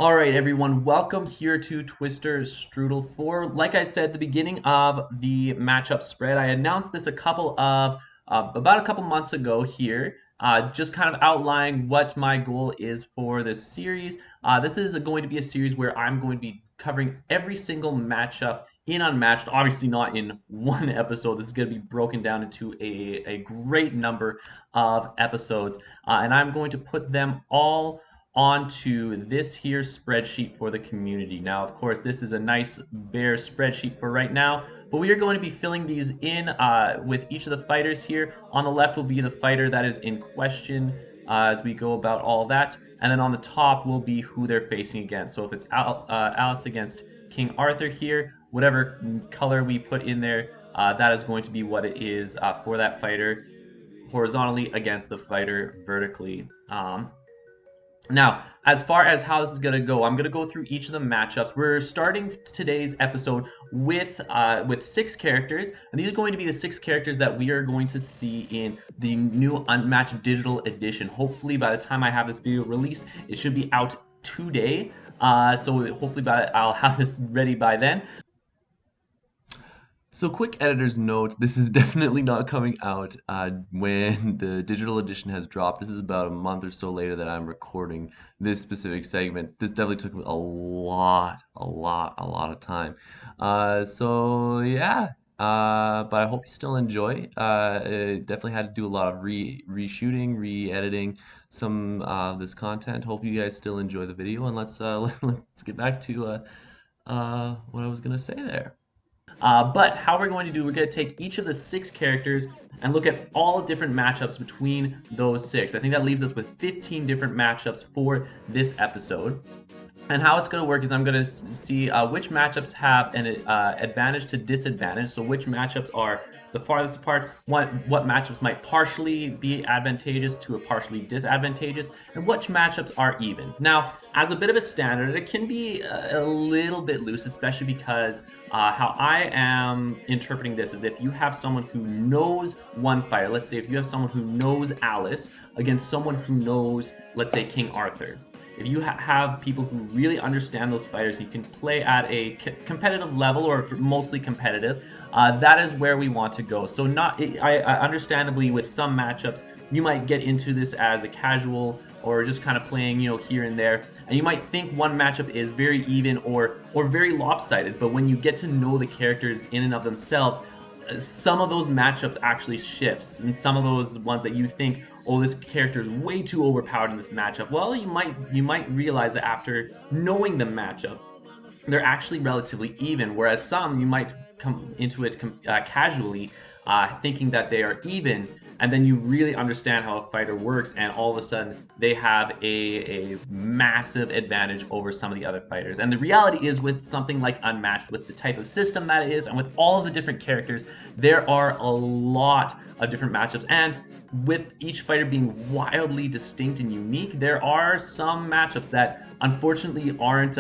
All right, everyone, welcome here to Twister Strudel 4. Like I said at the beginning of the matchup spread, I announced this about a couple months ago here, just kind of outlining what my goal is for this series. This is going to be a series where I'm going to be covering every single matchup in Unmatched, obviously not in one episode. This is going to be broken down into a great number of episodes, and I'm going to put them all onto this here spreadsheet for the community. Now, of course, this is a nice bare spreadsheet for right now, but we are going to be filling these in with each of the fighters here. On the left will be the fighter that is in question as we go about all that, and then on the top will be who they're facing against. So if it's Alice against King Arthur here, whatever color we put in there, that is going to be what it is for that fighter horizontally against the fighter vertically. Now, as far as how this is going to go, I'm going to go through each of the matchups. We're starting today's episode with 6 characters, and these are going to be the 6 characters that we are going to see in the new Unmatched Digital Edition. Hopefully, by the time I have this video released, it should be out today. So hopefully I'll have this ready by then. So quick editor's note, this is definitely not coming out when the digital edition has dropped. This is about a month or so later that I'm recording this specific segment. This definitely took me a lot of time. So yeah, but I hope you still enjoy. Definitely had to do a lot of reshooting, re-editing some of this content. Hope you guys still enjoy the video, and let's get back to what I was gonna say there. But how we're going to do, we're going to take each of the 6 characters and look at all different matchups between those 6. I think that leaves us with 15 different matchups for this episode. And how it's going to work is I'm going to see which matchups have an advantage to disadvantage. So which matchups are the farthest apart, what matchups might partially be advantageous to a partially disadvantageous, and which matchups are even. Now, as a bit of a standard, it can be a little bit loose, especially because how I am interpreting this is if you have someone who knows one fighter, let's say if you have someone who knows Alice against someone who knows, let's say, King Arthur. If you have people who really understand those fighters, you can play at a competitive level or mostly competitive. That is where we want to go. So understandably, with some matchups, you might get into this as a casual or just kind of playing, here and there. And you might think one matchup is very even or very lopsided. But when you get to know the characters in and of themselves, some of those matchups actually shifts, and some of those ones that you think, oh, this character is way too overpowered in this matchup, well, you might realize that after knowing the matchup, they're actually relatively even, whereas some you might come into it casually, thinking that they are even, and then you really understand how a fighter works, and all of a sudden they have a massive advantage over some of the other fighters. And the reality is, with something like Unmatched, with the type of system that it is, and with all of the different characters, there are a lot of different matchups. And with each fighter being wildly distinct and unique, there are some matchups that unfortunately aren't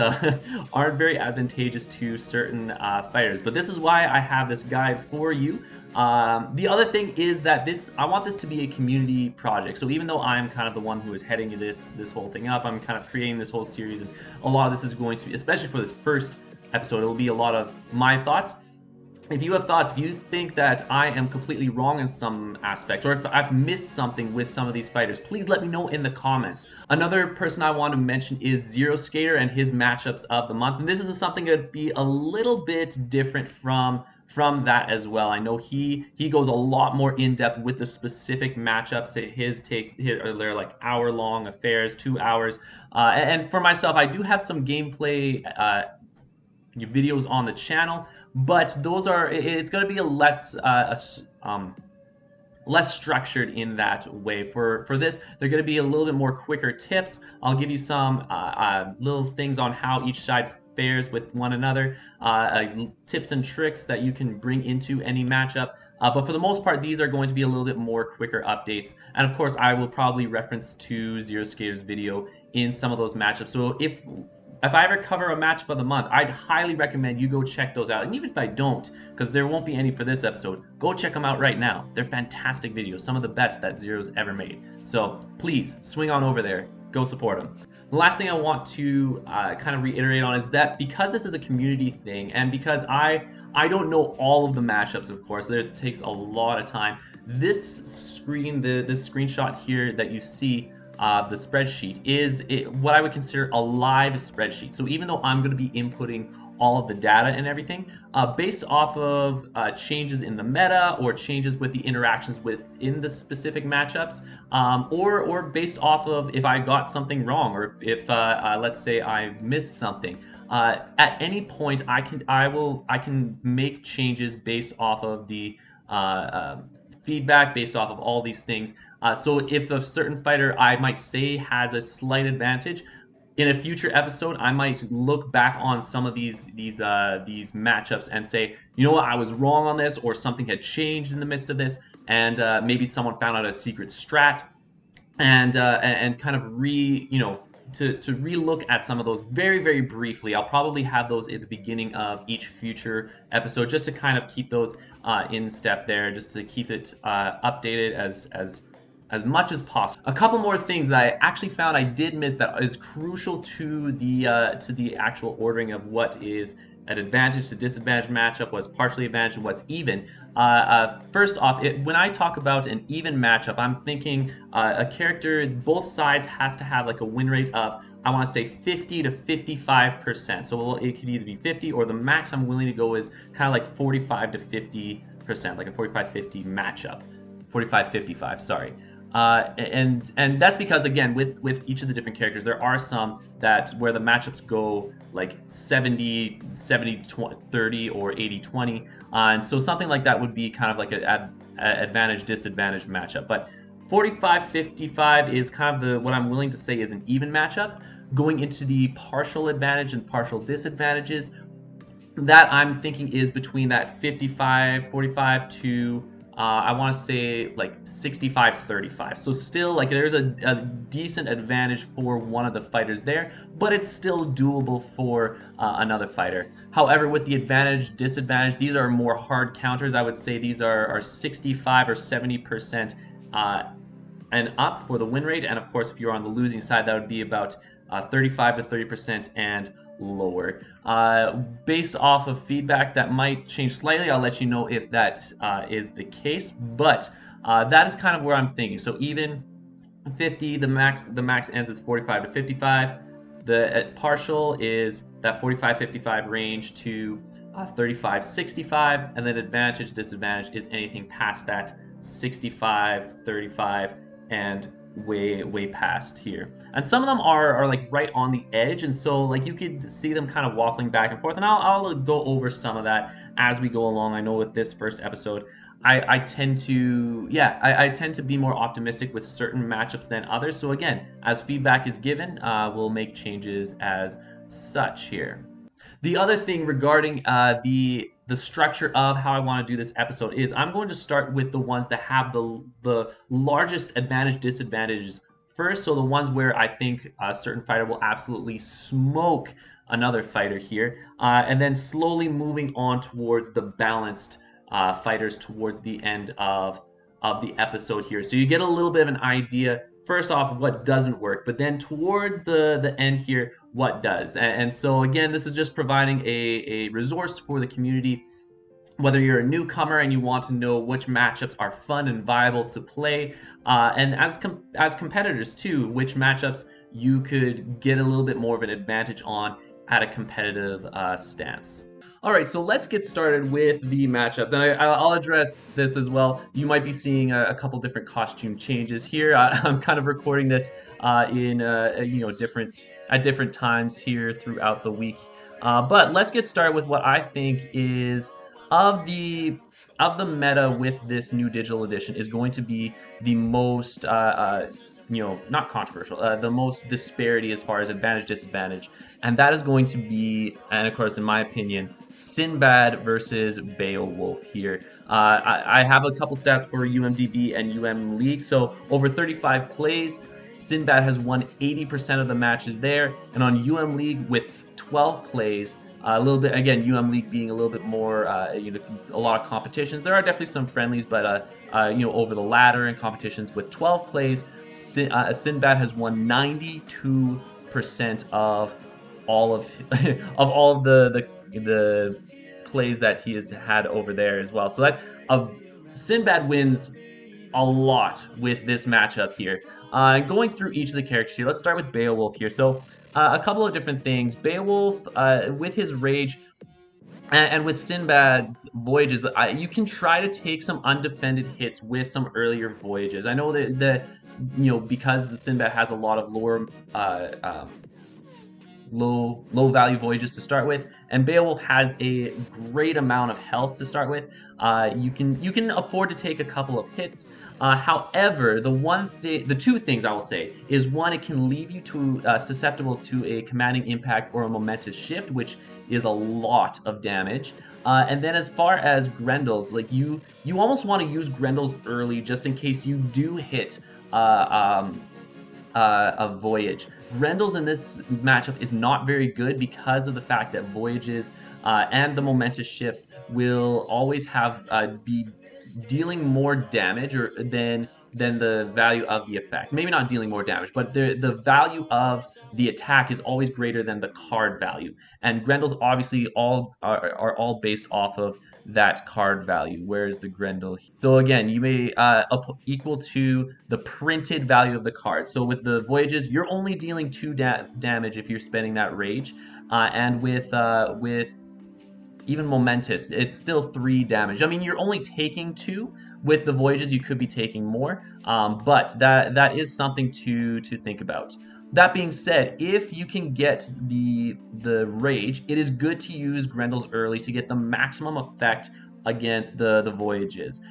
very advantageous to certain fighters. But this is why I have this guide for you. The other thing is that I want this to be a community project. So even though I'm kind of the one who is heading this whole thing up, I'm kind of creating this whole series, and a lot of this is going to, especially for this first episode, it'll be a lot of my thoughts. If you have thoughts, if you think that I am completely wrong in some aspects, or if I've missed something with some of these fighters, please let me know in the comments. Another person I want to mention is Zero Skater and his matchups of the month. And this is something that would be a little bit different from that as well. I know he goes a lot more in depth with the specific matchups. They're like hour-long affairs, 2 hours. And for myself, I do have some gameplay videos on the channel, but it's going to be a less structured in that way. For this, they're going to be a little bit more quicker tips. I'll give you some little things on how each side fares with one another, tips and tricks that you can bring into any matchup. But for the most part, these are going to be a little bit more quicker updates. And of course, I will probably reference to Zero Skater's video in some of those matchups. So if I ever cover a matchup of the month, I'd highly recommend you go check those out. And even if I don't, because there won't be any for this episode, go check them out right now. They're fantastic videos, some of the best that Zero's ever made. So please, swing on over there. Go support them. The last thing I want to kind of reiterate on is that because this is a community thing, and because I don't know all of the matchups, of course, this takes a lot of time. This screenshot here that you see, the spreadsheet, is what I would consider a live spreadsheet. So even though I'm going to be inputting all of the data and everything, based off of changes in the meta or changes with the interactions within the specific matchups, or based off of if I got something wrong, or if let's say I missed something. At any point, I can make changes based off of the uh, uh, feedback, based off of all these things. So if a certain fighter I might say has a slight advantage, in a future episode, I might look back on some of these matchups and say, you know what, I was wrong on this, or something had changed in the midst of this, and maybe someone found out a secret strat, and kind of to relook at some of those very briefly. I'll probably have those at the beginning of each future episode, just to kind of keep those in step there, just to keep it updated as much as possible. A couple more things that I actually found I did miss that is crucial to the actual ordering of what is an advantage to disadvantage matchup, what's partially advantage, and what's even. First off, when I talk about an even matchup, I'm thinking a character, both sides has to have like a win rate of, I want to say 50 to 55%. So it could either be 50, or the max I'm willing to go is kind of like 45 to 50%, like a 45-50 matchup. 45-55, sorry. And that's because, again, with each of the different characters, there are some that where the matchups go like 70 30 or 80 20, and so something like that would be kind of like a advantage disadvantage matchup. But 45-55 is kind of the what I'm willing to say is an even matchup. Going into the partial advantage and partial disadvantages, that I'm thinking is between that 55-45 to I want to say like 65-35. So still, like, there's a decent advantage for one of the fighters there, but it's still doable for another fighter. However, with the advantage disadvantage, these are more hard counters. I would say these are 65 or 70% and up for the win rate. And of course, if you're on the losing side, that would be about 35 to 30% and lower. Based off of feedback, that might change slightly. I'll let you know if that is the case, but that is kind of where I'm thinking. So even 50, the max ends as 45 to 55. The partial is that 45-55 range to 35-65, and then advantage disadvantage is anything past that 65-35 and way past here. And some of them are like right on the edge, and so like you could see them kind of waffling back and forth, and I'll go over some of that as we go along. I know with this first episode, I tend to I tend to be more optimistic with certain matchups than others. So again, as feedback is given, we'll make changes as such here. The other thing regarding the structure of how I want to do this episode is I'm going to start with the ones that have the largest advantage disadvantages first. So the ones where I think a certain fighter will absolutely smoke another fighter here, and then slowly moving on towards the balanced fighters towards the end of the episode here. So you get a little bit of an idea first off what doesn't work, but then towards the end here, what does. And so again, this is just providing a resource for the community, whether you're a newcomer and you want to know which matchups are fun and viable to play, and as competitors too, which matchups you could get a little bit more of an advantage on at a competitive stance. All right, so let's get started with the matchups, and I'll address this as well. You might be seeing a couple different costume changes here. I'm kind of recording this in different times here throughout the week, but let's get started with what I think is of the meta with this new digital edition is going to be the most not controversial, the most disparity as far as advantage disadvantage, and that is going to be, and of course in my opinion, Sinbad versus Beowulf here. I have a couple stats for UMDB and UM League. So over 35 plays, Sinbad has won 80% of the matches there, and on UM League with 12 plays, a little bit, again, UM League being a little bit more, a lot of competitions. There are definitely some friendlies, but over the ladder and competitions with 12 plays, Sinbad has won 92 50% of all of of all of the plays that he has had over there as well. So that Sinbad wins a lot with this matchup here. Going through each of the characters here, let's start with Beowulf here. So a couple of different things. Beowulf, with his rage, and with Sinbad's voyages, you can try to take some undefended hits with some earlier voyages. I know that because Sinbad has a lot of low value voyages to start with, and Beowulf has a great amount of health to start with. You can afford to take a couple of hits. However, the two things I will say is, one, it can leave you susceptible to a commanding impact or a momentous shift, which is a lot of damage. And then as far as Grendel's, like you almost want to use Grendel's early just in case you do hit a voyage. Grendel's in this matchup is not very good because of the fact that voyages and the momentous shifts will always be dealing more damage than the value of the effect. Maybe not dealing more damage, but the value of the attack is always greater than the card value. And Grendel's obviously are all based off of that card value. Whereas the Grendel, so again, you may equal to the printed value of the card. So with the voyages, you're only dealing 2 damage if you're spending that rage, and with even momentous, it's still 3 damage. I mean, you're only taking 2. With the voyages, you could be taking more, but that is something to think about. That being said, if you can get the rage, it is good to use Grendel's early to get the maximum effect against the voyages.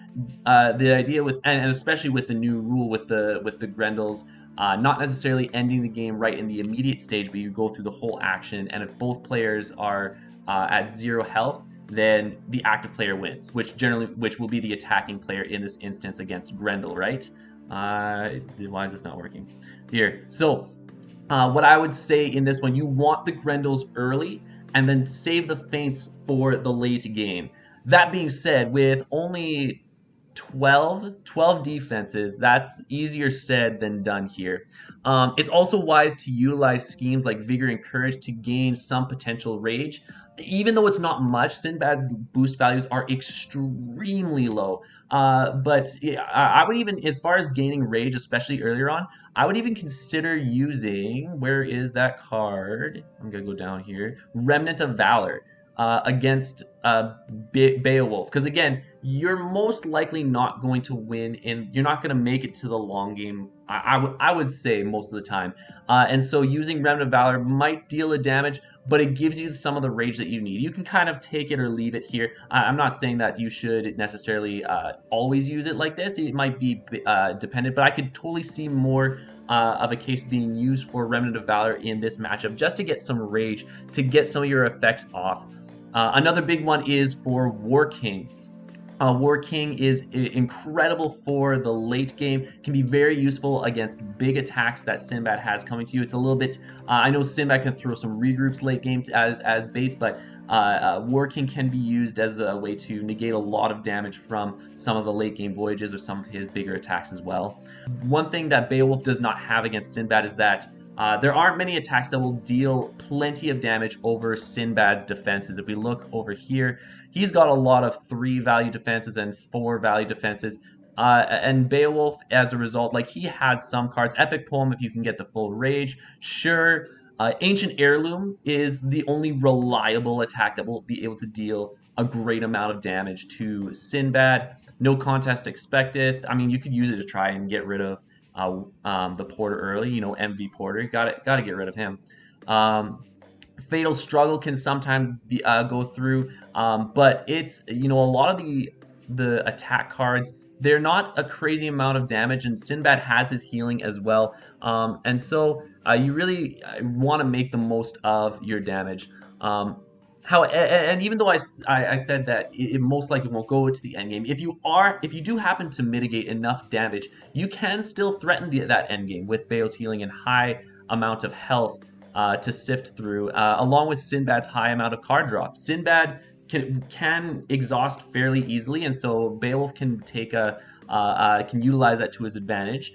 The idea with and especially with the new rule with the Grendels, not necessarily ending the game right in the immediate stage, but you go through the whole action, and if both players are at 0 health, then the active player wins, which will be the attacking player in this instance against Grendel, right? Why is this not working? Here. So what I would say in this one, you want the Grendels early and then save the feints for the late game. That being said, with only 12 defenses, that's easier said than done here. It's also wise to utilize schemes like Vigor and Courage to gain some potential rage. Even though it's not much, Sinbad's boost values are extremely low. But I would even, as far as gaining rage, especially earlier on, I would even consider using, where is that card? I'm going to go down here. Remnant of Valor against Beowulf. Because again, you're most likely not going to win, and you're not going to make it to the long game, I would say, most of the time. And so using Remnant of Valor might deal a damage, but it gives you some of the rage that you need. You can kind of take it or leave it here. I'm not saying that you should necessarily always use it like this. It might be dependent, but I could totally see more of a case being used for Remnant of Valor in this matchup just to get some rage, to get some of your effects off. Another big one is for War King. War King is incredible for the late game, can be very useful against big attacks that Sinbad has coming to you. It's a little bit, I know Sinbad can throw some regroups late game as baits, but War King can be used as a way to negate a lot of damage from some of the late game voyages or some of his bigger attacks as well. One thing that Beowulf does not have against Sinbad is that there aren't many attacks that will deal plenty of damage over Sinbad's defenses. If we look over here, he's got a lot of 3 value defenses and 4 value defenses. And Beowulf, as a result, like, he has some cards. Epic Poem, if you can get the full rage, sure. Ancient Heirloom is the only reliable attack that will be able to deal a great amount of damage to Sinbad. No Contest Expected. I mean, you could use it to try and get rid of the Porter early, MV Porter. Got to get rid of him. Fatal Struggle can sometimes go through, but it's, a lot of the attack cards, they're not a crazy amount of damage, and Sinbad has his healing as well, and so you really want to make the most of your damage. And even though I said that it most likely won't go to the end game, if you do happen to mitigate enough damage, you can still threaten that end game with Beo's healing and high amount of health to sift through, along with Sinbad's high amount of card drop. Sinbad can exhaust fairly easily, and so Beowulf can can utilize that to his advantage.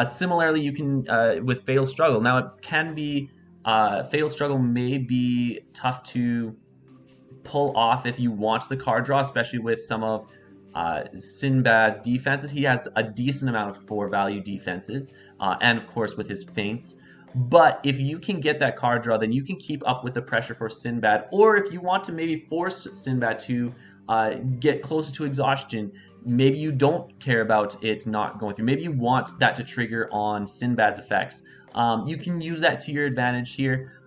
Similarly, you can with Fatal Struggle. Now it can be Fatal Struggle may be tough to pull off if you want the card draw, especially with some of Sinbad's defenses. He has a decent amount of 4 value defenses, and of course with his feints. But if you can get that card draw, then you can keep up with the pressure for Sinbad. Or if you want to maybe force Sinbad to get closer to exhaustion, maybe you don't care about it not going through. Maybe you want that to trigger on Sinbad's effects. You can use that to your advantage here.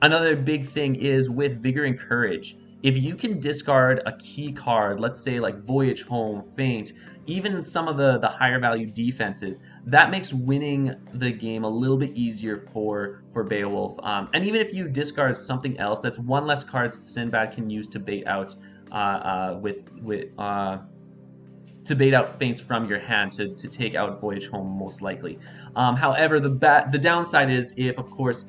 Another big thing is with Vigor and Courage. If you can discard a key card, let's say like Voyage Home, Feint, even some of the higher value defenses, that makes winning the game a little bit easier for Beowulf. And even if you discard something else, that's one less card Sinbad can use to bait out to bait out feints from your hand to take out Voyage Home most likely. However, the downside is if, of course,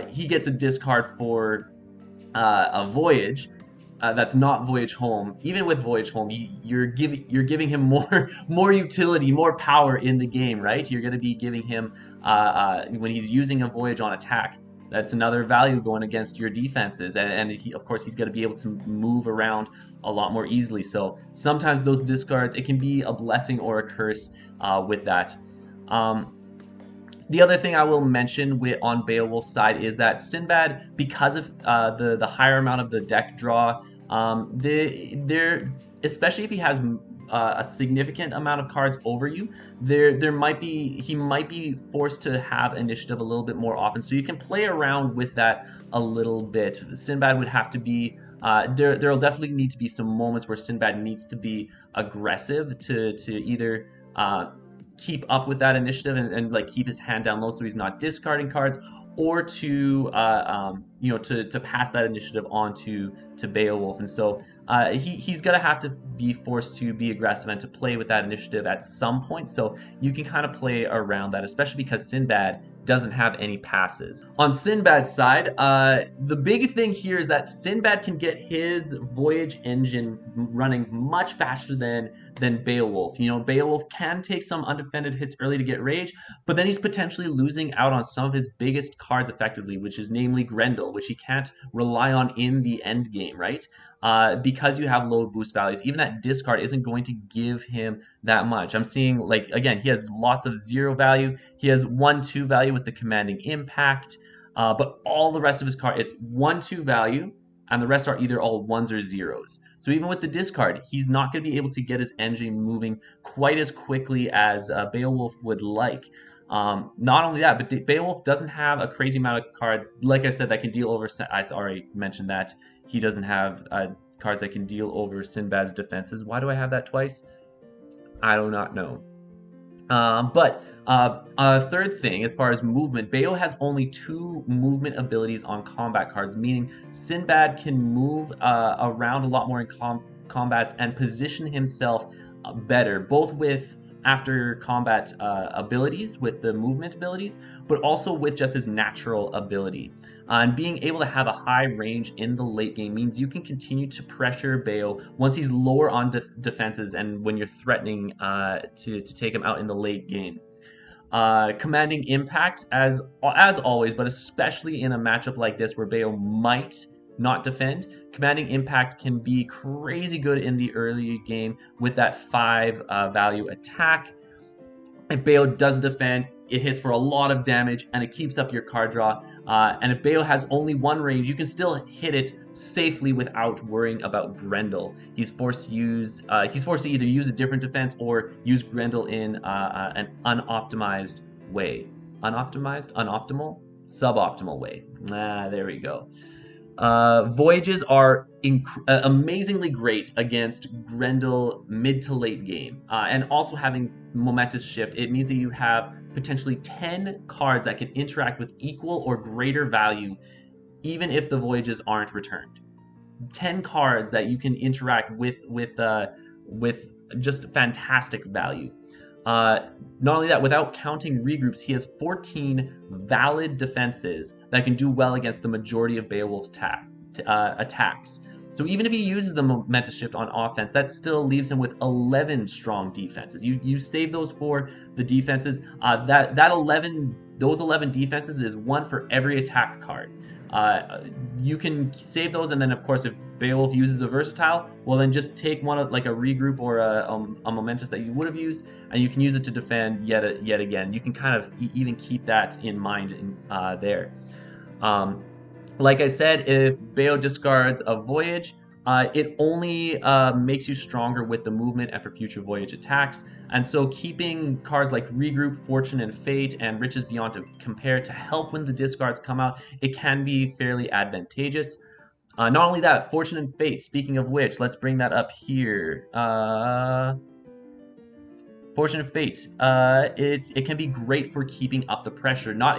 he gets a discard for a Voyage that's not Voyage Home. Even with Voyage Home, you're giving him more utility, more power in the game, right? You're going to be giving him when he's using a Voyage on attack. That's another value going against your defenses, and of course he's going to be able to move around a lot more easily. So sometimes those discards, it can be a blessing or a curse with that. The other thing I will mention on Beowulf's side is that Sinbad, because of the higher amount of the deck draw, especially if he has a significant amount of cards over you, he might be forced to have initiative a little bit more often. So you can play around with that a little bit. Sinbad would have to be there'll definitely need to be some moments where Sinbad needs to be aggressive to either keep up with that initiative and like keep his hand down low so he's not discarding cards, or to to pass that initiative on to Beowulf. And so he's gonna have to be forced to be aggressive and to play with that initiative at some point. So you can kind of play around that, especially because Sinbad doesn't have any passes. On Sinbad's side, the big thing here is that Sinbad can get his Voyage engine running much faster than Beowulf. You know, Beowulf can take some undefended hits early to get rage, but then he's potentially losing out on some of his biggest cards effectively, which is namely Grendel, which he can't rely on in the end game, right? Because you have low boost values, even that discard isn't going to give him that much. I'm seeing, like, again, he has lots of 0 value. He has 1/2 value with the Commanding Impact, but all the rest of his card, it's 1/2 value, and the rest are either all 1s or 0s. So even with the discard, he's not going to be able to get his engine moving quite as quickly as Beowulf would like. Not only that, but Beowulf doesn't have a crazy amount of cards, like I said, that can deal over. I already mentioned that he doesn't have cards that can deal over Sinbad's defenses. Why do I have that twice? I do not know. But a third thing, as far as movement, Beo has only 2 movement abilities on combat cards, meaning Sinbad can move around a lot more in combats and position himself better, both with after combat abilities, with the movement abilities, but also with just his natural ability. And being able to have a high range in the late game means you can continue to pressure Beo once he's lower on defenses and when you're threatening to take him out in the late game. Commanding Impact, as always, but especially in a matchup like this where Beo might not defend, Commanding Impact can be crazy good in the early game with that 5 value attack. If Beo doesn't defend, it hits for a lot of damage and it keeps up your card draw. And if Beo has only 1 range, you can still hit it safely without worrying about Grendel. He's forced to either use a different defense or use Grendel in an unoptimized way. Unoptimal? Suboptimal way. There we go. Voyages are amazingly great against Grendel mid to late game. And also having Momentous Shift, it means that you have potentially 10 cards that can interact with equal or greater value even if the Voyages aren't returned. 10 cards that you can interact with just fantastic value. Not only that, without counting regroups, he has 14 valid defenses that can do well against the majority of Beowulf's attacks. So even if he uses the Momentous Shift on offense, that still leaves him with 11 strong defenses. You save those for the defenses. That 11 those 11 defenses is one for every attack card. You can save those, and then of course if Beowulf uses a versatile, well then just take one of like a regroup or a momentous that you would have used, and you can use it to defend yet again. You can kind of even keep that in mind there. Um, like I said, if Bayo discards a Voyage, it only makes you stronger with the movement and for future Voyage attacks. And so keeping cards like Regroup, Fortune, and Fate, and Riches Beyond to compare to help when the discards come out, it can be fairly advantageous. Not only that, Fortune and Fate, speaking of which, let's bring that up here. Fortune of Fate. It can be great for keeping up the pressure. Not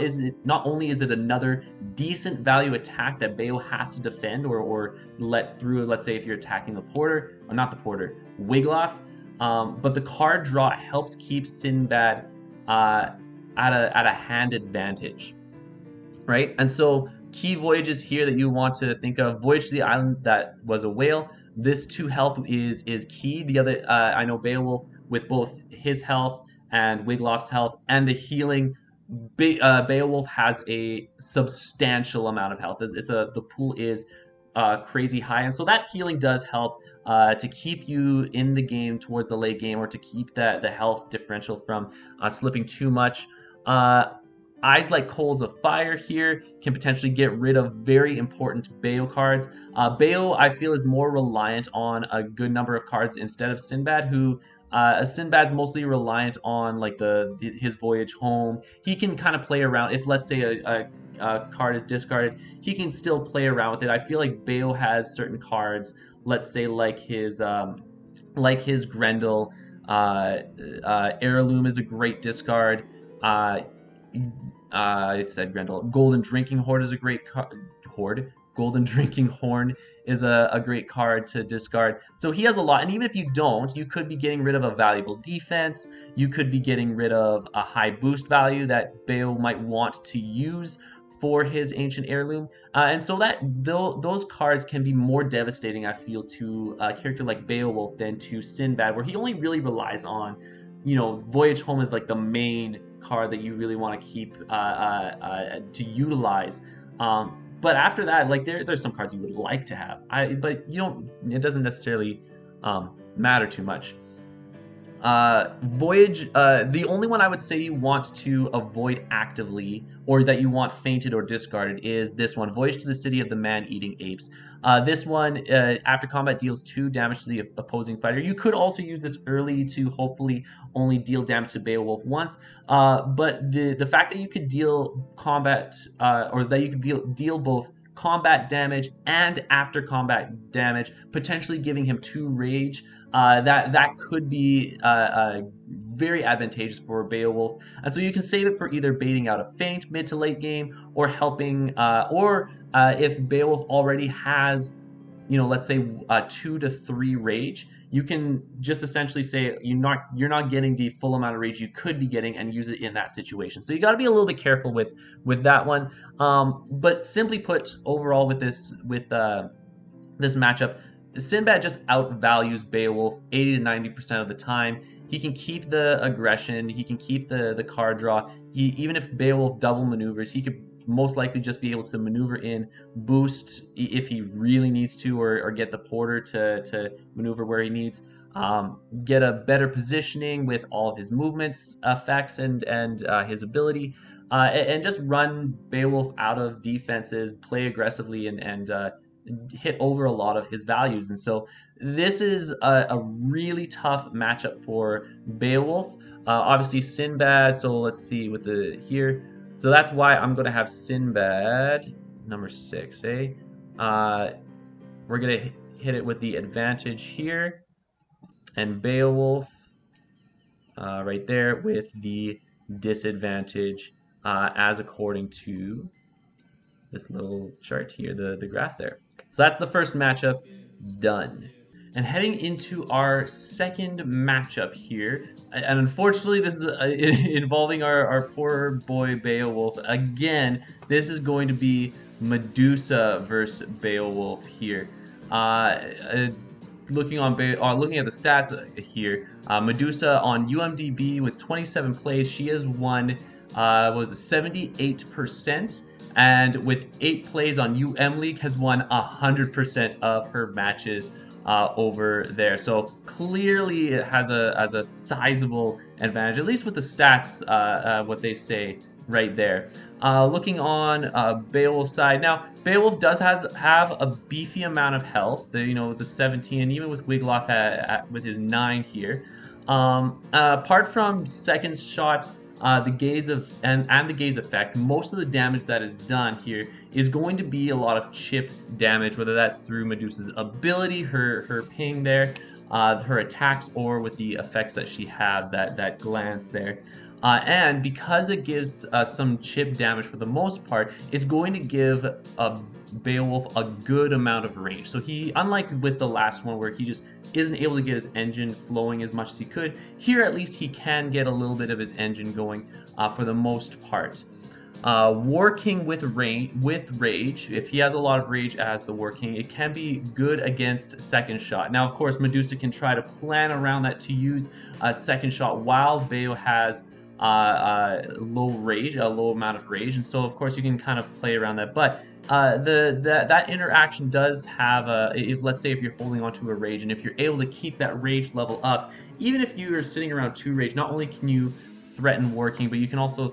only is it another decent value attack that Bayo has to defend or let through. Let's say if you're attacking the Porter, or not the Porter, Wiglaf, but the card draw helps keep Sinbad at a hand advantage, right? And so key voyages here that you want to think of: Voyage to the Island that was a whale. This 2 health is key. The other, I know Beowulf with both his health and Wiglaf's health and the healing. Beowulf has a substantial amount of health. The pool is crazy high, and so that healing does help to keep you in the game towards the late game, or to keep the health differential from slipping too much. Eyes Like Coals of Fire here can potentially get rid of very important Bayo cards. Bayo, I feel, is more reliant on a good number of cards instead of Sinbad, who Sinbad's mostly reliant on like his voyage home. He can kind of play around. If let's say a card is discarded, he can still play around with it. I feel like Bayo has certain cards, let's say like his Grendel. Heirloom is a great discard. It said Grendel. Golden Drinking Hoard is a great hoard. Golden Drinking Horn is a great card to discard. So he has a lot, and even if you don't, you could be getting rid of a valuable defense. You could be getting rid of a high boost value that Bayo might want to use for his Ancient Heirloom. And so those cards can be more devastating, I feel, to a character like Beowulf than to Sinbad, where he only really relies on, Voyage Home is like the main card that you really want to keep to utilize. But after that, like there's some cards you would like to have, but you don't. It doesn't necessarily matter too much. Voyage, the only one I would say you want to avoid actively, or that you want fainted or discarded, is this one, Voyage to the City of the Man-Eating Apes. This one, after combat, deals 2 damage to the opposing fighter. You could also use this early to hopefully only deal damage to Beowulf once, but the fact that you could deal combat, or that you could deal both combat damage and after combat damage, potentially giving him 2 rage, that could be very advantageous for Beowulf. And so you can save it for either baiting out a feint mid to late game, or helping, or if Beowulf already has, let's say 2 to 3 rage, you can just essentially say you're not getting the full amount of rage you could be getting, and use it in that situation. So you got to be a little bit careful with that one. But simply put, overall with this matchup, Sinbad just outvalues Beowulf 80 to 90% of the time. He can keep the aggression, he can keep the card draw. Even if Beowulf double maneuvers, he could most likely just be able to maneuver in, boost if he really needs to, or get the Porter to maneuver where he needs. Get a better positioning with all of his movements, effects, and his ability, and just run Beowulf out of defenses, play aggressively, and hit over a lot of his values. And so this is a really tough matchup for Beowulf. Obviously Sinbad, so let's see with the here. So that's why I'm going to have Sinbad number 6, eh? We're going to hit it with the advantage here, and Beowulf right there with the disadvantage, as according to this little chart here, the graph there. So that's the first matchup done. And heading into our second matchup here, and unfortunately this is involving our poor boy Beowulf. Again, this is going to be Medusa versus Beowulf here. Uh, looking at the stats here, Medusa on UMDB with 27 plays, she has won was it 78%, and with 8 plays on UM League has won 100% of her matches over there. So clearly it has a sizable advantage, at least with the stats, what they say right there. Looking on Beowulf's side now, Beowulf does have a beefy amount of health. With the 17, and even with Wiglaf with his 9 here. Apart from second shot, the gaze of and the gaze effect, most of the damage that is done here is going to be a lot of chip damage, whether that's through Medusa's ability, her ping there, her attacks, or with the effects that she has, that glance there. And because it gives some chip damage for the most part, it's going to give Beowulf a good amount of range. So he, unlike with the last one where he just isn't able to get his engine flowing as much as he could, here at least he can get a little bit of his engine going for the most part. War King with rage, if he has a lot of rage as the War King, it can be good against second shot. Now, of course, Medusa can try to plan around that to use second shot while Beo has a low amount of rage, and so of course you can kind of play around that. But that interaction does have let's say if you're holding onto a rage, and if you're able to keep that rage level up, even if you are sitting around 2 rage, not only can you threaten War King, but you can also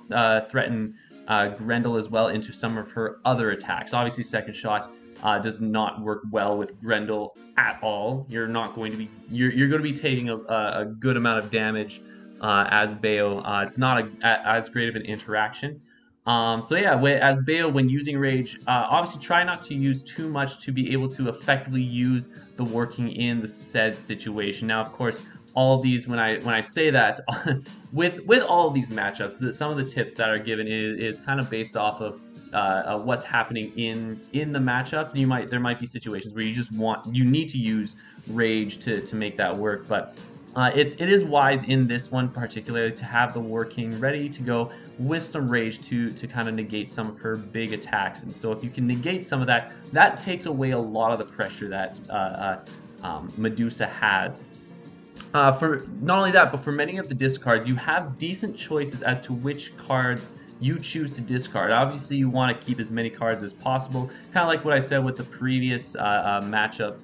threaten Grendel as well into some of her other attacks. Obviously, second shot does not work well with Grendel at all. You're going to be taking a good amount of damage as Bayo. It's not as great of an interaction. So yeah, as Bayo, when using Rage, obviously try not to use too much to be able to effectively use the War King in the said situation. Now, of course, all of these, when I say that, with all of these matchups, some of the tips that are given is kind of based off of what's happening in the matchup. There might be situations where you need to use Rage to make that work, but it is wise in this one particularly to have the War King ready to go with some rage to kind of negate some of her big attacks. And so if you can negate some of that, that takes away a lot of the pressure that Medusa has. For not only that, but for many of the discards, you have decent choices as to which cards you choose to discard. Obviously, you want to keep as many cards as possible, kind of like what I said with the previous matchup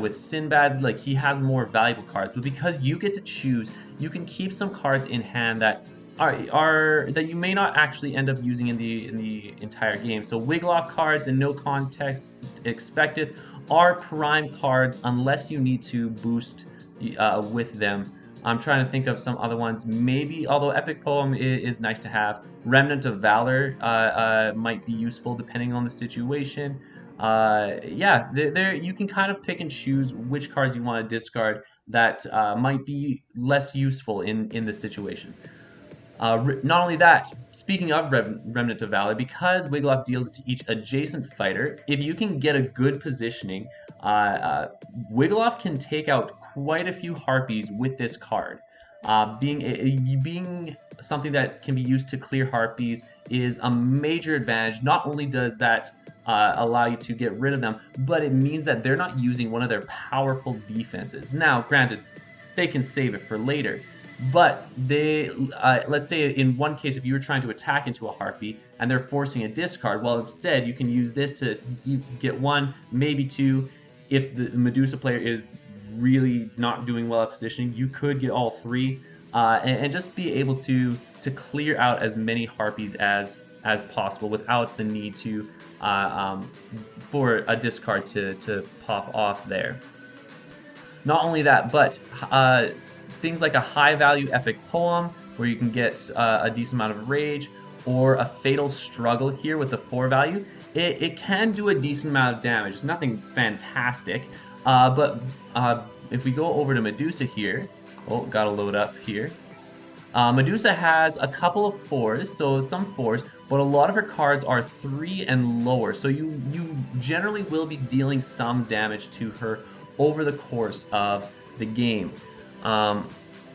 with Sinbad. Like, he has more valuable cards, but because you get to choose, you can keep some cards in hand that that you may not actually end up using in the entire game. So Wiglaf cards and no context expected are prime cards unless you need to boost with them. I'm trying to think of some other ones. Maybe, although Epic Poem is nice to have, Remnant of Valor might be useful depending on the situation. Yeah, there you can kind of pick and choose which cards you want to discard that might be less useful in this situation. Not only that, speaking of Remnant of Valor, because Wiglaf deals it to each adjacent fighter, if you can get a good positioning, Wiglaf can take out quite a few harpies with this card. Being something that can be used to clear harpies is a major advantage. Not only does that allow you to get rid of them, but it means that they're not using one of their powerful defenses. Now, granted, they can save it for later, but let's say in one case, if you were trying to attack into a harpy and they're forcing a discard, well, instead you can use this to get 1, maybe 2. If the Medusa player is really not doing well at positioning, you could get all 3 and just be able to clear out as many harpies as possible without the need to for a discard to pop off there. Not only that, but things like a high value epic poem where you can get a decent amount of rage, or a fatal struggle here with the 4 value. It can do a decent amount of damage. It's nothing fantastic, but if we go over to Medusa here, gotta load up here. Medusa has a couple of 4s, so some 4s, but a lot of her cards are 3 and lower, so you generally will be dealing some damage to her over the course of the game.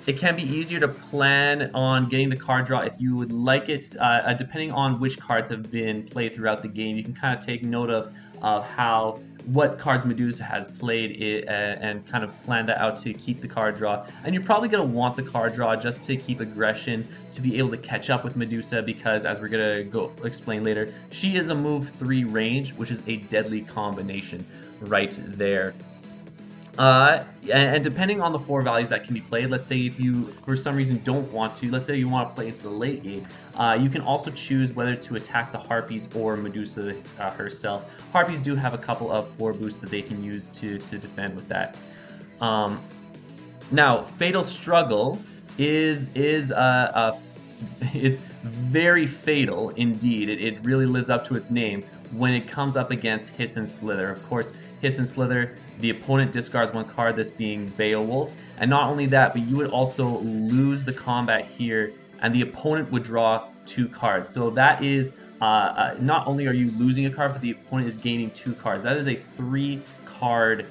It can be easier to plan on getting the card draw if you would like it, depending on which cards have been played throughout the game. You can kind of take note of how what cards Medusa has played and kind of plan that out to keep the card draw. And you're probably going to want the card draw just to keep aggression, to be able to catch up with Medusa, because as we're going to go explain later, she is a move 3 range, which is a deadly combination right there. And depending on the 4 values that can be played, let's say if you, for some reason, don't want to, let's say you want to play into the late game, you can also choose whether to attack the Harpies or Medusa herself. Harpies do have a couple of 4 boosts that they can use to defend with that. Um, Now, Fatal Struggle is very fatal indeed. It really lives up to its name when it comes up against Hiss and Slither. Of course, Hiss and Slither, the opponent discards 1 card, this being Beowulf. And not only that, but you would also lose the combat here, and the opponent would draw 2 cards. So that is, not only are you losing a card, but the opponent is gaining 2 cards. That is a 3-card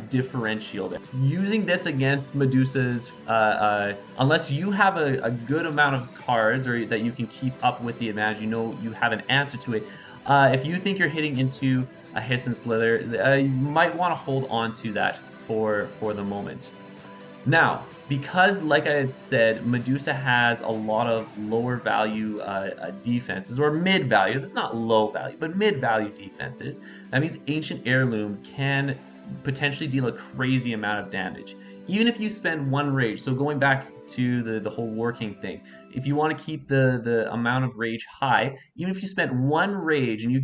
differential there. Using this against Medusa's, unless you have a good amount of cards or that you can keep up with the advantage, you know you have an answer to it. If you think you're hitting into a Hiss and Slither, you might want to hold on to that for the moment. Now, because like I had said, Medusa has a lot of lower value defenses, or mid value. That's not low value, but mid value defenses. That means Ancient Heirloom can potentially deal a crazy amount of damage, even if you spend 1 rage. So going back to the whole War King thing, if you want to keep the amount of rage high, even if you spent 1 rage and you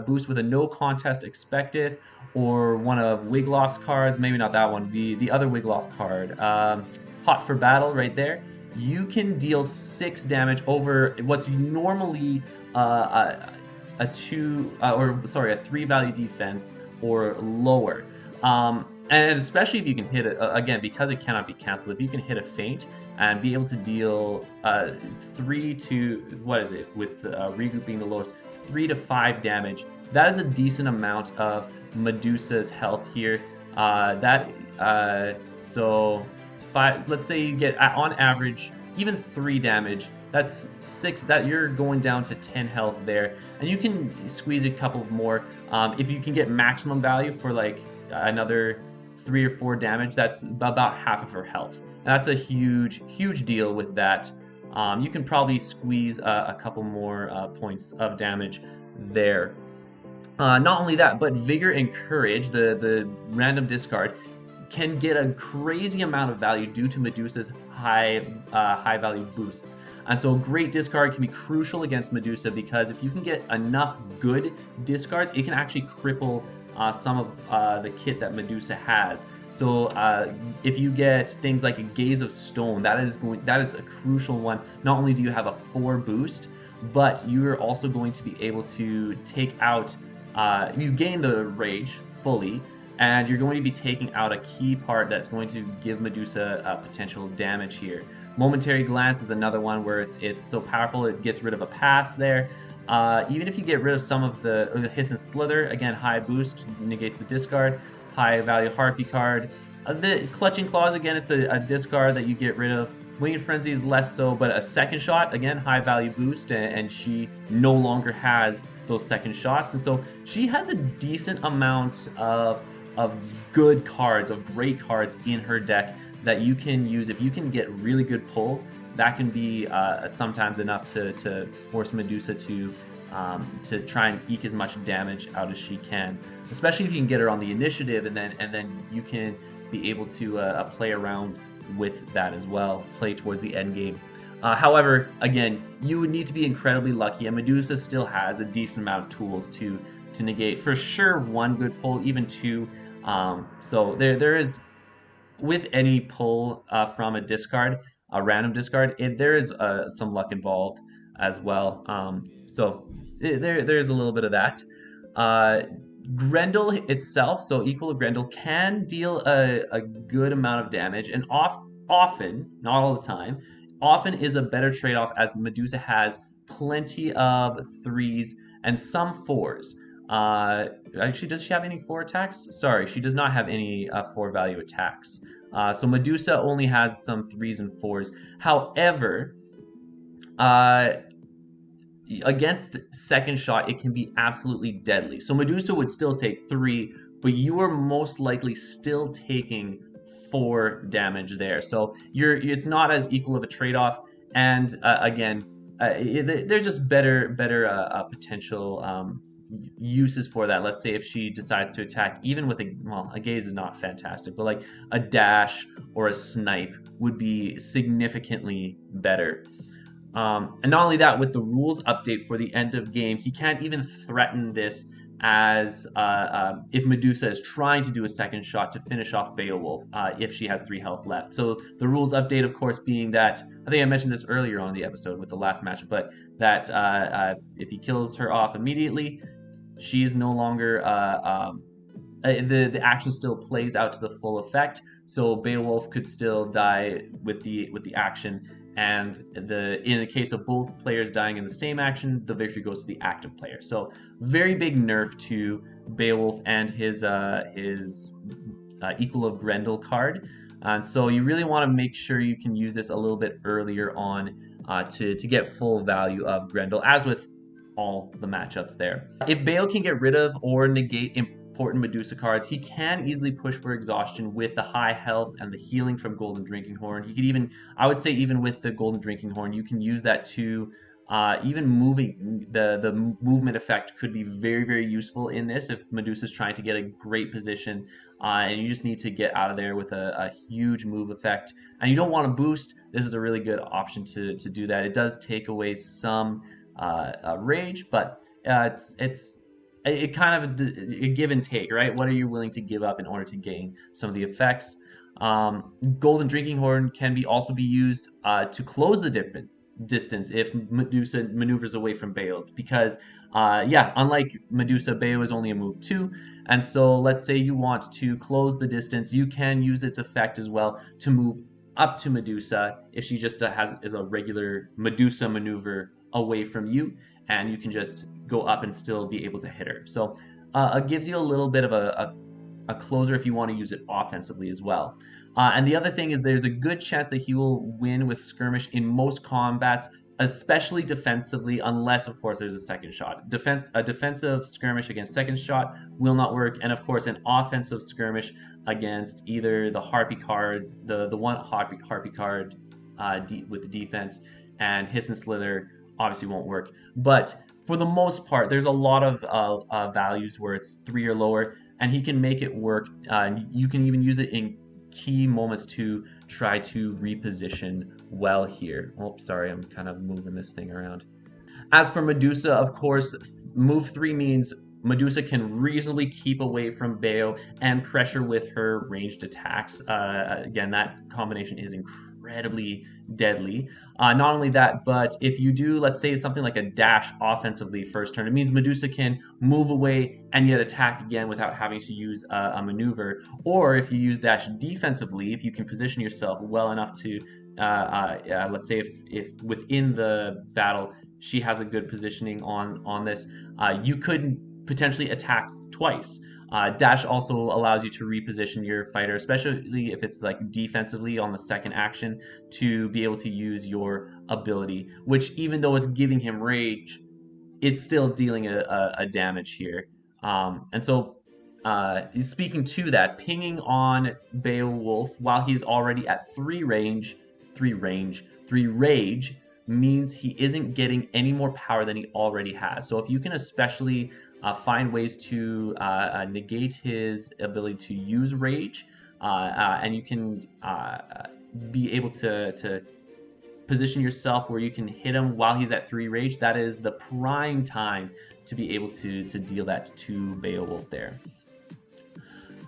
boost with a no contest expected, or one of Wiglof's cards, maybe not that one, the other Wiglof card, Hot for Battle right there, you can deal 6 damage over what's normally a 3 value defense or lower. And especially if you can hit it, again, because it cannot be canceled, if you can hit a feint and be able to deal 3 to, what is it, with regroup being the lowest, 3 to 5 damage, that is a decent amount of Medusa's health here. So 5, let's say you get, on average, even 3 damage, that's 6, that you're going down to 10 health there. And you can squeeze a couple more. If you can get maximum value for like another 3 or 4 damage, that's about half of her health. And that's a huge deal with that. You can probably squeeze a couple more points of damage there. Not only that, but Vigor and Courage, the random discard, can get a crazy amount of value due to Medusa's high value boosts. And so a great discard can be crucial against Medusa, because if you can get enough good discards, it can actually cripple some of the kit that Medusa has. So if you get things like a Gaze of Stone, that is a crucial one. Not only do you have a 4 boost, but you're also going to be able to take out, you gain the rage fully, and you're going to be taking out a key part that's going to give Medusa potential damage here. Momentary Glance is another one where it's so powerful it gets rid of a pass there. Even if you get rid of some of the Hiss and Slither, again, high boost negates the discard. High value Harpy card. The Clutching Claws, again, it's a discard that you get rid of. Winged Frenzy is less so, but a second shot, again, high value boost, and she no longer has those second shots. And so she has a decent amount of good cards, of great cards in her deck that you can use. If you can get really good pulls, that can be sometimes enough to force Medusa to try and eke as much damage out as she can, especially if you can get her on the initiative, and then you can be able to play around with that as well, play towards the end game. However, again, you would need to be incredibly lucky, and Medusa still has a decent amount of tools to negate for sure 1 good pull, even 2. So there is, with any pull from a discard, a random discard, there is some luck involved as well. So there's a little bit of that. Grendel itself, so Equal of Grendel, can deal a good amount of damage, and often, not all the time, often is a better trade-off, as Medusa has plenty of 3s and some 4s. Actually, does she have any 4 attacks? Sorry, she does not have any 4 value attacks. So Medusa only has some 3s and 4s. However, against second shot, it can be absolutely deadly. So Medusa would still take 3, but you are most likely still taking 4 damage there. So it's not as equal of a trade-off. And again, there's just better potential uses for that. Let's say if she decides to attack, even with a gaze is not fantastic, but like a dash or a snipe would be significantly better. And not only that, with the rules update for the end of game, he can't even threaten this as if Medusa is trying to do a second shot to finish off Beowulf if she has 3 health left. So the rules update, of course, being that, I think I mentioned this earlier on the episode with the last match, but that if he kills her off immediately, she's no longer the action still plays out to the full effect. So Beowulf could still die with the action, and in the case of both players dying in the same action, the victory goes to the active player. So very big nerf to Beowulf and his Equal of Grendel card. And so you really want to make sure you can use this a little bit earlier on to get full value of Grendel, as with all the matchups there. If Bale can get rid of or negate important Medusa cards, he can easily push for exhaustion with the high health and the healing from Golden Drinking Horn. He could even, I would say, even with the Golden Drinking Horn, you can use that to even moving the movement effect could be very useful in this if Medusa's trying to get a great position and you just need to get out of there with a huge move effect and you don't want to boost. This is a really good option to do that. It does take away some rage, but it's kind of a give and take, right? What are you willing to give up in order to gain some of the effects? Golden Drinking Horn can also be used to close the distance if Medusa maneuvers away from Bayo, because unlike Medusa, Bayo is only a move 2, and so let's say you want to close the distance, you can use its effect as well to move up to Medusa if she just is a regular Medusa maneuver away from you, and you can just go up and still be able to hit her. So it gives you a little bit of a closer if you want to use it offensively as well. And the other thing is there's a good chance that he will win with skirmish in most combats, especially defensively, unless of course there's a second shot. A defensive skirmish against second shot will not work, and of course an offensive skirmish against either the Harpy card, the one Harpy card with the defense, and Hiss and Slither obviously won't work. But for the most part, there's a lot of values where it's 3 or lower, and he can make it work. You can even use it in key moments to try to reposition well here. Oh, sorry, I'm kind of moving this thing around. As for Medusa, of course, move 3 means Medusa can reasonably keep away from Bayo and pressure with her ranged attacks. Again, that combination is incredibly deadly. Not only that, but if you do, let's say, something like a dash offensively first turn, it means Medusa can move away and yet attack again without having to use a maneuver. Or if you use dash defensively, if you can position yourself well enough to, let's say if within the battle she has a good positioning on this, you could potentially attack twice. Dash also allows you to reposition your fighter, especially if it's like defensively on the second action, to be able to use your ability, which even though it's giving him rage, it's still dealing a damage here. And so speaking to that, pinging on Beowulf while he's already at 3 rage means he isn't getting any more power than he already has. So if you can especially find ways to negate his ability to use rage, and you can be able to position yourself where you can hit him while he's at 3 rage, that is the prime time to be able to deal that to Beowulf there.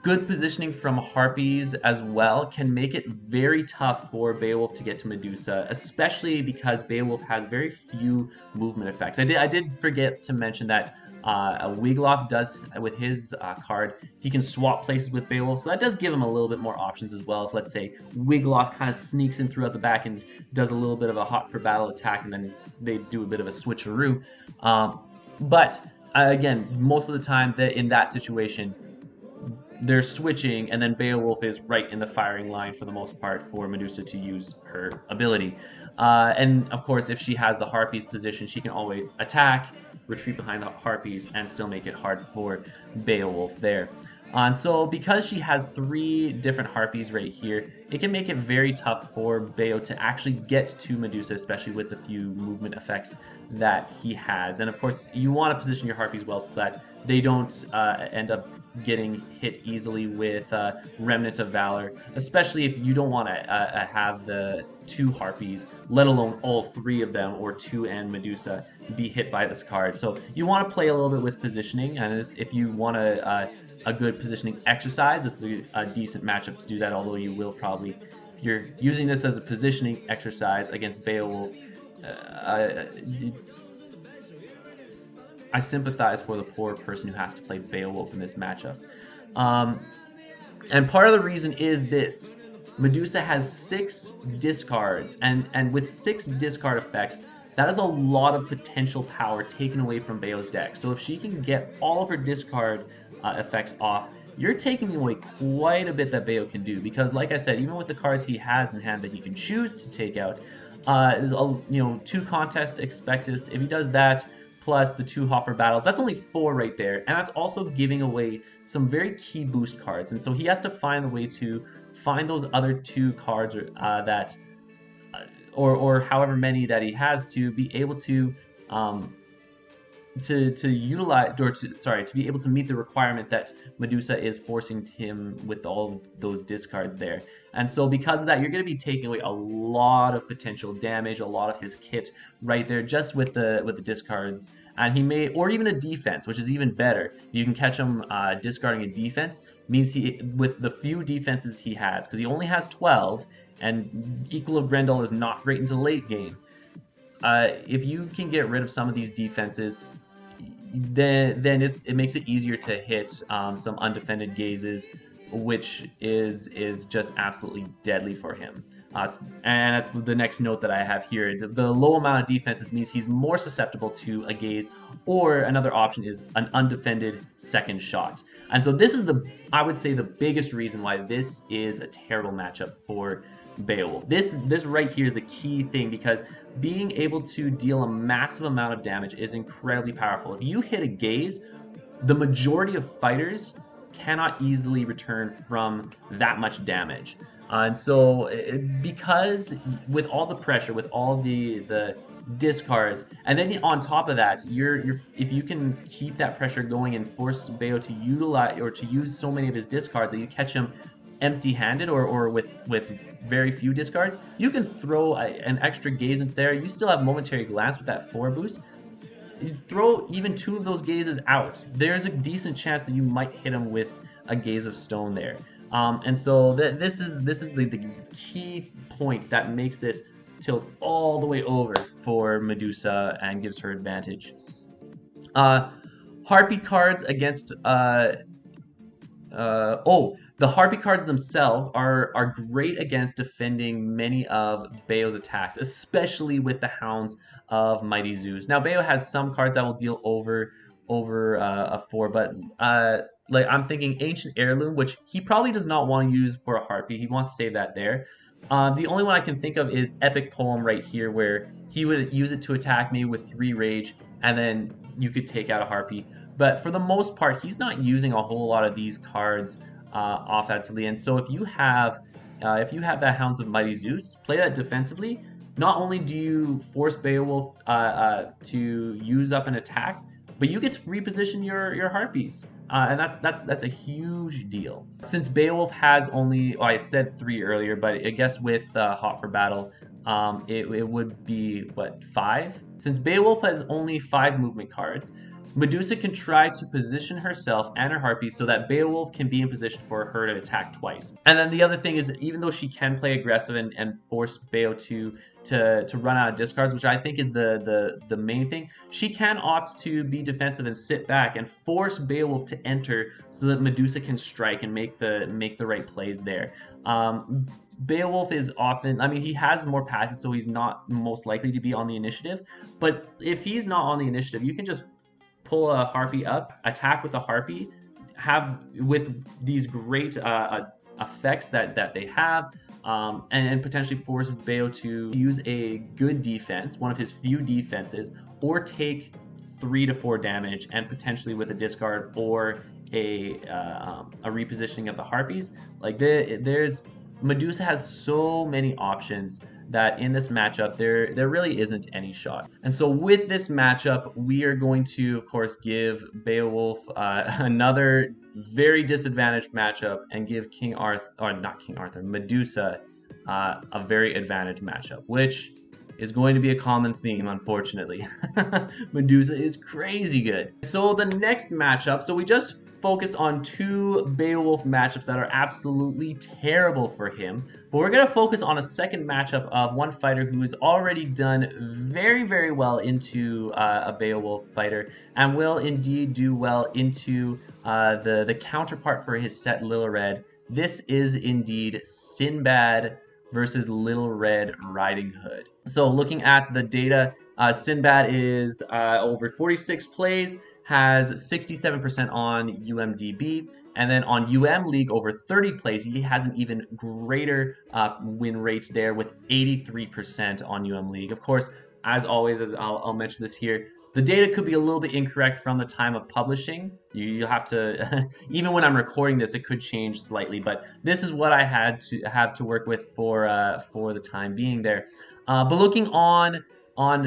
Good positioning from Harpies as well can make it very tough for Beowulf to get to Medusa, especially because Beowulf has very few movement effects. I did forget to mention that Wiglaf does, with his card, he can swap places with Beowulf, so that does give him a little bit more options as well. If, let's say, Wiglaf kind of sneaks in throughout the back and does a little bit of a hot for battle attack, and then they do a bit of a switcheroo. But again, most of the time in that situation, they're switching, and then Beowulf is right in the firing line for the most part for Medusa to use her ability. And of course, if she has the Harpies position, she can always attack, retreat behind the Harpies, and still make it hard for Beowulf there. And so because she has 3 different harpies right here, it can make it very tough for Beo to actually get to Medusa, especially with the few movement effects that he has. And of course, you want to position your harpies well so that they don't end up getting hit easily with Remnant of Valor, especially if you don't want to have the 2 harpies, let alone all 3 of them, or 2 and Medusa, be hit by this card. So you want to play a little bit with positioning, and if you want a good positioning exercise, this is a decent matchup to do that, although you will probably, if you're using this as a positioning exercise against Beowulf, uh, I sympathize for the poor person who has to play Beowulf in this matchup. Um, and part of the reason is this. Medusa has 6 discards, and with 6 discard effects, that is a lot of potential power taken away from Beo's deck. So if she can get all of her discard effects off, you're taking away quite a bit that Beo can do. Because like I said, even with the cards he has in hand that he can choose to take out, there's 2 contest expectus. If he does that, plus the 2 Hoffer battles, that's only 4 right there, and that's also giving away some very key boost cards. And so he has to find a way to find those other 2 cards or however many that he has to be able to utilize, or to be able to meet the requirement that Medusa is forcing him with all of those discards there. And so because of that, you're going to be taking away a lot of potential damage, a lot of his kit right there, just with the discards. And he may, or even a defense, which is even better. You can catch him discarding a defense, means he, with the few defenses he has, because he only has 12, and Equal of Grendel is not great into late game. If you can get rid of some of these defenses, then it makes it easier to hit some undefended gazes, which is just absolutely deadly for him. And that's the next note that I have here. The low amount of defenses means he's more susceptible to a gaze, or another option is an undefended second shot. And so this is I would say, the biggest reason why this is a terrible matchup for Beowulf. This right here is the key thing, because being able to deal a massive amount of damage is incredibly powerful. If you hit a gaze, the majority of fighters cannot easily return from that much damage. And so, because with all the pressure, with all the discards, and then on top of that, if you can keep that pressure going and force Beo to utilize or to use so many of his discards that you catch him empty-handed or with very few discards, you can throw an extra gaze in there. You still have momentary glance with that 4 boost. You throw even 2 of those gazes out, there's a decent chance that you might hit him with a gaze of stone there. And so this is the key point that makes this tilt all the way over for Medusa and gives her advantage. Harpy cards against the Harpy cards themselves are great against defending many of Beo's attacks, especially with the Hounds of Mighty Zeus. Now, Beo has some cards that will deal over a 4, but like I'm thinking Ancient Heirloom, which he probably does not want to use for a Harpy. He wants to save that there. The only one I can think of is Epic Poem right here, where he would use it to attack me with 3 rage, and then you could take out a Harpy. But for the most part, he's not using a whole lot of these cards offensively. And so if you have that Hounds of Mighty Zeus, play that defensively. Not only do you force Beowulf to use up an attack, but you get to reposition your Harpies. And that's a huge deal. Since Beowulf has only, I said 3 earlier, but I guess with Hot for Battle, it would be, what, 5? Since Beowulf has only 5 movement cards, Medusa can try to position herself and her Harpies so that Beowulf can be in position for her to attack twice. And then the other thing is, even though she can play aggressive and force Beo to run out of discards, which I think is the main thing, she can opt to be defensive and sit back and force Beowulf to enter so that Medusa can strike and make the right plays there. Beowulf is often, I mean, he has more passes, so he's not most likely to be on the initiative. But if he's not on the initiative, you can just pull a Harpy up, attack with a Harpy, have with these great effects that they have, and potentially force Beo to use a good defense, one of his few defenses, or take 3 to 4 damage, and potentially with a discard or a repositioning of the harpies. Like there's Medusa has so many options that in this matchup there really isn't any shot. And so with this matchup, we are going to of course give Beowulf another very disadvantaged matchup and give King Arthur, or not King Arthur, Medusa a very advantaged matchup, which is going to be a common theme, unfortunately. Medusa is crazy good. So the next matchup, so we just focused on two Beowulf matchups that are absolutely terrible for him, but we're going to focus on a second matchup of one fighter who has already done very, very well into a Beowulf fighter and will indeed do well into the counterpart for his set, Little Red. This is indeed Sinbad versus Little Red Riding Hood. So looking at the data, Sinbad is over 46 plays, has 67% on UMDB, and then on UM League over 30 plays, he has an even greater win rate there with 83% on UM League. Of course, as always, as I'll mention this here, the data could be a little bit incorrect from the time of publishing. You have to, even when I'm recording this, it could change slightly, but this is what I had to have to work with for the time being there. But looking on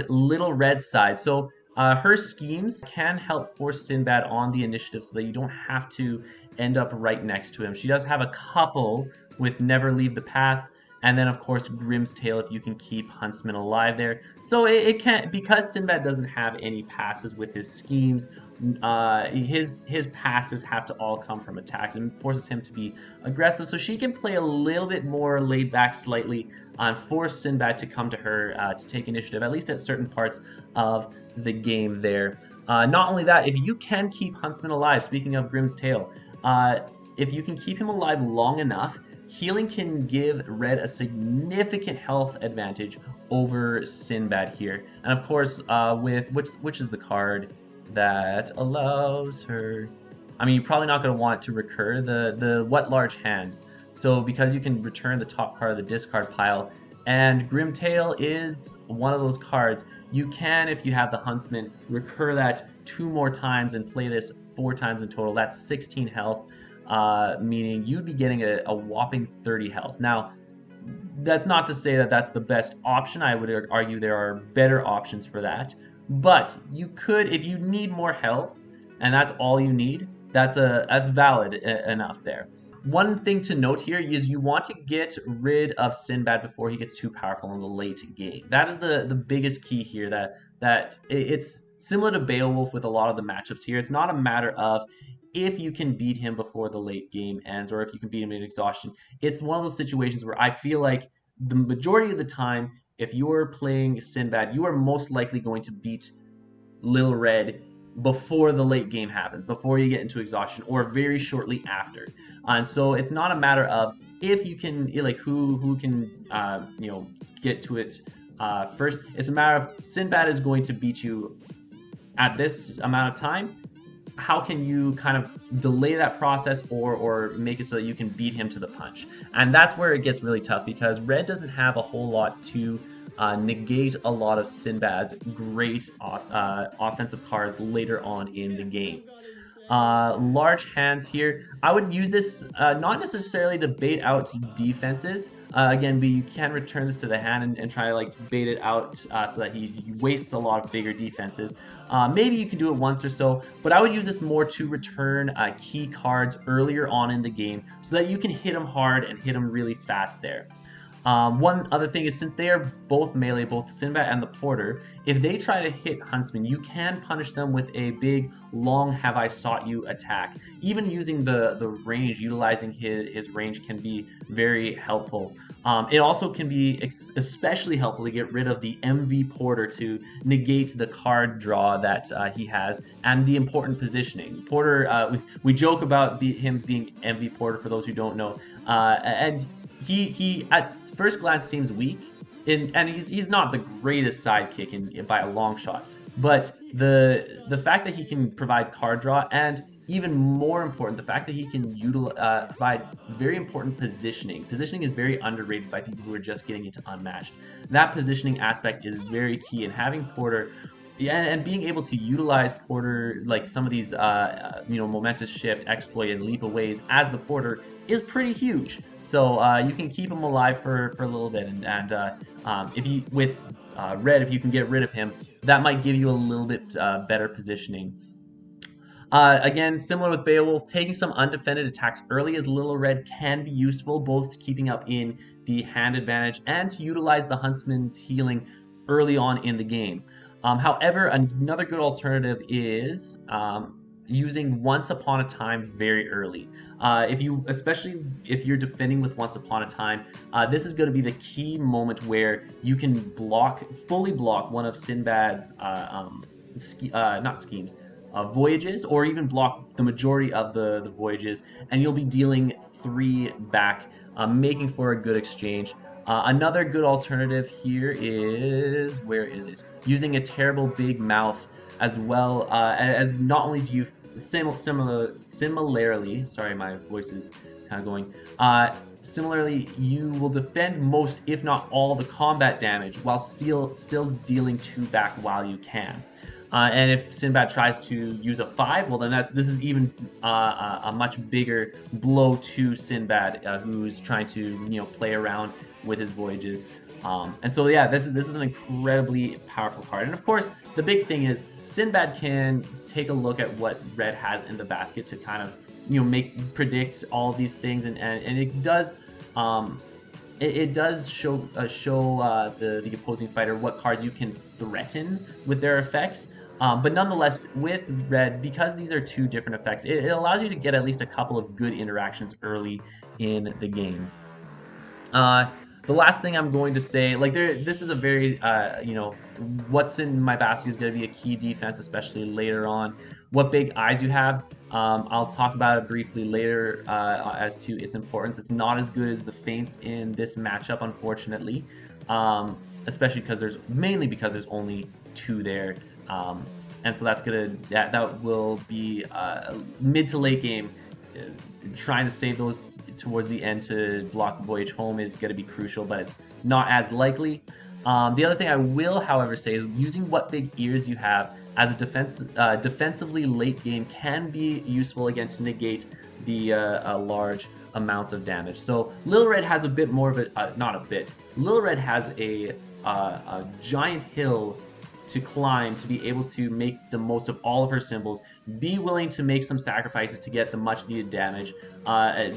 Little Red's side, so her schemes can help force Sinbad on the initiative so that you don't have to end up right next to him. She does have a couple with Never Leave the Path, and then of course Grim's Tale if you can keep Huntsman alive there. So it can, because Sinbad doesn't have any passes with his schemes, his passes have to all come from attacks and forces him to be aggressive. So she can play a little bit more laid back slightly and force Sinbad to come to her to take initiative, at least at certain parts of the game there. Not only that, if you can keep Huntsman alive, speaking of Grim's Tale, if you can keep him alive long enough, healing can give Red a significant health advantage over Sinbad here. And of course, with which is the card that allows her, I mean, you're probably not going to want it to recur, the What Large Hands. So because you can return the top card of the discard pile, and Grim Tale is one of those cards, you can, if you have the Huntsman, recur that 2 more times and play this 4 times in total. That's 16 health. Meaning you'd be getting a whopping 30 health. Now, that's not to say that that's the best option. I would argue there are better options for that. But you could, if you need more health, and that's all you need, that's valid enough there. One thing to note here is you want to get rid of Sinbad before he gets too powerful in the late game. That is the biggest key here, that it's similar to Beowulf with a lot of the matchups here. It's not a matter of if you can beat him before the late game ends or if you can beat him in exhaustion. It's one of those situations where I feel like the majority of the time, if you're playing Sinbad, you are most likely going to beat Lil Red before the late game happens, before you get into exhaustion, or very shortly after. And so it's not a matter of if you can, like who can get to it first. It's a matter of Sinbad is going to beat you at this amount of time. How can you kind of delay that process or make it so that you can beat him to the punch? And that's where it gets really tough, because Red doesn't have a whole lot to negate a lot of Sinbad's great offensive cards later on in the game. Large hands here. I would use this not necessarily to bait out defenses. Again, but you can return this to the hand and try to like bait it out so that he wastes a lot of bigger defenses. Maybe you can do it once or so, but I would use this more to return key cards earlier on in the game so that you can hit them hard and hit them really fast there. One other thing is, since they are both melee, both Sinbad and the Porter, if they try to hit Huntsman, you can punish them with a big, long Have I Sought You attack. Even using the range, utilizing his range can be very helpful. It also can be especially helpful to get rid of the MV Porter to negate the card draw that he has and the important positioning. Porter, we joke about him being MV Porter for those who don't know, and he at first glance seems weak, and he's not the greatest sidekick by a long shot. But the fact that he can provide card draw, and even more important, the fact that he can provide very important positioning. Positioning is very underrated by people who are just getting into Unmatched. That positioning aspect is very key, and having Porter yeah, and being able to utilize Porter, like some of these, momentous shift, exploit, and leap aways as the Porter is pretty huge. So you can keep him alive for a little bit, and if you with Red, if you can get rid of him, that might give you a little bit better positioning. Again, similar with Beowulf, taking some undefended attacks early as Little Red can be useful, both keeping up in the hand advantage and to utilize the Huntsman's healing early on in the game. However, another good alternative is using Once Upon a Time very early. Especially if you're defending with Once Upon a Time, this is going to be the key moment where you can fully block one of Sinbad's not schemes, voyages, or even block the majority of the voyages, and you'll be dealing 3 back, making for a good exchange. Another good alternative here is, where is it? Using a terrible big mouth, as well as not only do you similarly, sorry, my voice is kind of going. Similarly, you will defend most, if not all, the combat damage while still dealing 2 back while you can. And if Sinbad tries to use a 5, well, then this is even a much bigger blow to Sinbad, who's trying to play around with his voyages. And so yeah, this is an incredibly powerful card. And of course, the big thing is Sinbad can take a look at what Red has in the basket to kind of predict all of these things, and it does. It does show the opposing fighter what cards you can threaten with their effects. But nonetheless, with Red, because these are 2 different effects, it allows you to get at least a couple of good interactions early in the game. The last thing I'm going to say, this is a very, what's in my basket is going to be a key defense, especially later on. What big eyes you have, I'll talk about it briefly later as to its importance. It's not as good as the feints in this matchup, unfortunately, especially because there's only 2 there. And so that will be mid to late game. Trying to save those towards the end to block Voyage Home is going to be crucial, but it's not as likely. The other thing I will, however, say is using what big ears you have as a defensively late game can be useful again to negate the large amounts of damage. So Little Red has a bit more of Little Red has a giant hill to climb to be able to make the most of all of her symbols, be willing to make some sacrifices to get the much needed damage,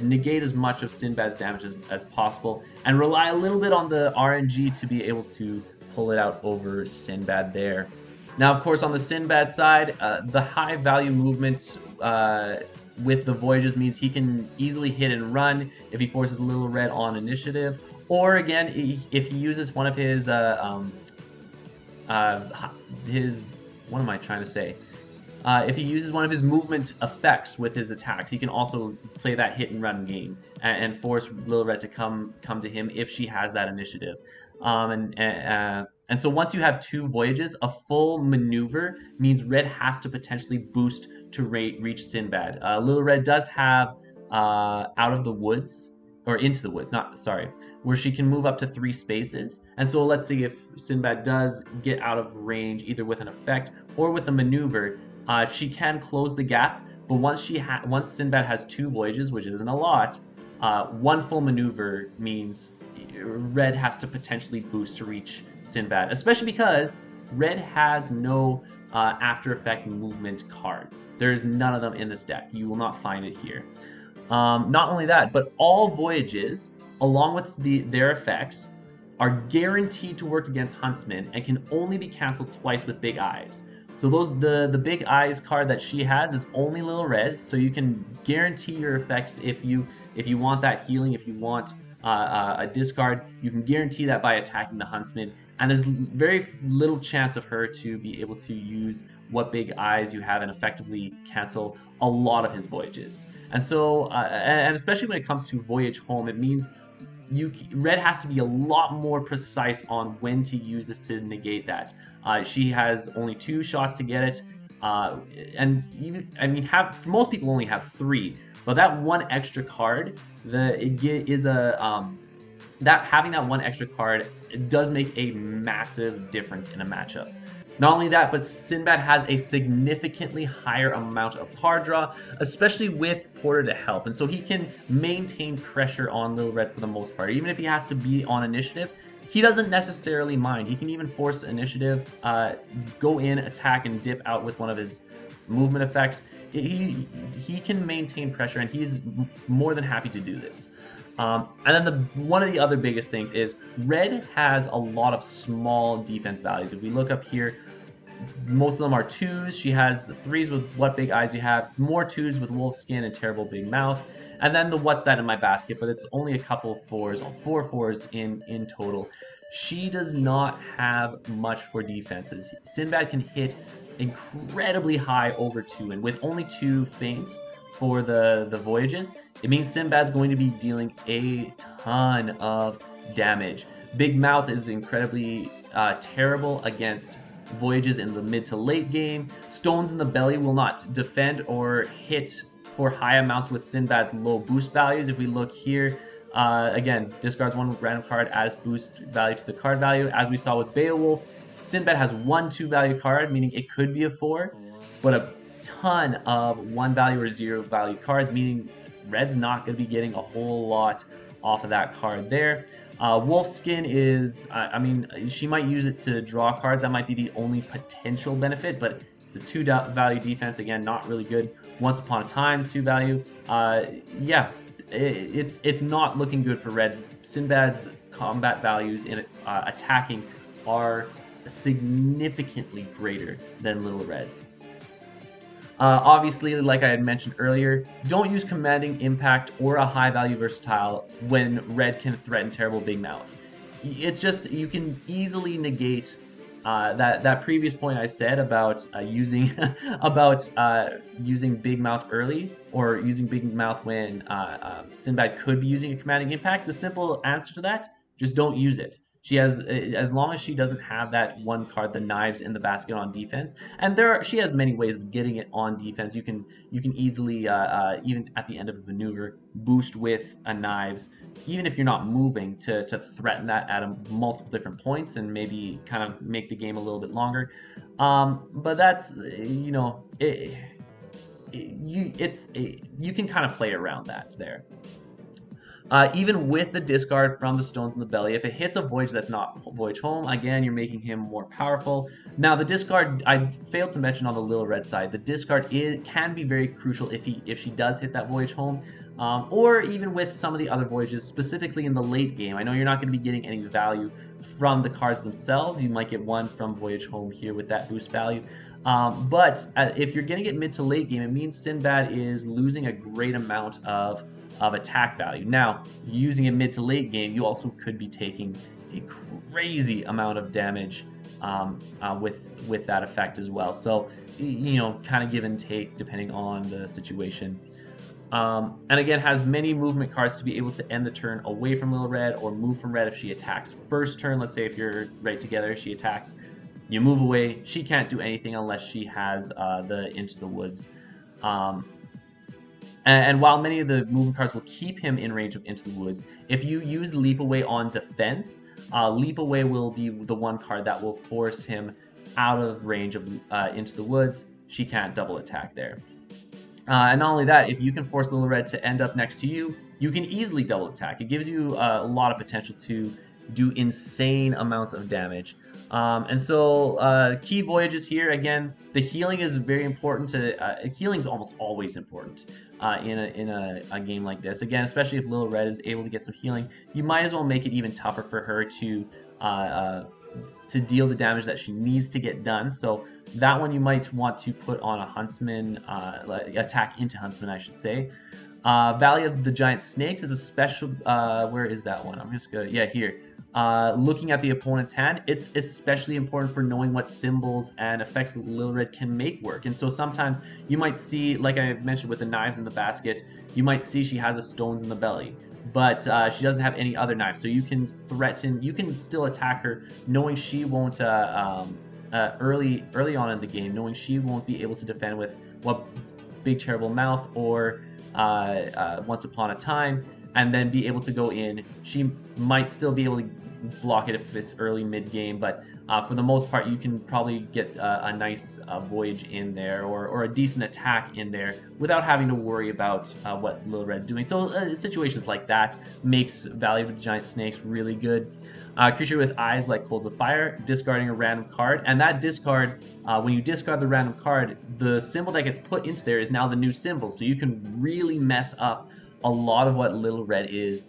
negate as much of Sinbad's damage as possible, and rely a little bit on the RNG to be able to pull it out over Sinbad there. Now, of course, on the Sinbad side, the high value movement with the voyages means he can easily hit and run if he forces Little Red on initiative, or again, if he uses one of his what am I trying to say? If he uses one of his movement effects with his attacks, he can also play that hit and run game and force Little Red to come to him if she has that initiative. And so once you have 2 voyages, a full maneuver means Red has to potentially boost to reach Sinbad. Little Red does have Out of the Woods, or Into the Woods, where she can move up to 3 spaces. And so let's see if Sinbad does get out of range, either with an effect or with a maneuver, she can close the gap. But once Sinbad has 2 voyages, which isn't a lot, 1 full maneuver means Red has to potentially boost to reach Sinbad, especially because Red has no after effect movement cards. There's none of them in this deck. You will not find it here. Not only that, but all voyages, along with their effects, are guaranteed to work against Huntsman and can only be canceled twice with Big Eyes. So the Big Eyes card that she has is only Little Red, so you can guarantee your effects if you want that healing, if you want a discard, you can guarantee that by attacking the Huntsman. And there's very little chance of her to be able to use what Big Eyes you have and effectively cancel a lot of his voyages. And so, and especially when it comes to Voyage Home, it means Red has to be a lot more precise on when to use this to negate that. She has only 2 shots to get it, and even most people only have 3. But that 1 extra card, having that 1 extra card does make a massive difference in a matchup. Not only that, but Sinbad has a significantly higher amount of card draw, especially with Porter to help. And so he can maintain pressure on Little Red for the most part. Even if he has to be on initiative, he doesn't necessarily mind. He can even force initiative, go in, attack, and dip out with one of his movement effects. He can maintain pressure, and he's more than happy to do this. And then one of the other biggest things is Red has a lot of small defense values. If we look up here, most of them are 2s. She has 3s with What Big Eyes You Have, more 2s with Wolf Skin and Terrible Big Mouth, and then the What's That in My Basket, but it's only a couple of 4s, 4 4s in total. She does not have much for defenses. Sinbad can hit incredibly high over 2, and with only 2 feints for the voyages, it means Sinbad's going to be dealing a ton of damage. Big Mouth is incredibly terrible against voyages in the mid to late game. Stones in the Belly will not defend or hit for high amounts with Sinbad's low boost values. If we look here, again, discards 1 random card, adds boost value to the card value. As we saw with Beowulf, Sinbad has 1 2 value card, meaning it could be a 4, but a ton of 1 value or 0 value cards, meaning Red's not going to be getting a whole lot off of that card there. Wolf Skin is, I mean, she might use it to draw cards. That might be the only potential benefit, but it's a 2 value defense. Again, not really good. Once Upon a Time's 2 value. Yeah, it's not looking good for Red. Sinbad's combat values in attacking are significantly greater than Little Red's. Obviously, like I had mentioned earlier, don't use Commanding Impact or a high value versatile when Red can threaten Terrible Big Mouth. It's just, you can easily negate that previous point I said about using using Big Mouth early, or using Big Mouth when Sinbad could be using a Commanding Impact. The simple answer to that, just don't use it. She has, as long as she doesn't have that 1 card, the Knives in the Basket on defense, and she has many ways of getting it on defense. You can easily, even at the end of a maneuver, boost with a Knives, even if you're not moving, to threaten that at multiple different points and maybe kind of make the game a little bit longer. But that's, you know, you can kind of play around that there. Even with the discard from the Stones in the Belly, if it hits a Voyage that's not Voyage Home, again, you're making him more powerful. Now, the discard, I failed to mention on the Little Red side, the discard can be very crucial if she does hit that Voyage Home, or even with some of the other Voyages, specifically in the late game. I know you're not going to be getting any value from the cards themselves. You might get 1 from Voyage Home here with that boost value. But if you're getting it mid to late game, it means Sinbad is losing a great amount of attack value. Now, using it mid to late game, you also could be taking a crazy amount of damage with that effect as well. So, you know, kind of give and take depending on the situation. And again, has many movement cards to be able to end the turn away from Little Red, or move from Red if she attacks first turn. Let's say if you're right together, she attacks, you move away. She can't do anything unless she has the Into the Woods. And while many of the movement cards will keep him in range of Into the Woods, if you use Leap Away on defense, Leap Away will be the 1 card that will force him out of range of Into the Woods. She can't double attack there. And not only that, if you can force Little Red to end up next to you, you can easily double attack. It gives you a lot of potential to do insane amounts of damage. And so key voyages here, again, the healing is very important. Healing is almost always important in a game like this. Again, especially if Little Red is able to get some healing, you might as well make it even tougher for her to deal the damage that she needs to get done. So that one you might want to put on a Huntsman, attack into Huntsman, I should say. Valley of the Giant Snakes is a special, where is that one? I'm just gonna, yeah, here. Looking at the opponent's hand, it's especially important for knowing what symbols and effects Little Red can make work. And so sometimes you might see, like I mentioned with the Knives in the Basket, you might see she has a Stones in the Belly, but she doesn't have any other knives. So you can you can still attack her knowing she won't, early on in the game, knowing she won't be able to defend with What Big Terrible Mouth or Once Upon a Time, and then be able to go in. She might still be able to block it if it's early mid game, but For the most part, you can probably get a nice voyage in there, or a decent attack in there without having to worry about what Little Red's doing. So situations like that makes Valley of the Giant Snakes really good. Creature with eyes like coals of fire, discarding a random card, and that discard, when you discard the random card, the symbol that gets put into there is now the new symbol, so you can really mess up a lot of what Little Red is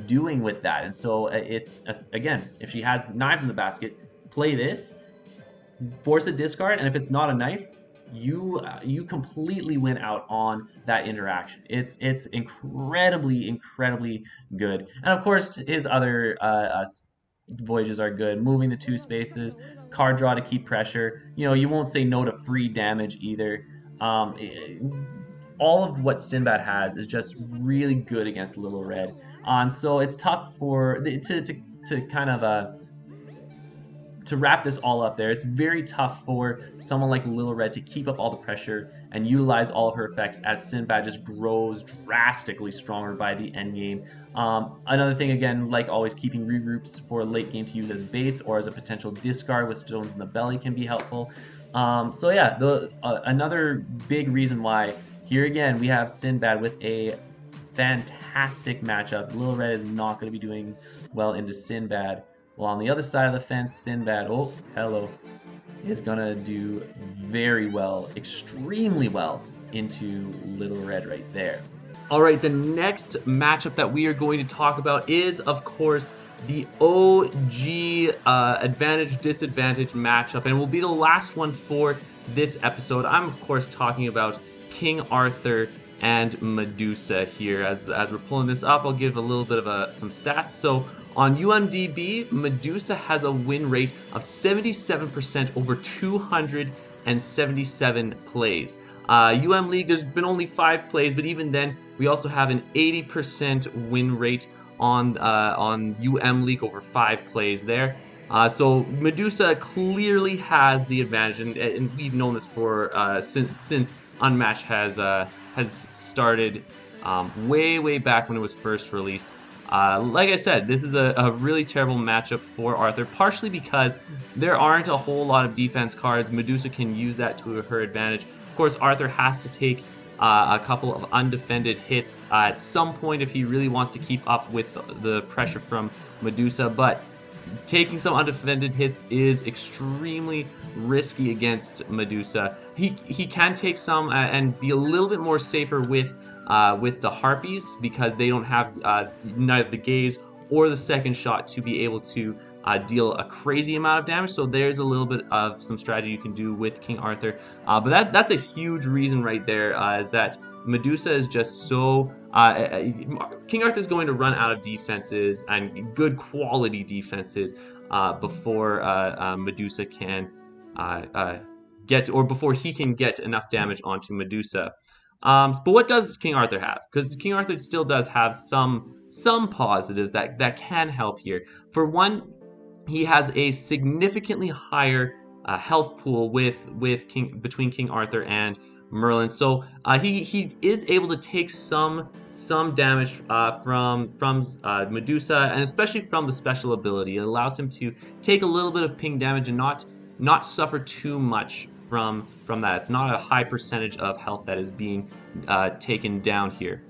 doing with that. And so it's, again, if she has knives in the basket, play this, force a discard, and if it's not a knife, you completely win out on that interaction. It's incredibly good. And of course, his other voyages are good. Moving the 2 spaces, card draw to keep pressure. You won't say no to free damage either. Um, all of what Sinbad has is just really good against Little Red. And so it's tough to kind of to wrap this all up there. It's very tough for someone like Little Red to keep up all the pressure and utilize all of her effects as Sinbad just grows drastically stronger by the end game. Another thing, again, like always, keeping regroups for late game to use as baits or as a potential discard with stones in the belly can be helpful. So yeah, another big reason why here again we have Sinbad with a fantastic matchup. Little Red is not going to be doing well into Sinbad. Well, on the other side of the fence, Sinbad, oh, hello, is going to do very well, extremely well into Little Red right there. All right, the next matchup that we are going to talk about is, of course, the OG advantage-disadvantage matchup, and will be the last one for this episode. I'm, of course, talking about King Arthur and Medusa here. As we're pulling this up, I'll give a little bit of some stats. So on UMDB, Medusa has a win rate of 77% over 277 plays. UM League, there's been only 5 plays, but even then, we also have an 80% win rate on UM League over 5 plays there. So Medusa clearly has the advantage, and we've known this for since Unmatched has started way back when it was first released. Like I said, this is a really terrible matchup for Arthur, partially because there aren't a whole lot of defense cards. Medusa can use that to her advantage. Of course, Arthur has to take a couple of undefended hits at some point if he really wants to keep up with the pressure from Medusa, but taking some undefended hits is extremely risky against Medusa. He can take some and be a little bit more safer with the Harpies, because they don't have neither the gaze or the second shot to be able to deal a crazy amount of damage. So there's a little bit of some strategy you can do with King Arthur. But that's a huge reason right there, is that Medusa is just so... King Arthur is going to run out of defenses, and good quality defenses, before Medusa can before he can get enough damage onto Medusa. But what does King Arthur have? Because King Arthur still does have some positives that can help here. For one, he has a significantly higher health pool between King Arthur and Merlin, so he is able to take some damage from Medusa, and especially from the special ability. It allows him to take a little bit of ping damage and not suffer too much from that. It's not a high percentage of health that is being taken down here.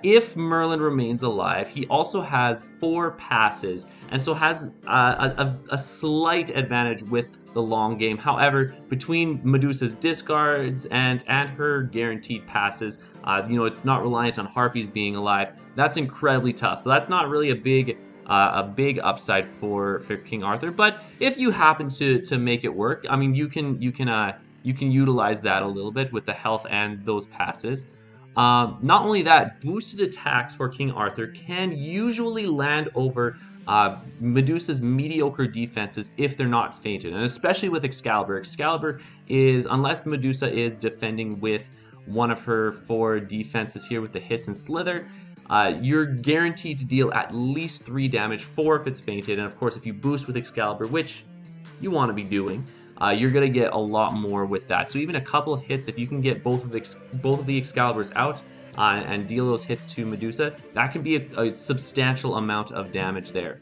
If Merlin remains alive, he also has 4 passes, and so has a slight advantage with the long game. However, between Medusa's discards and her guaranteed passes, it's not reliant on Harpies being alive. That's incredibly tough. So that's not really a big upside for King Arthur. But if you happen to make it work, I mean, you can utilize that a little bit with the health and those passes. Not only that, boosted attacks for King Arthur can usually land over Medusa's mediocre defenses if they're not fainted, and especially with Excalibur. Excalibur is, unless Medusa is defending with one of her 4 defenses here with the Hiss and Slither, you're guaranteed to deal at least 3 damage, 4 if it's fainted, and of course if you boost with Excalibur, which you want to be doing, you're going to get a lot more with that. So even a couple of hits, if you can get both of the Excaliburs out and deal those hits to Medusa, that can be a substantial amount of damage there.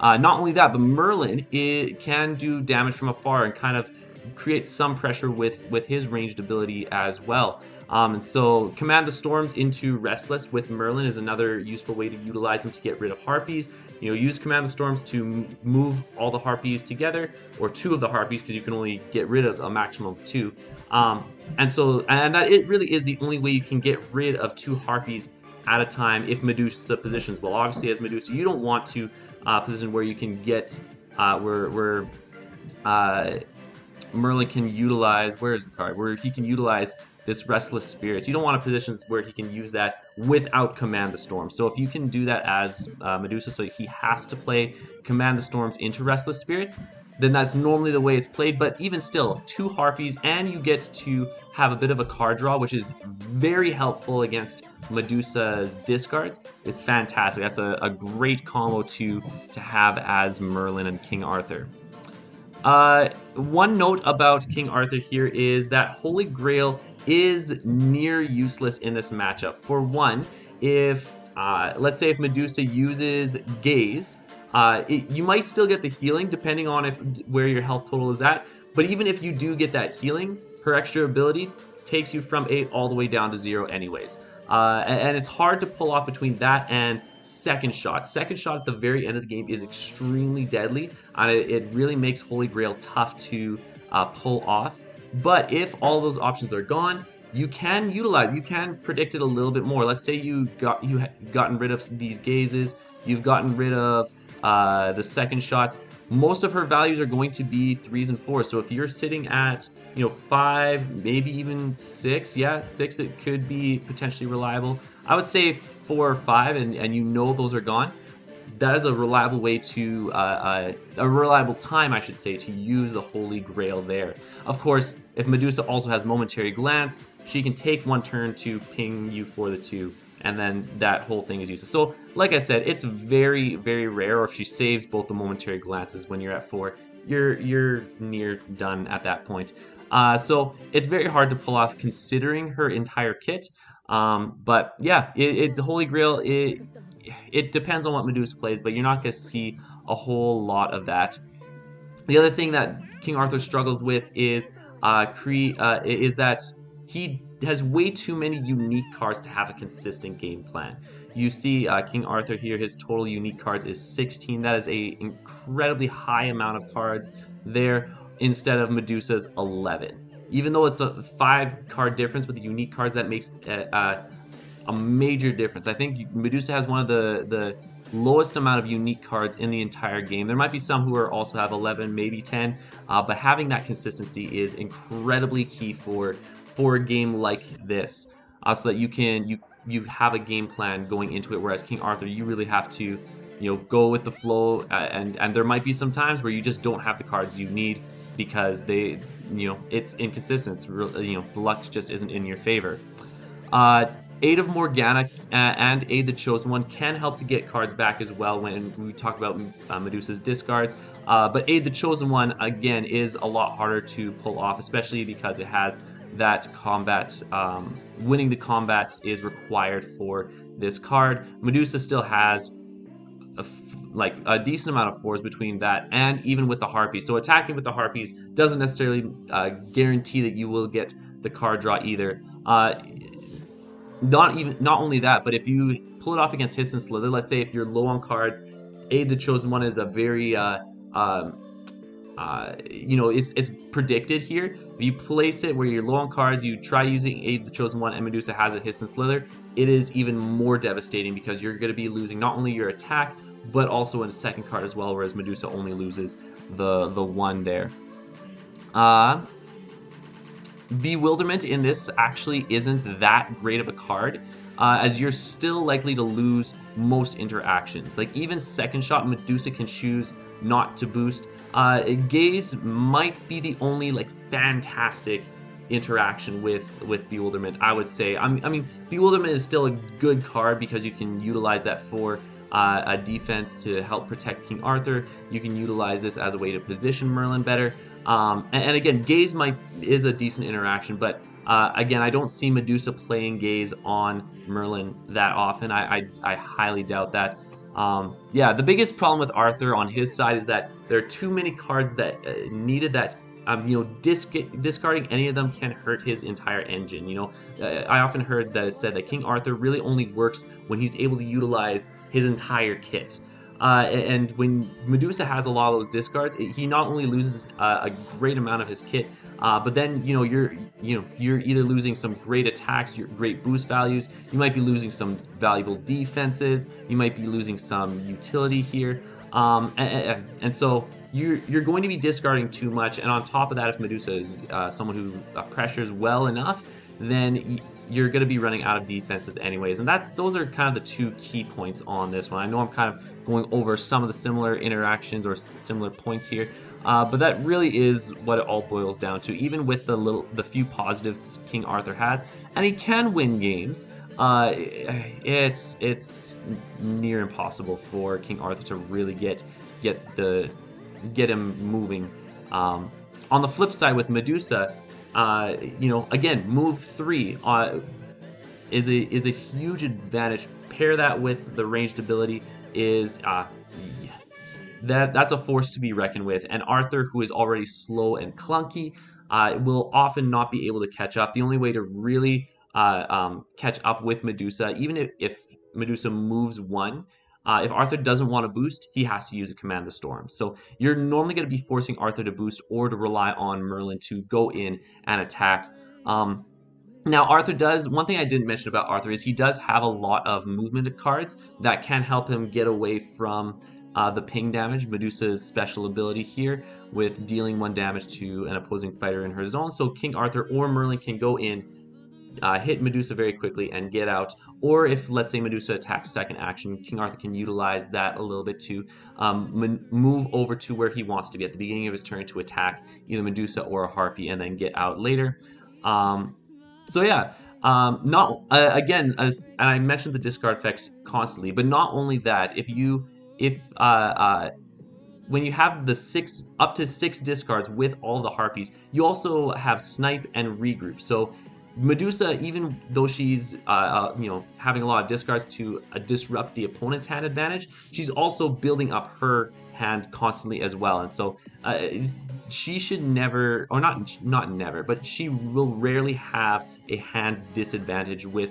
Not only that, but Merlin, it can do damage from afar and kind of create some pressure with his ranged ability as well. And so Command the Storms into Restless with Merlin is another useful way to utilize him to get rid of Harpies. Use Command the Storms to move all the Harpies together, or two of the Harpies, because you can only get rid of a maximum of two. And that it really is the only way you can get rid of two Harpies at a time if Medusa positions well. Obviously, as Medusa, you don't want to position where you can get where Merlin can utilize. Where is the card? Where he can utilize this Restless Spirits. You don't want a position where he can use that without Command the Storm. So if you can do that as Medusa, so he has to play Command the Storms into Restless Spirits, then that's normally the way it's played. But even still, two Harpies, and you get to have a bit of a card draw, which is very helpful against Medusa's discards. Is fantastic. That's a great combo to have as Merlin and King Arthur. One note about King Arthur here is that Holy Grail is near useless in this matchup. For one, if let's say if Medusa uses Gaze, you might still get the healing depending on where your health total is at. But even if you do get that healing, her extra ability takes you from 8 all the way down to 0 anyways. And it's hard to pull off between that and Second Shot. Second Shot at the very end of the game is extremely deadly, and it really makes Holy Grail tough to pull off. But if all those options are gone, you can predict it a little bit more. Let's say you've gotten rid of these gazes, you've gotten rid of the second shots. Most of her values are going to be 3s and 4s. So if you're sitting at 5, maybe even 6, 6, it could be potentially reliable. I would say 4 or 5, and those are gone. That is a reliable way to a reliable time, I should say, to use the Holy Grail there. Of course, if Medusa also has Momentary Glance, she can take one turn to ping you for the 2, and then that whole thing is useless. So, like I said, it's very, very rare. Or if she saves both the Momentary Glances when you're at 4, you're near done at that point. So it's very hard to pull off considering her entire kit. But yeah, the Holy Grail, it depends on what Medusa plays, but you're not going to see a whole lot of that. The other thing that King Arthur struggles with is that he has way too many unique cards to have a consistent game plan. You see King Arthur here, his total unique cards is 16. That is a incredibly high amount of cards there instead of Medusa's 11. Even though it's a 5-card difference with the unique cards, that makes a major difference. I think Medusa has one of the lowest amount of unique cards in the entire game. There might be some who also have 11, maybe 10, but having that consistency is incredibly key for a game like this, so that you have a game plan going into it. Whereas King Arthur, you really have to go with the flow, and there might be some times where you just don't have the cards you need because it's inconsistent. It's the luck just isn't in your favor. Aid of Morgana and Aid the Chosen One can help to get cards back as well when we talk about Medusa's discards. But Aid the Chosen One, again, is a lot harder to pull off, especially because it has that combat. Winning the combat is required for this card. Medusa still has a decent amount of 4s between that and even with the Harpies. So attacking with the Harpies doesn't necessarily guarantee that you will get the card draw either. Not only that, but if you pull it off against Hiss and Slither, let's say if you're low on cards, Aid the Chosen One is a very it's predicted here. If you place it where you're low on cards, you try using Aid the Chosen One, and Medusa has a Hiss and Slither, it is even more devastating because you're going to be losing not only your attack, but also in a second card as well, whereas Medusa only loses the 1 there. Bewilderment in this actually isn't that great of a card, as you're still likely to lose most interactions. Like even Second Shot, Medusa can choose not to boost. Gaze might be the only fantastic interaction with Bewilderment, I would say. I mean, Bewilderment is still a good card because you can utilize that for a defense to help protect King Arthur. You can utilize this as a way to position Merlin better. And again, Gaze is a decent interaction, but again, I don't see Medusa playing Gaze on Merlin that often. I highly doubt that. Yeah, the biggest problem with Arthur on his side is that there are too many cards that needed that. Discarding any of them can hurt his entire engine. I often heard that it said that King Arthur really only works when he's able to utilize his entire kit. And when Medusa has a lot of those discards, he not only loses a great amount of his kit, but then you're either losing some great attacks, your great boost values. You might be losing some valuable defenses. You might be losing some utility here, and so you're going to be discarding too much. And on top of that, if Medusa is someone who pressures well enough, then you're going to be running out of defenses anyways. And those are kind of the two key points on this one. I know I'm kind of going over some of the similar interactions or similar points here, but that really is what it all boils down to. Even with the few positives King Arthur has, and he can win games, it's near impossible for King Arthur to really get him moving. On the flip side, with Medusa, again, move 3 is a huge advantage. Pair that with the ranged ability is that's a force to be reckoned with. And Arthur, who is already slow and clunky, will often not be able to catch up. The only way to really catch up with Medusa, even if Medusa moves 1, if Arthur doesn't want to boost, he has to use a Command the Storm. So you're normally going to be forcing Arthur to boost or to rely on Merlin to go in and attack. Now, Arthur does, one thing I didn't mention about Arthur is he does have a lot of movement cards that can help him get away from the ping damage, Medusa's special ability here, with dealing 1 damage to an opposing fighter in her zone. So King Arthur or Merlin can go in, hit Medusa very quickly and get out. Or if, let's say, Medusa attacks second action, King Arthur can utilize that a little bit to move over to where he wants to be at the beginning of his turn to attack either Medusa or a Harpy and then get out later. So yeah, not again, and I mentioned the discard effects constantly, but not only that, if when you have the up to 6 discards with all the Harpies, you also have Snipe and Regroup. So Medusa, even though she's having a lot of discards to disrupt the opponent's hand advantage, she's also building up her hand constantly as well. And so she should never, or not never, but she will rarely have a hand disadvantage with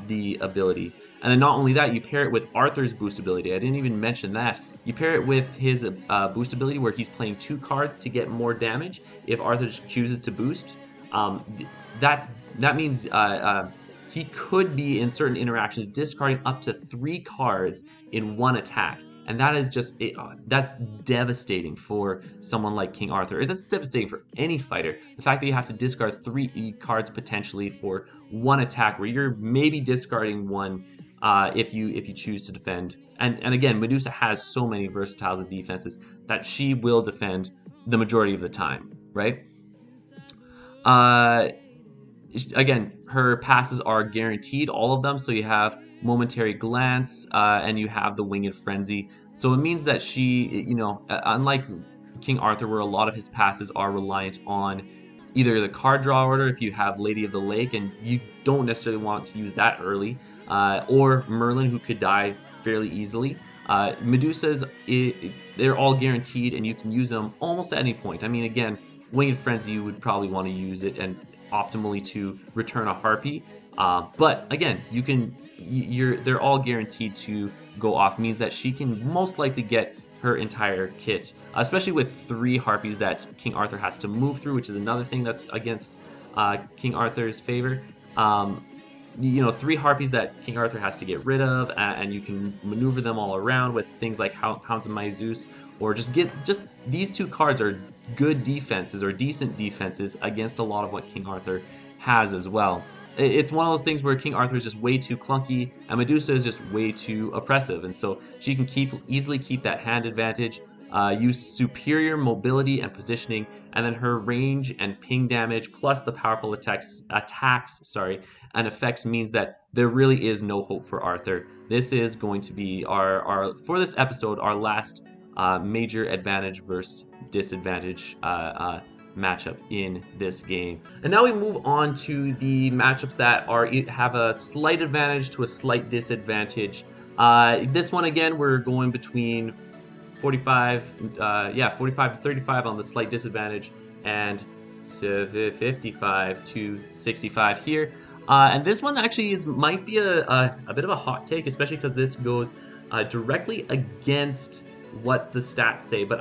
the ability. And then not only that, you pair it with Arthur's boost ability. I didn't even mention that. You pair it with his boost ability where he's playing 2 cards to get more damage if Arthur chooses to boost. That means he could be in certain interactions discarding up to 3 cards in 1 attack. And that is that's devastating for someone like King Arthur. That's devastating for any fighter. The fact that you have to discard 3 cards potentially for 1 attack, where you're maybe discarding 1 if you choose to defend. And again, Medusa has so many versatiles and defenses that she will defend the majority of the time, right? Again, her passes are guaranteed, all of them. So you have Momentary Glance, and you have the Winged Frenzy. So it means that she, unlike King Arthur, where a lot of his passes are reliant on either the card draw order, if you have Lady of the Lake, and you don't necessarily want to use that early, or Merlin, who could die fairly easily. Medusa's, they're all guaranteed, and you can use them almost at any point. I mean, again, Winged Frenzy, you would probably want to use it and optimally to return a Harpy. But again, they're all guaranteed to go off. Means that she can most likely get her entire kit, especially with 3 Harpies that King Arthur has to move through, which is another thing that's against King Arthur's favor. 3 Harpies that King Arthur has to get rid of, and you can maneuver them all around with things like Hounds of Zeus, or just these 2 cards are good defenses or decent defenses against a lot of what King Arthur has as well. It's one of those things where King Arthur is just way too clunky and Medusa is just way too oppressive, and so she can easily keep that hand advantage, use superior mobility and positioning, and then her range and ping damage plus the powerful attacks and effects means that there really is no hope for Arthur. This is going to be our for this episode, our last major advantage versus disadvantage matchup in this game. And now we move on to the matchups that have a slight advantage to a slight disadvantage. This one again, we're going between 45, 45 to 35 on the slight disadvantage, and 55 to 65 here. And this one actually might be a bit of a hot take, especially because this goes directly against what the stats say. But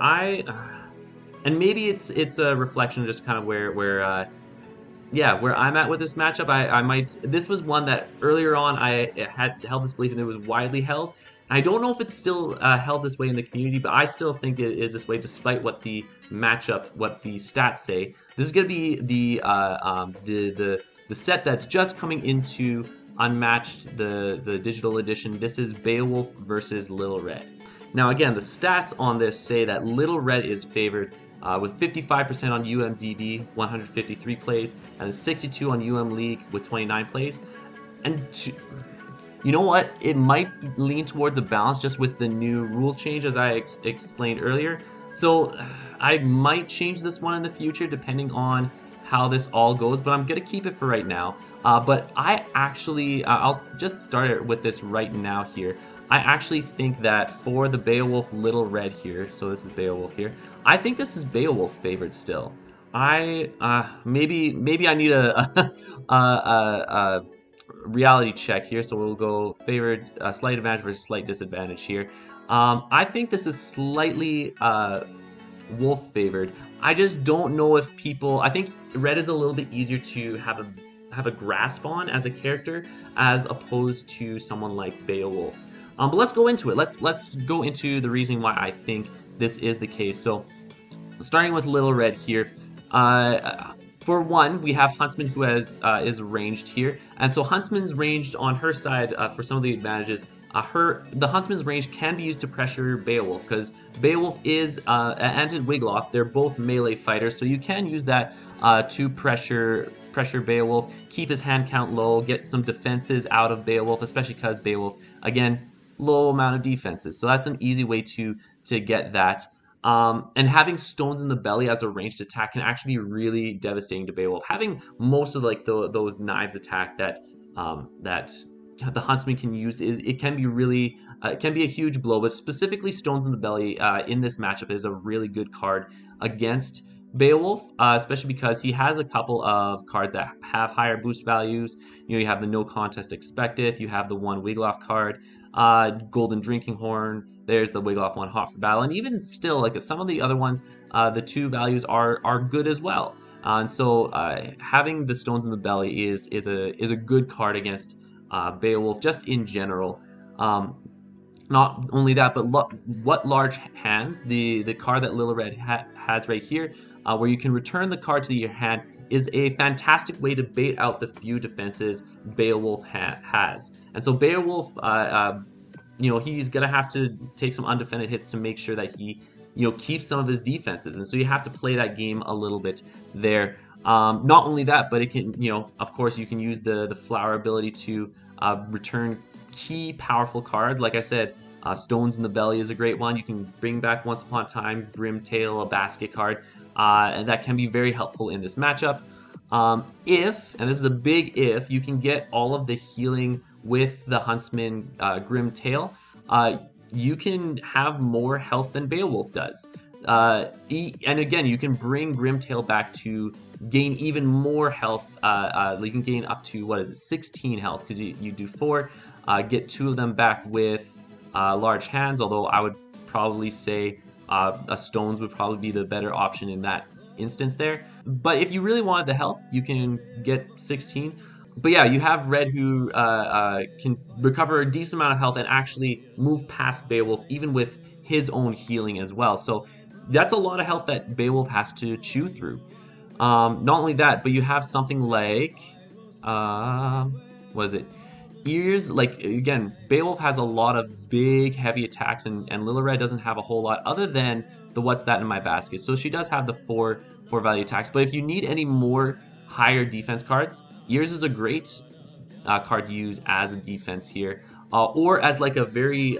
and maybe it's a reflection of just kind of where I'm at with this matchup. I might. This was one that earlier on I had held this belief and it was widely held. I don't know if it's still held this way in the community, but I still think it is this way, despite what the matchup, what the stats say. This is going to be the set that's just coming into Unmatched, the digital edition. This is Beowulf versus Little Red. Now, again, the stats on this say that Little Red is favored with 55% on UMDB, 153 plays, and 62 on UM League with 29 plays. And you know what? It might lean towards a balance just with the new rule change, as I explained earlier. So I might change this one in the future depending on how this all goes, but I'm going to keep it for right now. But I actually, I'll just start it with this right now here. I actually think that for the Beowulf Little Red here, so this is Beowulf here, I think this is Beowulf favored still. I maybe I need a reality check here, so we'll go favored, slight advantage versus slight disadvantage here. I think this is slightly Wolf favored. I just don't know if people. I think Red is a little bit easier to have a grasp on as a character as opposed to someone like Beowulf. But let's go into it. Let's go into the reason why I think this is the case. So, starting with Little Red here. For one, we have Huntsman who is ranged here, and so Huntsman's ranged on her side for some of the advantages. The Huntsman's range can be used to pressure Beowulf because Beowulf and Wiglaf, they're both melee fighters, so you can use that to pressure Beowulf, keep his hand count low, get some defenses out of Beowulf, especially because Beowulf, again, low amount of defenses. So that's an easy way to get that. And having stones in the belly as a ranged attack can actually be really devastating to Beowulf. Having most of those knives attack that the huntsman can use, it can be really it can be a huge blow. But specifically, stones in the belly in this matchup is a really good card against Beowulf, especially because he has a couple of cards that have higher boost values. You have the no contest expected. You have the one Wiglaf card, Golden Drinking Horn. There's the Wiglaf one, Hot for Battle, and even still, like some of the other ones, the two values are good as well. And so having the stones in the belly is a good card against Beowulf just in general. Not only that, but what large hands, the card that Little Red has right here, where you can return the card to your hand, is a fantastic way to bait out the few defenses Beowulf has. And so Beowulf, he's going to have to take some undefended hits to make sure that he, keeps some of his defenses. And so you have to play that game a little bit there. Not only that, but it can, of course, you can use the flower ability to return key powerful cards. Like I said, Stones in the Belly is a great one. You can bring back Once Upon a Time, Grimtail, a basket card, and that can be very helpful in this matchup. If, and this is a big if, you can get all of the healing with the Huntsman Grimtail, you can have more health than Beowulf does. And again, you can bring Grimtail back to gain even more health. You can gain up to, 16 health, because you do 4. Get 2 of them back with large hands, although I would probably say a stones would probably be the better option in that instance there. But if you really wanted the health, you can get 16. But yeah, you have Red who can recover a decent amount of health and actually move past Beowulf, even with his own healing as well. So that's a lot of health that Beowulf has to chew through. Not only that, but you have something like, what is it? Ears. Like, again, Beowulf has a lot of big, heavy attacks, and Little Red doesn't have a whole lot other than the What's That in My Basket. So she does have the four value attacks. But if you need any more higher defense cards, Ears is a great card to use as a defense here, or as like a very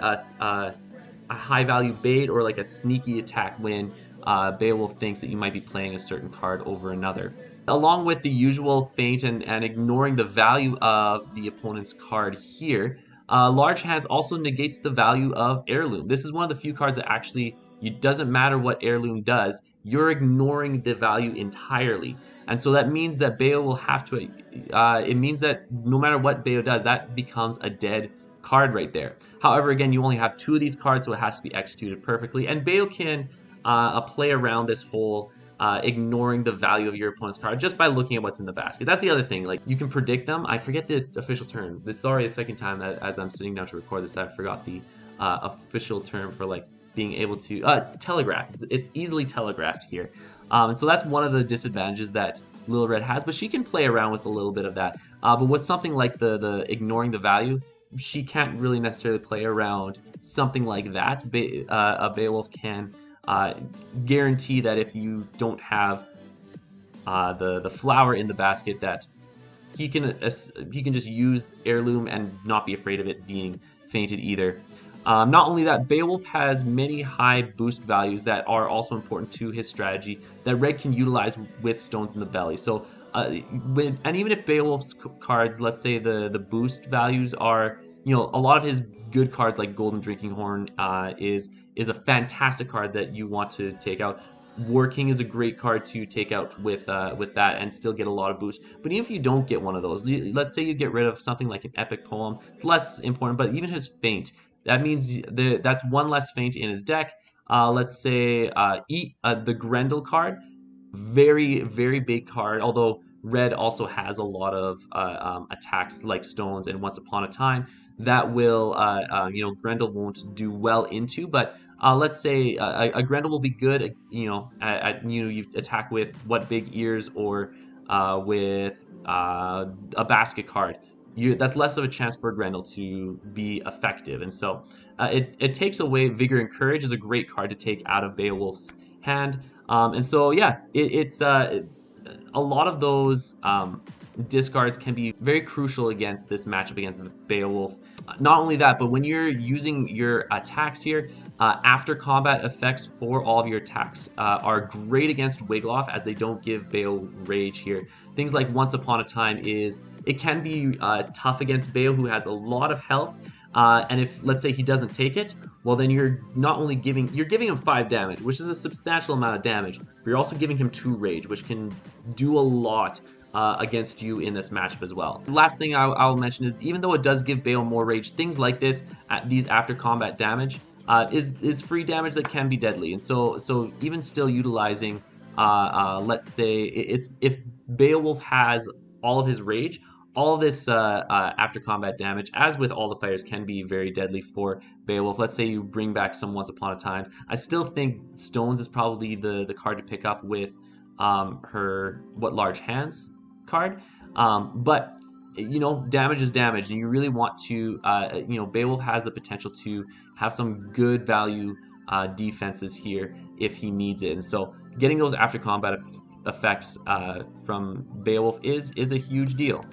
a high value bait, or like a sneaky attack when Beowulf thinks that you might be playing a certain card over another. Along with the usual feint and ignoring the value of the opponent's card here, Large Hands also negates the value of Heirloom. This is one of the few cards that actually, it doesn't matter what Heirloom does, you're ignoring the value entirely. And so that means that Bayo will have to, it means that no matter what Bayo does, that becomes a dead card right there. However, again, you only have 2 of these cards, so it has to be executed perfectly. And Bayo can play around this whole ignoring the value of your opponent's card just by looking at what's in the basket. That's the other thing. Like, you can predict them. I forget the official term. It's already the second time that as I'm sitting down to record this that I forgot the official term for like being able to telegraph. It's easily telegraphed here. And so that's one of the disadvantages that Little Red has, but she can play around with a little bit of that. But with something like the ignoring the value, she can't really necessarily play around something like that. Beowulf can guarantee that if you don't have the flower in the basket, that he can just use Heirloom and not be afraid of it being fainted either. Not only that, Beowulf has many high boost values that are also important to his strategy that Red can utilize with Stones in the Belly. So, and even if Beowulf's cards, let's say the boost values are, a lot of his good cards like Golden Drinking Horn is a fantastic card that you want to take out. War King is a great card to take out with that and still get a lot of boost. But even if you don't get one of those, let's say you get rid of something like an epic poem, it's less important. But even his feint, that means that's one less feint in his deck. Let's say the Grendel card, very very big card. Although Red also has a lot of attacks like Stones and Once Upon a Time that will Grendel won't do well into, but let's say a Grendel will be good, you attack with What Big Ears or with a basket card. That's less of a chance for Grendel to be effective, and so it takes away Vigor and Courage is a great card to take out of Beowulf's hand, and so yeah, it's a lot of those discards can be very crucial against this matchup against Beowulf. Not only that, but when you're using your attacks here, after combat effects for all of your attacks are great against Wiglaf as they don't give Bale rage here. Things like Once Upon a Time it can be tough against Bale, who has a lot of health, and if let's say he doesn't take it, well then you're giving him 5 damage, which is a substantial amount of damage, but you're also giving him 2 rage, which can do a lot against you in this matchup as well. The last thing I'll mention is, even though it does give Bale more rage, things like this, these after combat damage, is free damage that can be deadly. And so even still utilizing, let's say, if Beowulf has all of his rage, all of this after combat damage, as with all the fighters, can be very deadly for Beowulf. Let's say you bring back some Once Upon a Time. I still think Stones is probably the card to pick up with her What Large Hands card, but damage is damage, and you really want to Beowulf has the potential to have some good value defenses here if he needs it, and so getting those after combat effects from Beowulf is a huge deal.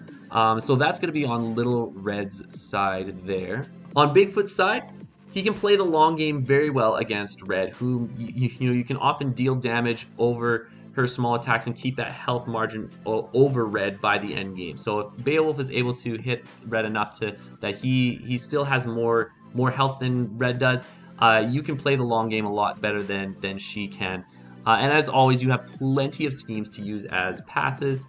So that's going to be on Little Red's side there. On Bigfoot's side, he can play the long game very well against Red, who you can often deal damage over her small attacks and keep that health margin over Red by the end game. So if Beowulf is able to hit Red enough that he still has more health than Red does, you can play the long game a lot better than she can. And as always, you have plenty of schemes to use as passes.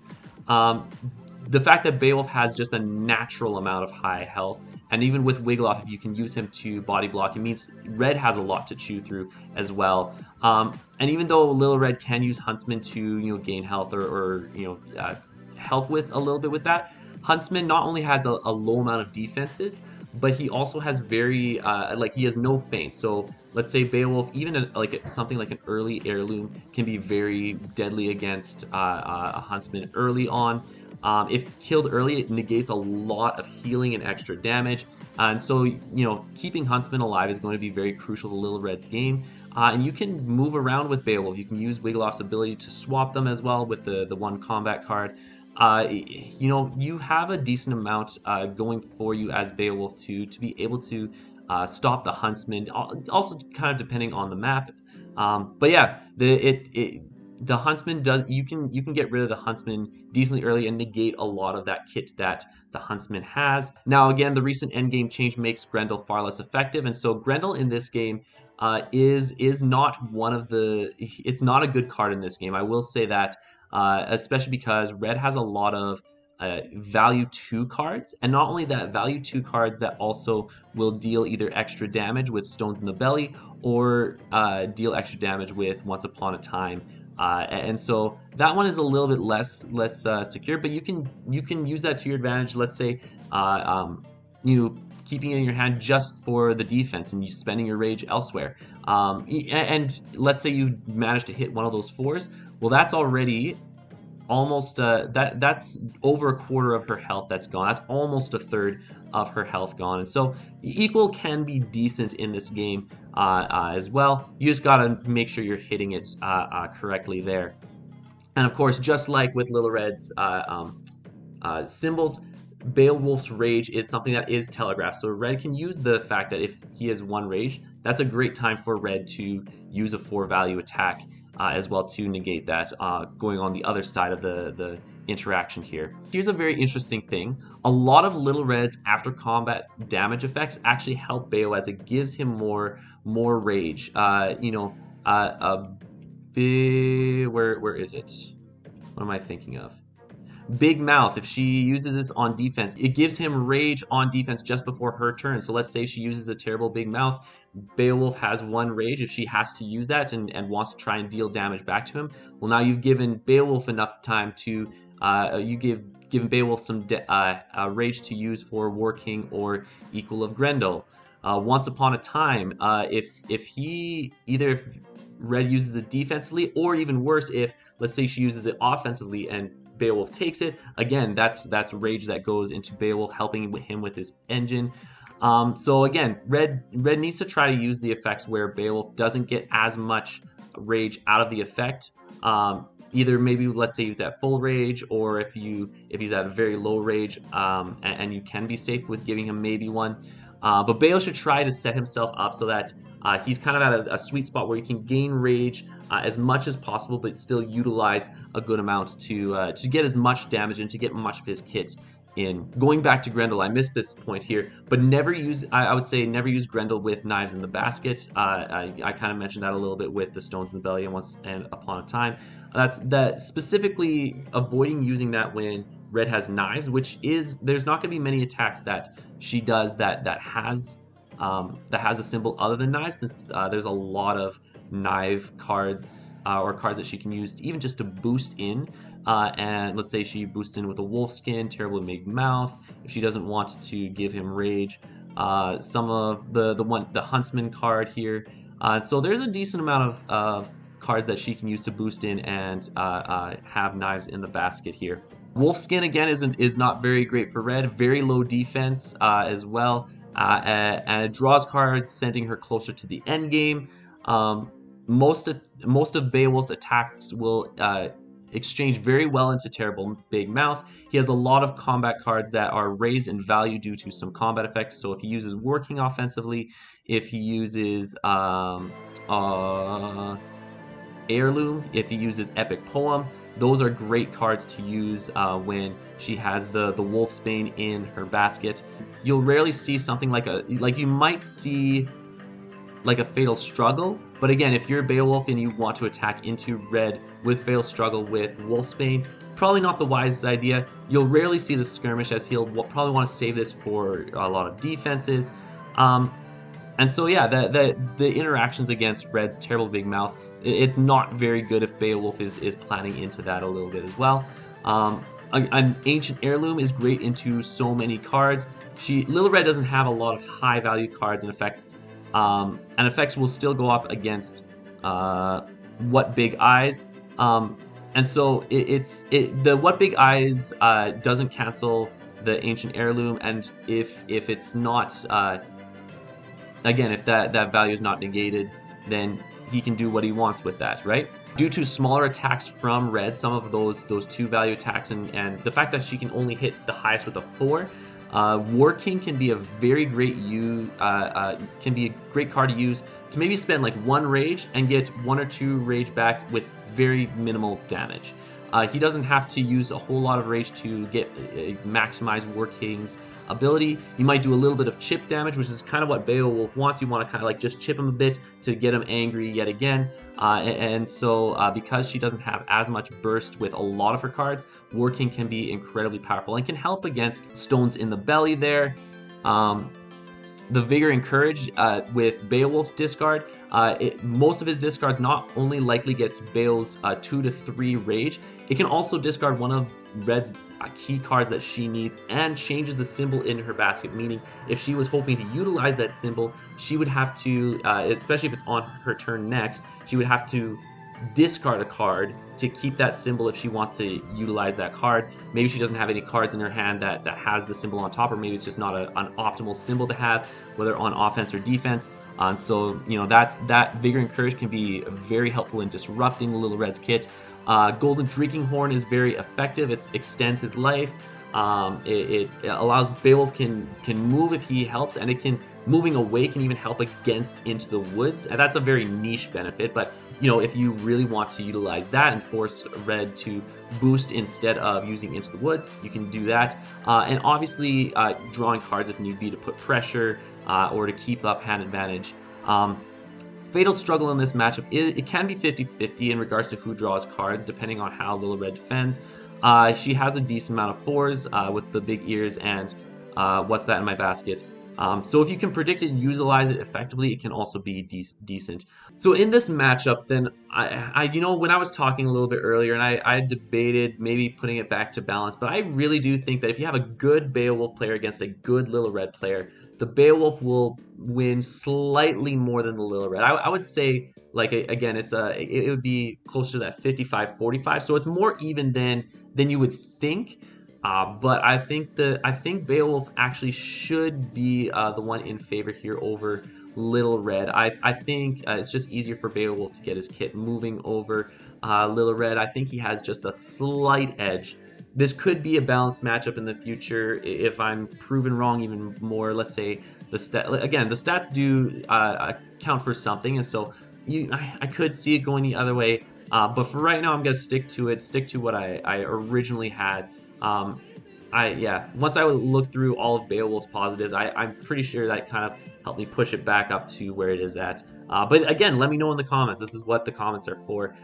The fact that Beowulf has just a natural amount of high health, and even with Wiglaf, if you can use him to body block, it means Red has a lot to chew through as well. And even though Little Red can use Huntsman to gain health or help with a little bit with that, Huntsman not only has a low amount of defenses, but he also has very he has no feint. So let's say Beowulf, even something like an early Heirloom, can be very deadly against a Huntsman early on. If killed early, it negates a lot of healing and extra damage. And so, keeping Huntsman alive is going to be very crucial to Little Red's game. And you can move around with Beowulf. You can use Wiglaf's ability to swap them as well with the one combat card. You have a decent amount going for you as Beowulf to be able to stop the Huntsman. Also, kind of depending on the map. But yeah, the huntsman does you can get rid of the huntsman decently early and negate a lot of that kit that the huntsman has. Now again, the recent endgame change makes Grendel far less effective, and so Grendel in this game is not one of the it's not a good card in this game. I will say that, especially because red has a lot of value 2 cards, and not only that, value 2 cards that also will deal either extra damage with Stones in the Belly or deal extra damage with Once Upon a Time. And so that one is a little bit less secure, but you can use that to your advantage. Let's say uh, um, you keeping it in your hand just for the defense and you spending your rage elsewhere. And let's say you manage to hit one of those 4s. Well, that's already almost that's over a quarter of her health that's gone. That's almost a third of her health gone. And so equal can be decent in this game as well. You just gotta make sure you're hitting it correctly there. And of course, just like with Little Red's symbols, Beowulf's rage is something that is telegraphed. So Red can use the fact that if he has 1 rage, that's a great time for Red to use a 4 value attack as well to negate that, going on the other side of the interaction here. Here's a very interesting thing. A lot of Little Red's after combat damage effects actually help Beo as it gives him more rage. Where is it? What am I thinking of? Big Mouth, if she uses this on defense, it gives him rage on defense just before her turn. So let's say she uses a terrible Big Mouth. Beowulf has 1 rage. If she has to use that and wants to try and deal damage back to him, well, now you've given Beowulf enough time to, given Beowulf some rage to use for War King or Equal of Grendel. Once Upon a Time, if Red uses it defensively, or even worse, if let's say she uses it offensively and Beowulf takes it, again, that's rage that goes into Beowulf, helping him with his engine. So again, red needs to try to use the effects where Beowulf doesn't get as much rage out of the effect. Either maybe let's say he's at full rage, or if he's at a very low rage, and you can be safe with giving him maybe 1. But Bale should try to set himself up so that he's kind of at a sweet spot where he can gain rage as much as possible, but still utilize a good amount to get as much damage and to get much of his kit in. Going back to Grendel, I missed this point here, but never use, I would say never use Grendel with knives in the basket. I kind of mentioned that a little bit with the Stones in the Belly and Once and Upon a Time. That specifically avoiding using that when Red has knives, which is, there's not going to be many attacks that she does that has a symbol other than knives, since there's a lot of knife cards or cards that she can use even just to boost in. And let's say she boosts in with a wolf skin, terrible big mouth, if she doesn't want to give him rage. Some of the huntsman card here. So there's a decent amount of cards that she can use to boost in and have knives in the basket here. Wolfskin again is not very great for Red. Very low defense as well, and it draws cards, sending her closer to the end game. Most of Beowulf's attacks will exchange very well into Terrible Big Mouth. He has a lot of combat cards that are raised in value due to some combat effects. So if he uses Working offensively, if he uses Heirloom, if he uses Epic Poem, those are great cards to use when she has the Wolfsbane in her basket. You'll rarely see something like you might see like a Fatal Struggle, but again, if you're Beowulf and you want to attack into Red with Fatal Struggle with Wolfsbane, probably not the wisest idea. You'll rarely see the skirmish, as he'll probably want to save this for a lot of defenses. And so yeah, the interactions against Red's Terrible Big Mouth, it's not very good if Beowulf is planning into that a little bit as well. An Ancient Heirloom is great into so many cards. Little Red doesn't have a lot of high value cards and effects, and effects will still go off against What Big Eyes. And so the What Big Eyes doesn't cancel the Ancient Heirloom, and if it's not again, if that value is not negated, then he can do what he wants with that, right? Due to smaller attacks from Red, some of those 2 value attacks, and the fact that she can only hit the highest with a 4, War King can be a very great can be a great card to use to maybe spend like 1 rage and get 1 or 2 rage back with very minimal damage. He doesn't have to use a whole lot of rage to get maximize Warking's ability. You might do a little bit of chip damage, which is kind of what Beowulf wants. You want to kind of like just chip him a bit to get him angry yet again. And so because she doesn't have as much burst with a lot of her cards, Warking can be incredibly powerful and can help against stones in the belly there. The Vigor and Courage with Beowulf's discard, most of his discards not only likely gets Beowulf's 2 to 3 rage, it can also discard one of Red's key cards that she needs and changes the symbol in her basket, meaning if she was hoping to utilize that symbol, she would have to, especially if it's on her turn next, she would have to discard a card to keep that symbol if she wants to utilize that card. Maybe she doesn't have any cards in her hand that has the symbol on top, or maybe it's just not an optimal symbol to have, whether on offense or defense. And so, you know, that Vigor and Courage can be very helpful in disrupting Little Red's kit. Golden Drinking Horn is very effective. It extends his life. It allows Beowulf can move if he helps, and it can moving away can even help against Into the Woods. And that's a very niche benefit, but you know, if you really want to utilize that and force Red to boost instead of using Into the Woods, you can do that. And obviously, drawing cards if need be to put pressure or to keep up hand advantage. Fatal Struggle in this matchup, it can be 50-50 in regards to who draws cards, depending on how Little Red defends. She has a decent amount of 4s with the big ears and What's That in My Basket. So if you can predict it and utilize it effectively, it can also be decent. So in this matchup, then you know, when I was talking a little bit earlier, and I debated maybe putting it back to balance, but I really do think that if you have a good Beowulf player against a good Little Red player, the Beowulf will win slightly more than the Little Red. I would say, like, again, it would be closer to that 55-45. So it's more even than you would think. But I think Beowulf actually should be the one in favor here over Little Red. I think it's just easier for Beowulf to get his kit moving over Little Red. I think he has just a slight edge. This could be a balanced matchup in the future if I'm proven wrong even more. Let's say the stats do count for something, and so I could see it going the other way. But for right now, I'm gonna stick to what I originally had. Once I would look through all of Beowulf's positives, I'm pretty sure that kind of helped me push it back up to where it is at. But again, let me know in the comments. This is what the comments are for,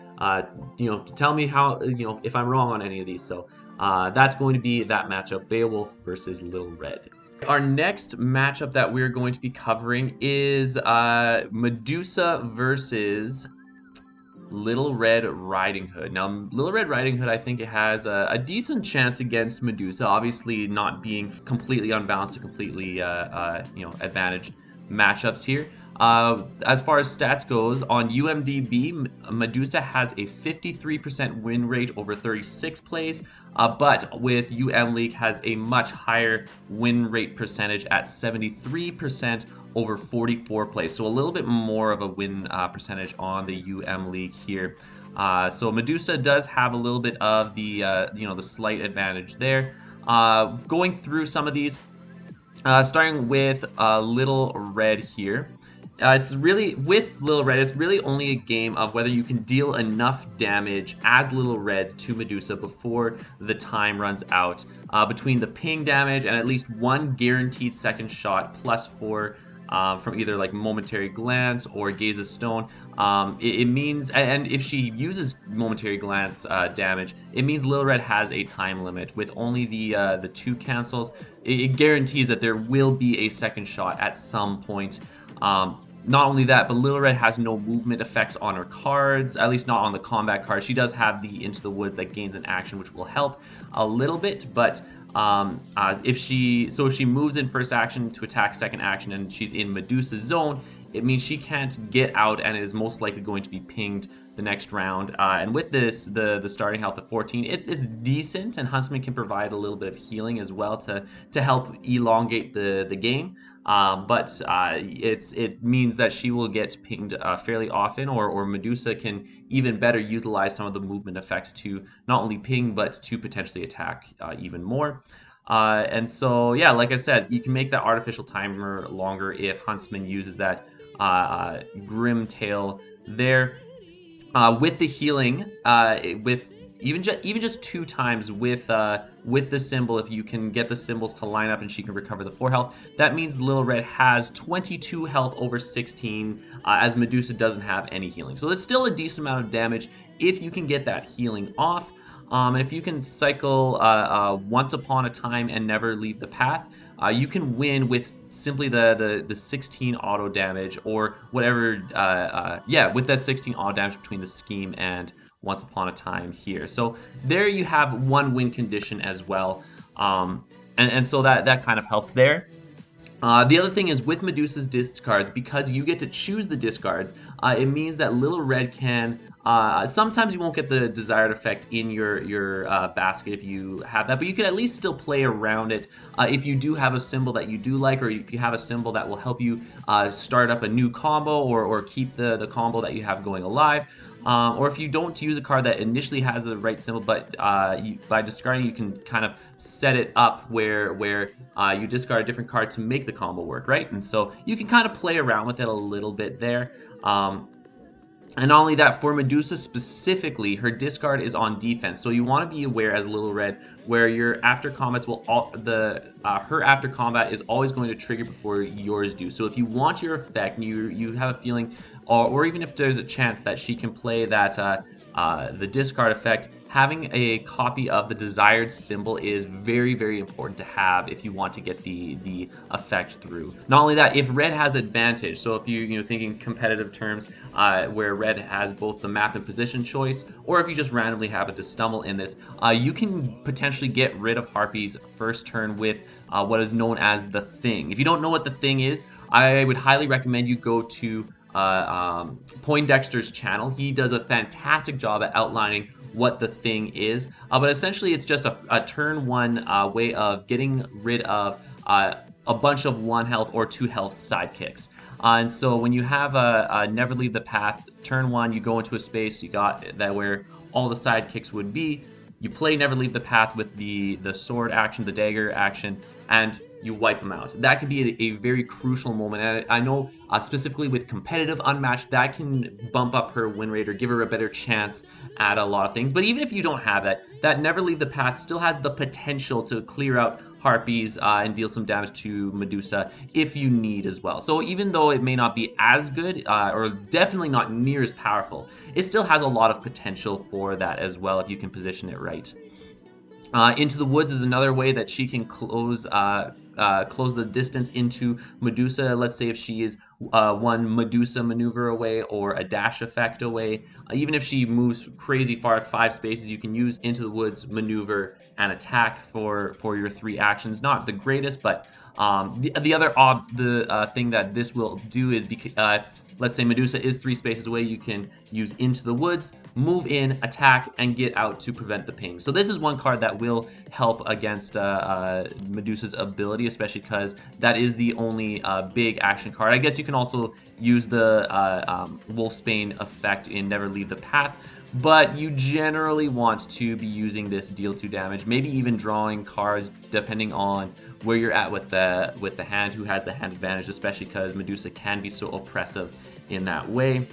you know, to tell me how, you know, if I'm wrong on any of these. So that's going to be that matchup, Beowulf versus Little Red. Our next matchup that we're going to be covering is Medusa versus Little Red Riding Hood. Now, Little Red Riding Hood, I think it has a decent chance against Medusa, obviously not being completely unbalanced to completely, you know, advantaged matchups here. As far as stats goes, on UMDB, Medusa has a 53% win rate over 36 plays, but with UM League has a much higher win rate percentage at 73% over 44 plays. So a little bit more of a win percentage on the UM League here. So Medusa does have a little bit of the, you know, the slight advantage there. Going through some of these, starting with Little Red here. It's really, with Little Red, it's really only a game of whether you can deal enough damage as Little Red to Medusa before the time runs out. Between the ping damage and at least one guaranteed second shot +4 from either like Momentary Glance or Gaze of Stone, it means, and if she uses Momentary Glance damage, it means Little Red has a time limit. With only the 2 cancels, it guarantees that there will be a second shot at some point. Not only that, but Little Red has no movement effects on her cards, at least not on the combat cards. She does have the Into the Woods that gains an action, which will help a little bit, but if she moves in first action to attack second action and she's in Medusa's zone, it means she can't get out and is most likely going to be pinged the next round. And with this, the starting health of 14, it's decent, and Huntsman can provide a little bit of healing as well to help elongate the game. But it means that she will get pinged fairly often, or Medusa can even better utilize some of the movement effects to not only ping but to potentially attack even more. And so, yeah, like I said, you can make that artificial timer longer if Huntsman uses that Grim Tail there. With the healing, with even just 2 times with the symbol, if you can get the symbols to line up and she can recover the 4 health, that means Little Red has 22 health over 16, as Medusa doesn't have any healing. So it's still a decent amount of damage if you can get that healing off. And if you can cycle Once Upon a Time and Never Leave the Path, you can win with simply the 16 auto damage or whatever. Yeah, with that 16 auto damage between the scheme and Once Upon a Time here. So there you have one win condition as well, and so that kind of helps there. The other thing is with Medusa's discards, because you get to choose the discards, it means that Little Red can. Sometimes you won't get the desired effect in your basket if you have that, but you can at least still play around it if you do have a symbol that you do like, or if you have a symbol that will help you start up a new combo or keep the combo that you have going alive. Or if you don't use a card that initially has the right symbol, but by discarding, you can kind of set it up where you discard a different card to make the combo work, right? And so you can kind of play around with it a little bit there. And not only that, for Medusa specifically, her discard is on defense. So you want to be aware as Little Red, where your after combats will her after combat is always going to trigger before yours do. So if you want your effect, and you have a feeling, or even if there's a chance that she can play that the discard effect, having a copy of the desired symbol is very, very important to have if you want to get the effect through. Not only that, if Red has advantage, so if you're thinking competitive terms, where Red has both the map and position choice, or if you just randomly happen to stumble in this, you can potentially get rid of Harpies first turn with what is known as the Thing. If you don't know what the Thing is, I would highly recommend you go to Poindexter's channel. He does a fantastic job at outlining what the Thing is, but essentially it's just a turn one way of getting rid of a bunch of 1 health or 2 health sidekicks. And so when you have a Never Leave the Path, turn 1, you go into a space, you got that where all the sidekicks would be, you play Never Leave the Path with the sword action, the dagger action, and you wipe them out. That can be a very crucial moment. And I know specifically with competitive Unmatched, that can bump up her win rate or give her a better chance at a lot of things. But even if you don't have that Never Leave the Path still has the potential to clear out Harpies and deal some damage to Medusa if you need as well. So even though it may not be as good, or definitely not near as powerful, it still has a lot of potential for that as well if you can position it right. Into the Woods is another way that she can close the distance into Medusa. Let's say if she is one Medusa maneuver away or a dash effect away. Even if she moves crazy far, 5 spaces, you can use Into the Woods, maneuver, and attack for your 3 actions. Not the greatest, but the other thing that this will do is let's say Medusa is 3 spaces away, you can use Into the Woods, move in, attack, and get out to prevent the ping. So this is one card that will help against Medusa's ability, especially because that is the only big action card. I guess you can also use the Wolfsbane effect in Never Leave the Path, but you generally want to be using this deal 2 damage, maybe even drawing cards depending on where you're at with the hand, who has the hand advantage, especially because Medusa can be so oppressive in that way.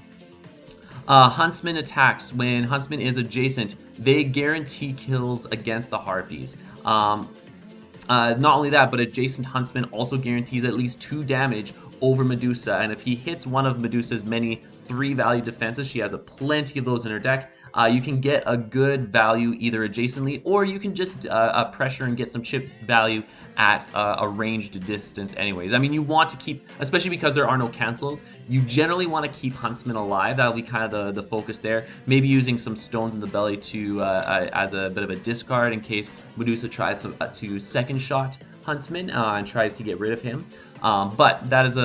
Huntsman attacks. When Huntsman is adjacent, they guarantee kills against the Harpies. Not only that, but adjacent Huntsman also guarantees at least 2 damage over Medusa, and if he hits one of Medusa's many 3-value defenses, she has plenty of those in her deck, you can get a good value either adjacently, or you can just pressure and get some chip value at a ranged distance anyways. I mean, you want to keep, especially because there are no cancels, you generally want to keep Huntsman alive. That'll be kind of the focus there. Maybe using some Stones in the Belly to as a bit of a discard in case Medusa tries to second shot Huntsman and tries to get rid of him. But that is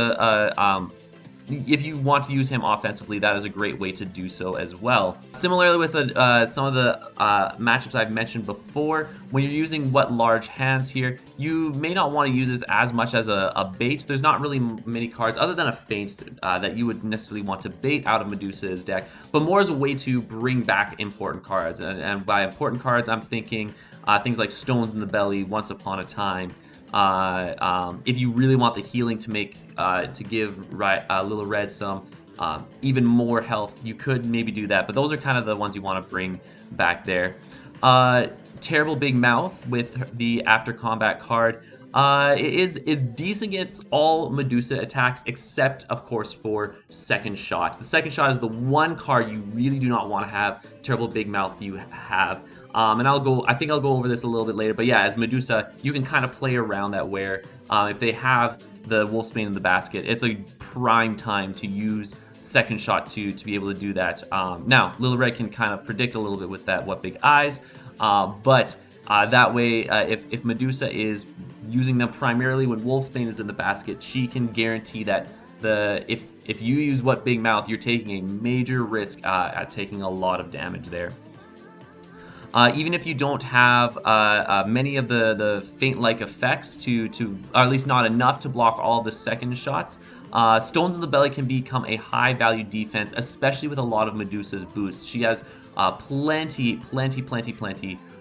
if you want to use him offensively, that is a great way to do so as well. Similarly with some of the matchups I've mentioned before, when you're using What Large Hands here, you may not want to use this as much as a bait. There's not really many cards other than a feint that you would necessarily want to bait out of Medusa's deck, but more as a way to bring back important cards. And by important cards, I'm thinking things like Stones in the Belly, Once Upon a Time. If you really want the healing to give Little Red some even more health, you could maybe do that. But those are kind of the ones you want to bring back there. Uh, Terrible Big Mouth with the After Combat card. Is decent against all Medusa attacks except, of course, for Second Shot. The Second Shot is the one card you really do not want to have Terrible Big Mouth you have. And I think I'll go over this a little bit later, but yeah, as Medusa, you can kind of play around that where if they have the Wolfsbane in the basket, it's a prime time to use Second Shot to be able to do that. Now, Little Red can kind of predict a little bit with that What Big Eyes, but that way, if Medusa is using them primarily when Wolfsbane is in the basket, she can guarantee that if you use What Big Mouth, you're taking a major risk at taking a lot of damage there. Even if you don't have many of the feint-like effects or at least not enough to block all the second shots, Stones in the Belly can become a high-value defense, especially with a lot of Medusa's boosts. She has plenty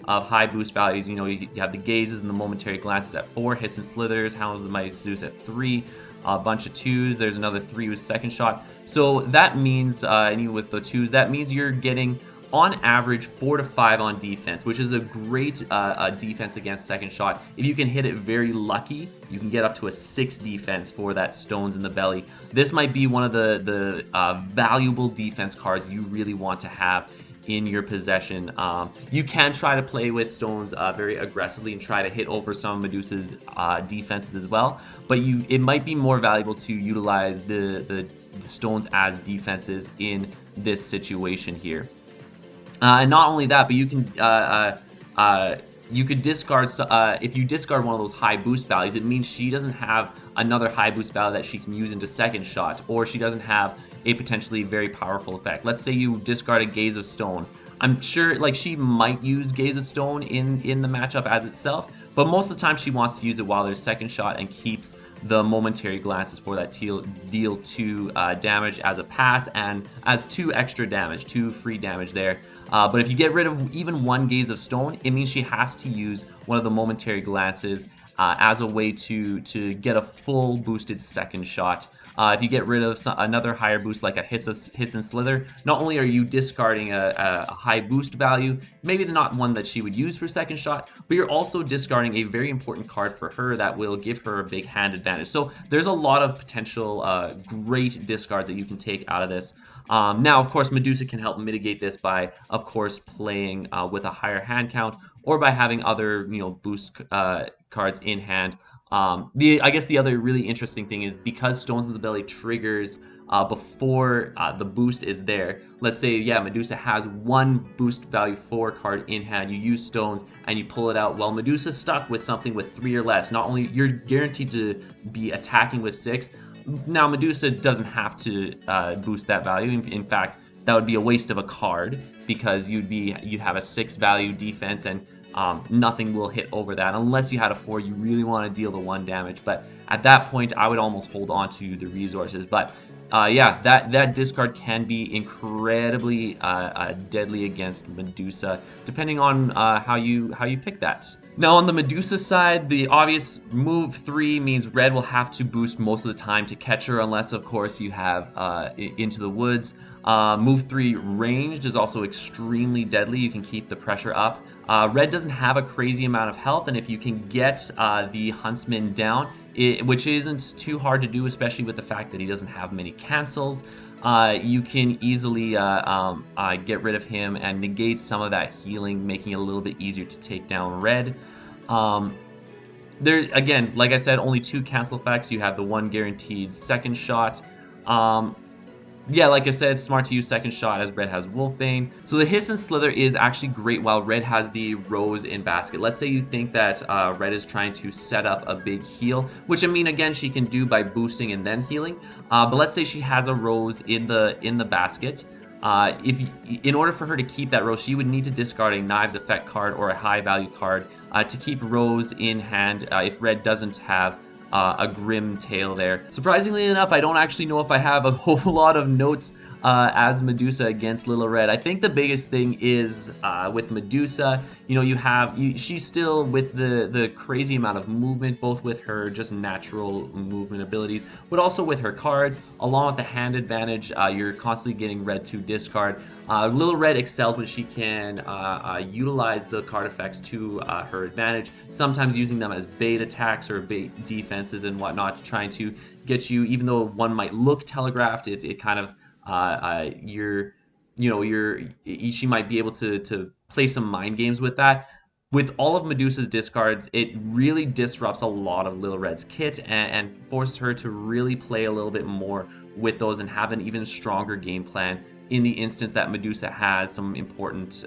of high boost values. You know, you have the Gazes and the Momentary Glances at 4, Hiss and Slithers, Hounds of Mighty Zeus at 3, a bunch of 2s. There's another 3 with Second Shot. So that means, and even with the 2s, that means you're getting on average 4 to 5 on defense, which is a great defense against Second Shot. If you can hit it very lucky, you can get up to a 6 defense for that Stones in the Belly. This might be one of the valuable defense cards you really want to have in your possession. You can try to play with Stones very aggressively and try to hit over some of Medusa's defenses as well, but it might be more valuable to utilize the Stones as defenses in this situation here. And not only that, but you could discard, if you discard one of those high boost values, it means she doesn't have another high boost value that she can use into Second Shot, or she doesn't have a potentially very powerful effect. Let's say you discard a Gaze of Stone. I'm sure like she might use Gaze of Stone in the matchup as itself, but most of the time she wants to use it while there's Second Shot and keeps the Momentary Glances for that deal 2 damage as a pass and as 2 extra damage, 2 free damage there. But if you get rid of even one Gaze of Stone, it means she has to use one of the Momentary Glances as a way to get a full boosted Second Shot. If you get rid of another higher boost like a Hiss and Slither, not only are you discarding a high boost value, maybe not one that she would use for Second Shot, but you're also discarding a very important card for her that will give her a big hand advantage. So there's a lot of potential great discards that you can take out of this. Now, of course, Medusa can help mitigate this by, of course, playing with a higher hand count or by having other, boost cards in hand. I guess the other really interesting thing is because Stones in the Belly triggers before the boost is there. Let's say, yeah, Medusa has one boost value 4 card in hand. You use Stones and you pull it out. Well, Medusa's stuck with something with 3 or less. Not only you're guaranteed to be attacking with 6. Now, Medusa doesn't have to boost that value. In fact, that would be a waste of a card because you'd have a 6 value defense and nothing will hit over that unless you had a 4. You really want to deal the 1 damage, but at that point, I would almost hold on to the resources. But yeah, that discard can be incredibly deadly against Medusa, depending on how you pick that. Now on the Medusa side, the obvious move 3 means red will have to boost most of the time to catch her, unless of course you have Into the Woods. Move 3 ranged is also extremely deadly. You can keep the pressure up. Red doesn't have a crazy amount of health, and if you can get the Huntsman down, which isn't too hard to do, especially with the fact that he doesn't have many cancels, you can easily get rid of him and negate some of that healing, making it a little bit easier to take down red. There again, like I said, only 2 cancel effects. You have the 1 guaranteed Second Shot. Yeah, like I said, it's smart to use Second Shot as red has Wolfbane. So the Hiss and Slither is actually great while red has the Rose in basket. Let's say you think that red is trying to set up a big heal, which I mean, again, she can do by boosting and then healing. But let's say she has a Rose in the basket. In order for her to keep that Rose, she would need to discard a Knives effect card or a high value card to keep Rose in hand if red doesn't have a Grim Tail there. Surprisingly enough, I don't actually know if I have a whole lot of notes as Medusa against Little Red. I think the biggest thing is with Medusa, she's still with the crazy amount of movement, both with her just natural movement abilities, but also with her cards, along with the hand advantage. You're constantly getting Red to discard. Little Red excels when she can utilize the card effects to her advantage, sometimes using them as bait attacks or bait defenses and whatnot, trying to get you, even though one might look telegraphed, it kind of you're she might be able to play some mind games with that. With all of Medusa's discards, it really disrupts a lot of Little Red's kit and forces her to really play a little bit more with those and have an even stronger game plan in the instance that Medusa has some important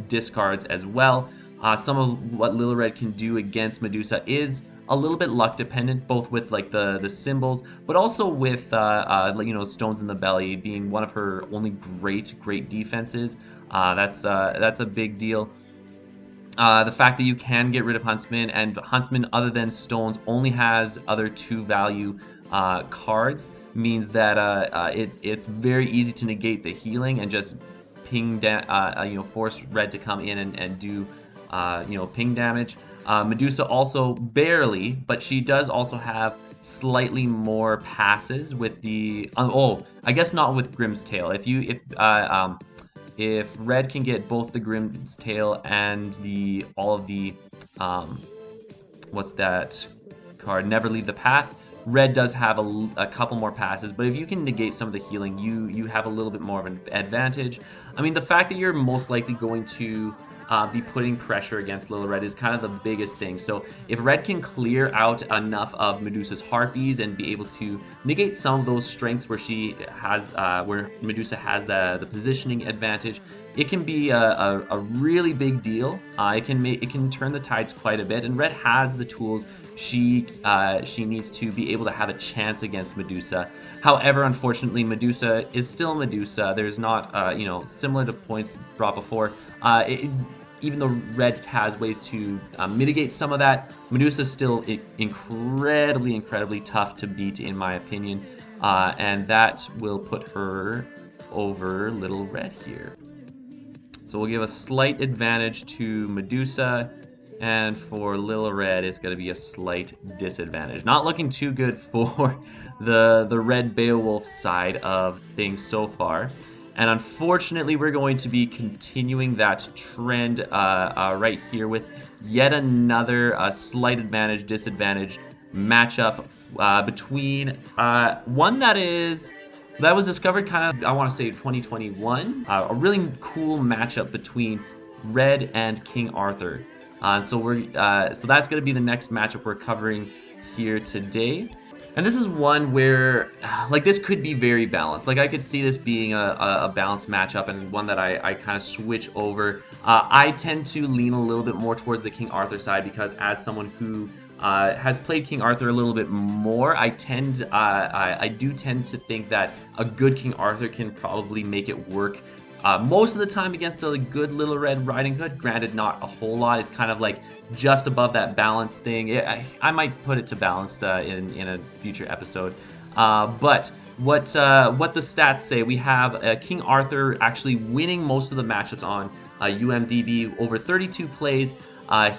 discards as well. Some of what Little Red can do against Medusa is a little bit luck dependent, both with like the symbols, but also with stones in the belly being one of her only great defenses. That's a big deal. The fact that you can get rid of Huntsman, and Huntsman, other than stones, only has other 2 value cards, means that it's very easy to negate the healing and just force Red to come in and do ping damage. Medusa also barely, but she does also have slightly more passes with the I guess not with Grimm's Tail. If Red can get both the Grimm's Tail and all of the what's that card? Never Leave the Path. Red does have a couple more passes, but if you can negate some of the healing, you have a little bit more of an advantage. I mean, the fact that you're most likely going to be putting pressure against Little Red is kind of the biggest thing. So if Red can clear out enough of Medusa's Harpies and be able to negate some of those strengths where Medusa has the positioning advantage, it can be a really big deal. It can turn the tides quite a bit, and Red has the tools she needs to be able to have a chance against Medusa. However, unfortunately, Medusa is still Medusa. There's not similar to points brought before. Even though Red has ways to mitigate some of that, Medusa is still incredibly tough to beat, in my opinion, and that will put her over Little Red here. So we'll give a slight advantage to Medusa, and for Little Red, it's going to be a slight disadvantage. Not looking too good for the Red Beowulf side of things so far. And unfortunately, we're going to be continuing that trend right here with yet another slight advantage-disadvantage matchup between one that was discovered kind of, I want to say, 2021. A really cool matchup between Red and King Arthur. So that's going to be the next matchup we're covering here today. And this is one where, this could be very balanced. I could see this being a balanced matchup and one that I kind of switch over. I tend to lean a little bit more towards the King Arthur side because as someone who has played King Arthur a little bit more, I do tend to think that a good King Arthur can probably make it work most of the time against a good Little Red Riding Hood. Granted, not a whole lot. It's kind of just above that balance thing. I might put it to balanced in a future episode. But what the stats say, we have King Arthur actually winning most of the matchups on UMDB. Over 32 plays,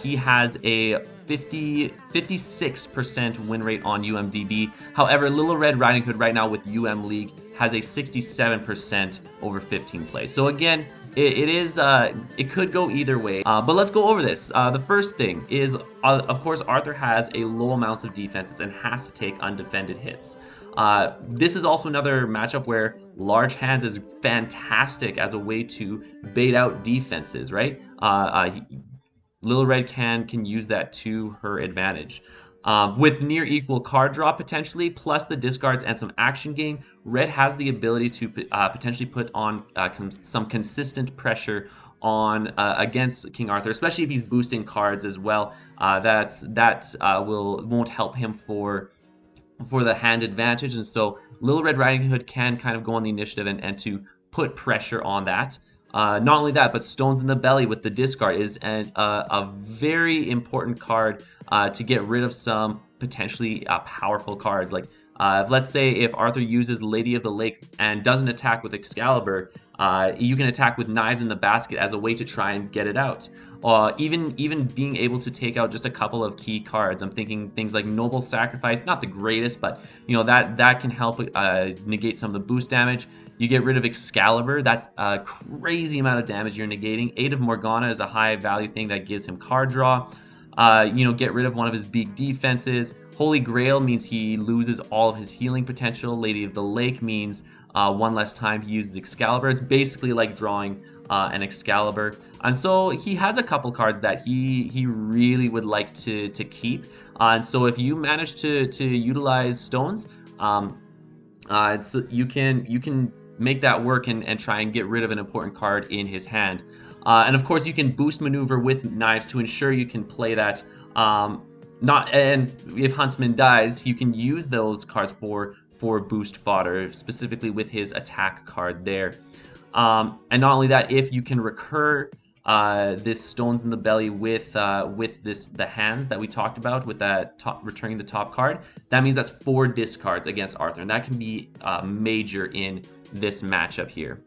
he has a 56% win rate on UMDB. However, Little Red Riding Hood right now with UM League has a 67% over 15 plays. So again, it could go either way. But let's go over this. The first thing is, of course, Arthur has a low amounts of defenses and has to take undefended hits. This is also another matchup where large hands is fantastic as a way to bait out defenses, right? Little Red can use that to her advantage. With near equal card draw potentially, plus the discards and some action gain, Red has the ability to potentially put on some consistent pressure on against King Arthur, especially if he's boosting cards as well. That won't help him for the hand advantage, and so Little Red Riding Hood can kind of go on the initiative and to put pressure on that. Not only that, but Stones in the Belly with the discard is a very important card to get rid of some potentially powerful cards. Let's say if Arthur uses Lady of the Lake and doesn't attack with Excalibur, you can attack with knives in the basket as a way to try and get it out. Even being able to take out just a couple of key cards. I'm thinking things like Noble Sacrifice, not the greatest, but that can help negate some of the boost damage. You get rid of Excalibur, that's a crazy amount of damage you're negating. Aid of Morgana is a high value thing that gives him card draw. Get rid of one of his big defenses. Holy Grail means he loses all of his healing potential. Lady of the Lake means one less time he uses Excalibur. It's basically like drawing an Excalibur. And so he has a couple cards that he really would like to keep. And so if you manage to utilize stones, you can make that work and try and get rid of an important card in his hand. And of course, you can boost maneuver with knives to ensure you can play that. And if Huntsman dies, you can use those cards for boost fodder, specifically with his attack card there. And not only that, if you can recur this Stones in the Belly with the hands that we talked about, with that returning the top card, that means that's 4 discards against Arthur, and that can be major in this matchup here.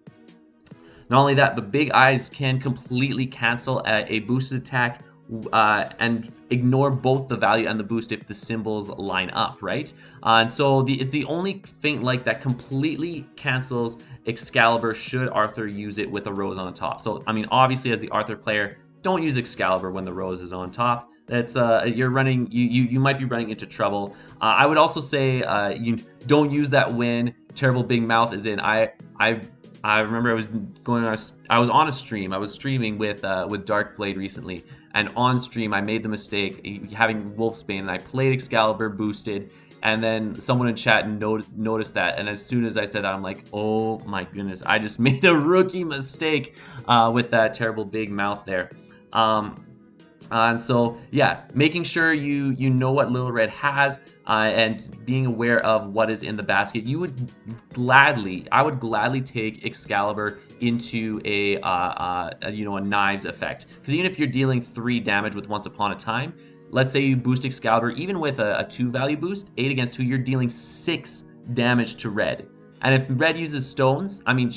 Not only that, but Big Eyes can completely cancel a boosted attack and ignore both the value and the boost if the symbols line up, right? And so it's the only feint like that completely cancels Excalibur should Arthur use it with a rose on the top. So, I mean, obviously as the Arthur player, don't use Excalibur when the rose is on top. That's you might be running into trouble. I would also say you don't use that when Terrible Big Mouth is in. I remember I was on a stream. I was streaming with Darkblade recently, and on stream I made the mistake having Wolfsbane, and I played Excalibur boosted, and then someone in chat noticed that, and as soon as I said that, I'm like, oh my goodness, I just made a rookie mistake with that Terrible Big Mouth there. And so, yeah, making sure you know what Little Red has and being aware of what is in the basket. I would gladly take Excalibur into a knives effect, because even if you're dealing 3 damage with Once Upon a Time, let's say you boost Excalibur, even with a 2 value boost, 8 against 2, you're dealing 6 damage to Red. And if Red uses stones, I mean,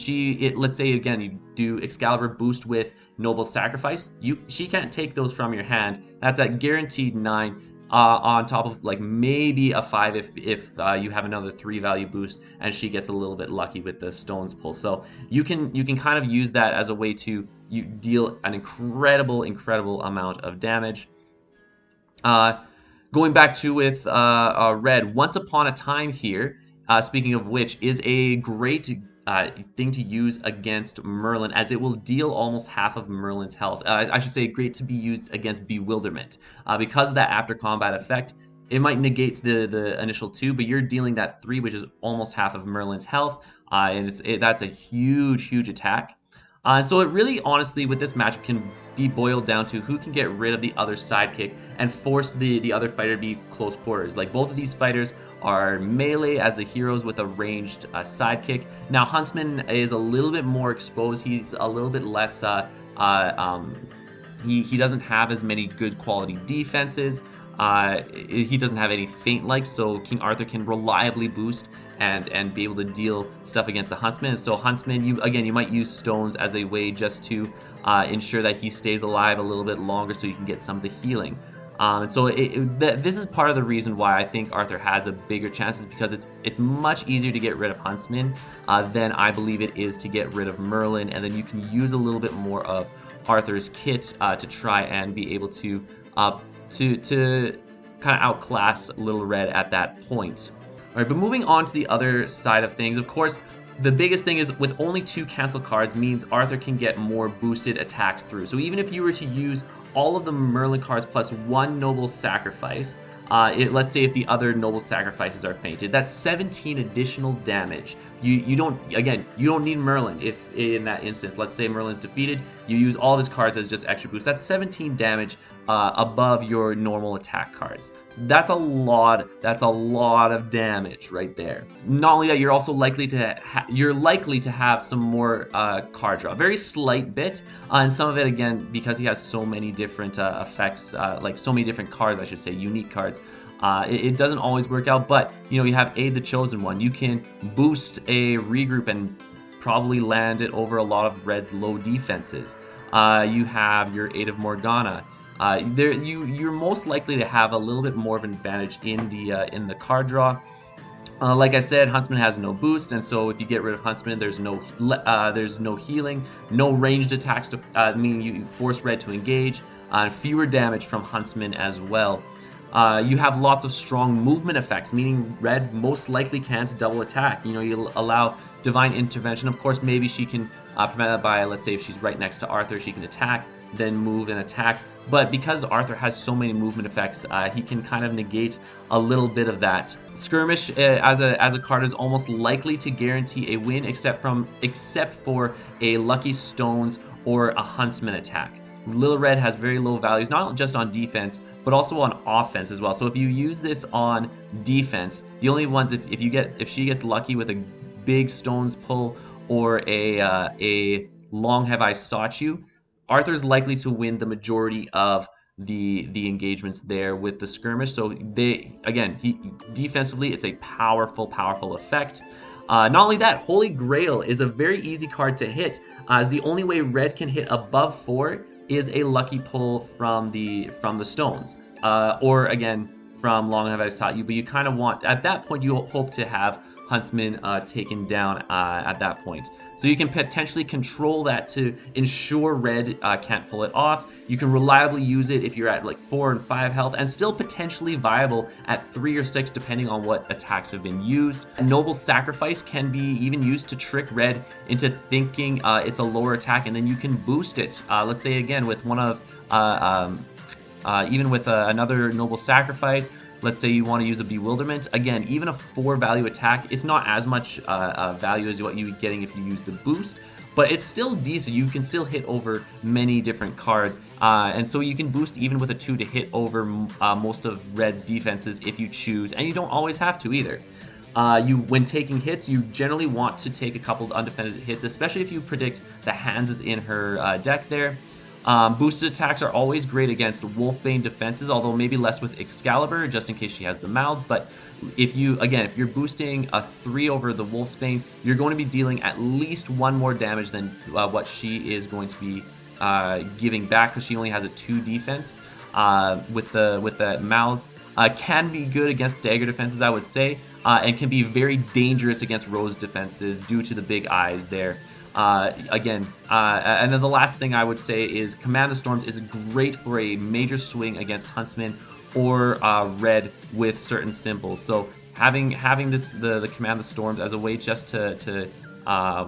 let's say again you do Excalibur boost with Noble Sacrifice, she can't take those from your hand. That's a guaranteed 9 on top of like maybe a 5 if you have another 3 value boost and she gets a little bit lucky with the stones pull. So you can kind of use that as a way to deal an incredible amount of damage. Going back to with Red, Once Upon a Time here. Speaking of which, is a great thing to use against Merlin, as it will deal almost half of Merlin's health. I should say great to be used against Bewilderment. Because of that after combat effect, it might negate the initial 2, but you're dealing that 3, which is almost half of Merlin's health, and that's a huge attack. So it really, honestly, with this matchup can be boiled down to who can get rid of the other sidekick and force the other fighter to be close quarters. Like, both of these fighters are melee as the heroes with a ranged sidekick. Now, Huntsman is a little bit more exposed. He's a little bit less... he doesn't have as many good quality defenses. He doesn't have any feint like, so King Arthur can reliably boost and be able to deal stuff against the Huntsman. And so Huntsman, you might use stones as a way just to ensure that he stays alive a little bit longer so you can get some of the healing. And so this is part of the reason why I think Arthur has a bigger chance, is because it's much easier to get rid of Huntsman than I believe it is to get rid of Merlin, and then you can use a little bit more of Arthur's kit to try and be able to kind of outclass Little Red at that point. All right, but moving on to the other side of things, of course, the biggest thing is with only 2 cancel cards means Arthur can get more boosted attacks through. So even if you were to use all of the Merlin cards plus 1 Noble Sacrifice, let's say if the other Noble Sacrifices are fainted, that's 17 additional damage. You don't need Merlin if in that instance. Let's say Merlin's defeated, you use all of his cards as just extra boost. That's 17 damage above your normal attack cards. So that's a lot of damage right there. Not only that, you're also likely to have some more card draw, very slight bit, and some of it again because he has so many different effects, like so many different cards, I should say, unique cards. It doesn't always work out, but you have Aid the Chosen One. You can boost a regroup and probably land it over a lot of Red's low defenses. You have your Aid of Morgana. You're most likely to have a little bit more of an advantage in the card draw. Like I said, Huntsman has no boost, and so if you get rid of Huntsman, there's no healing, no ranged attacks to meaning you force Red to engage, fewer damage from Huntsman as well. You have lots of strong movement effects, meaning Red most likely can't double attack. You allow Divine Intervention. Of course, maybe she can prevent that by, let's say, if she's right next to Arthur, she can attack, then move and attack. But because Arthur has so many movement effects, he can kind of negate a little bit of that. Skirmish as a card is almost likely to guarantee a win, except for a Lucky Stones or a Huntsman attack. Little Red has very low values, not just on defense, but also on offense as well. So if you use this on defense, the only ones if she gets lucky with a big stones pull or a long have I sought you, Arthur's likely to win the majority of the engagements there with the skirmish. So defensively, it's a powerful effect. Not only that, Holy Grail is a very easy card to hit, as the only way Red can hit above 4 is a lucky pull from the stones, or again from Long Have I Sought You. But you kind of want, at that point, you hope to have Huntsman taken down at that point. So you can potentially control that to ensure Red can't pull it off. You can reliably use it if you're at like 4 and 5 health, and still potentially viable at 3 or 6 depending on what attacks have been used. Noble Sacrifice can be even used to trick Red into thinking it's a lower attack, and then you can boost it. Let's say again with one of even with another Noble Sacrifice. Let's say you want to use a Bewilderment. Again, even a 4 value attack, it's not as much value as what you'd be getting if you use the boost, but it's still decent. You can still hit over many different cards, and so you can boost even with a 2 to hit over most of Red's defenses if you choose, and you don't always have to either. When taking hits, you generally want to take a couple of undefended hits, especially if you predict the hands is in her deck there. Boosted attacks are always great against Wolfbane defenses, although maybe less with Excalibur, just in case she has the mouths. But if you're boosting a 3 over the Wolfsbane, you're going to be dealing at least 1 more damage than what she is going to be giving back, because she only has a 2 defense with the mouths. Can be good against dagger defenses, I would say, and can be very dangerous against Rose defenses due to the big eyes there. And then the last thing I would say is Command the Storms is great for a major swing against Huntsman or Red with certain symbols. So having the Command the Storms as a way just to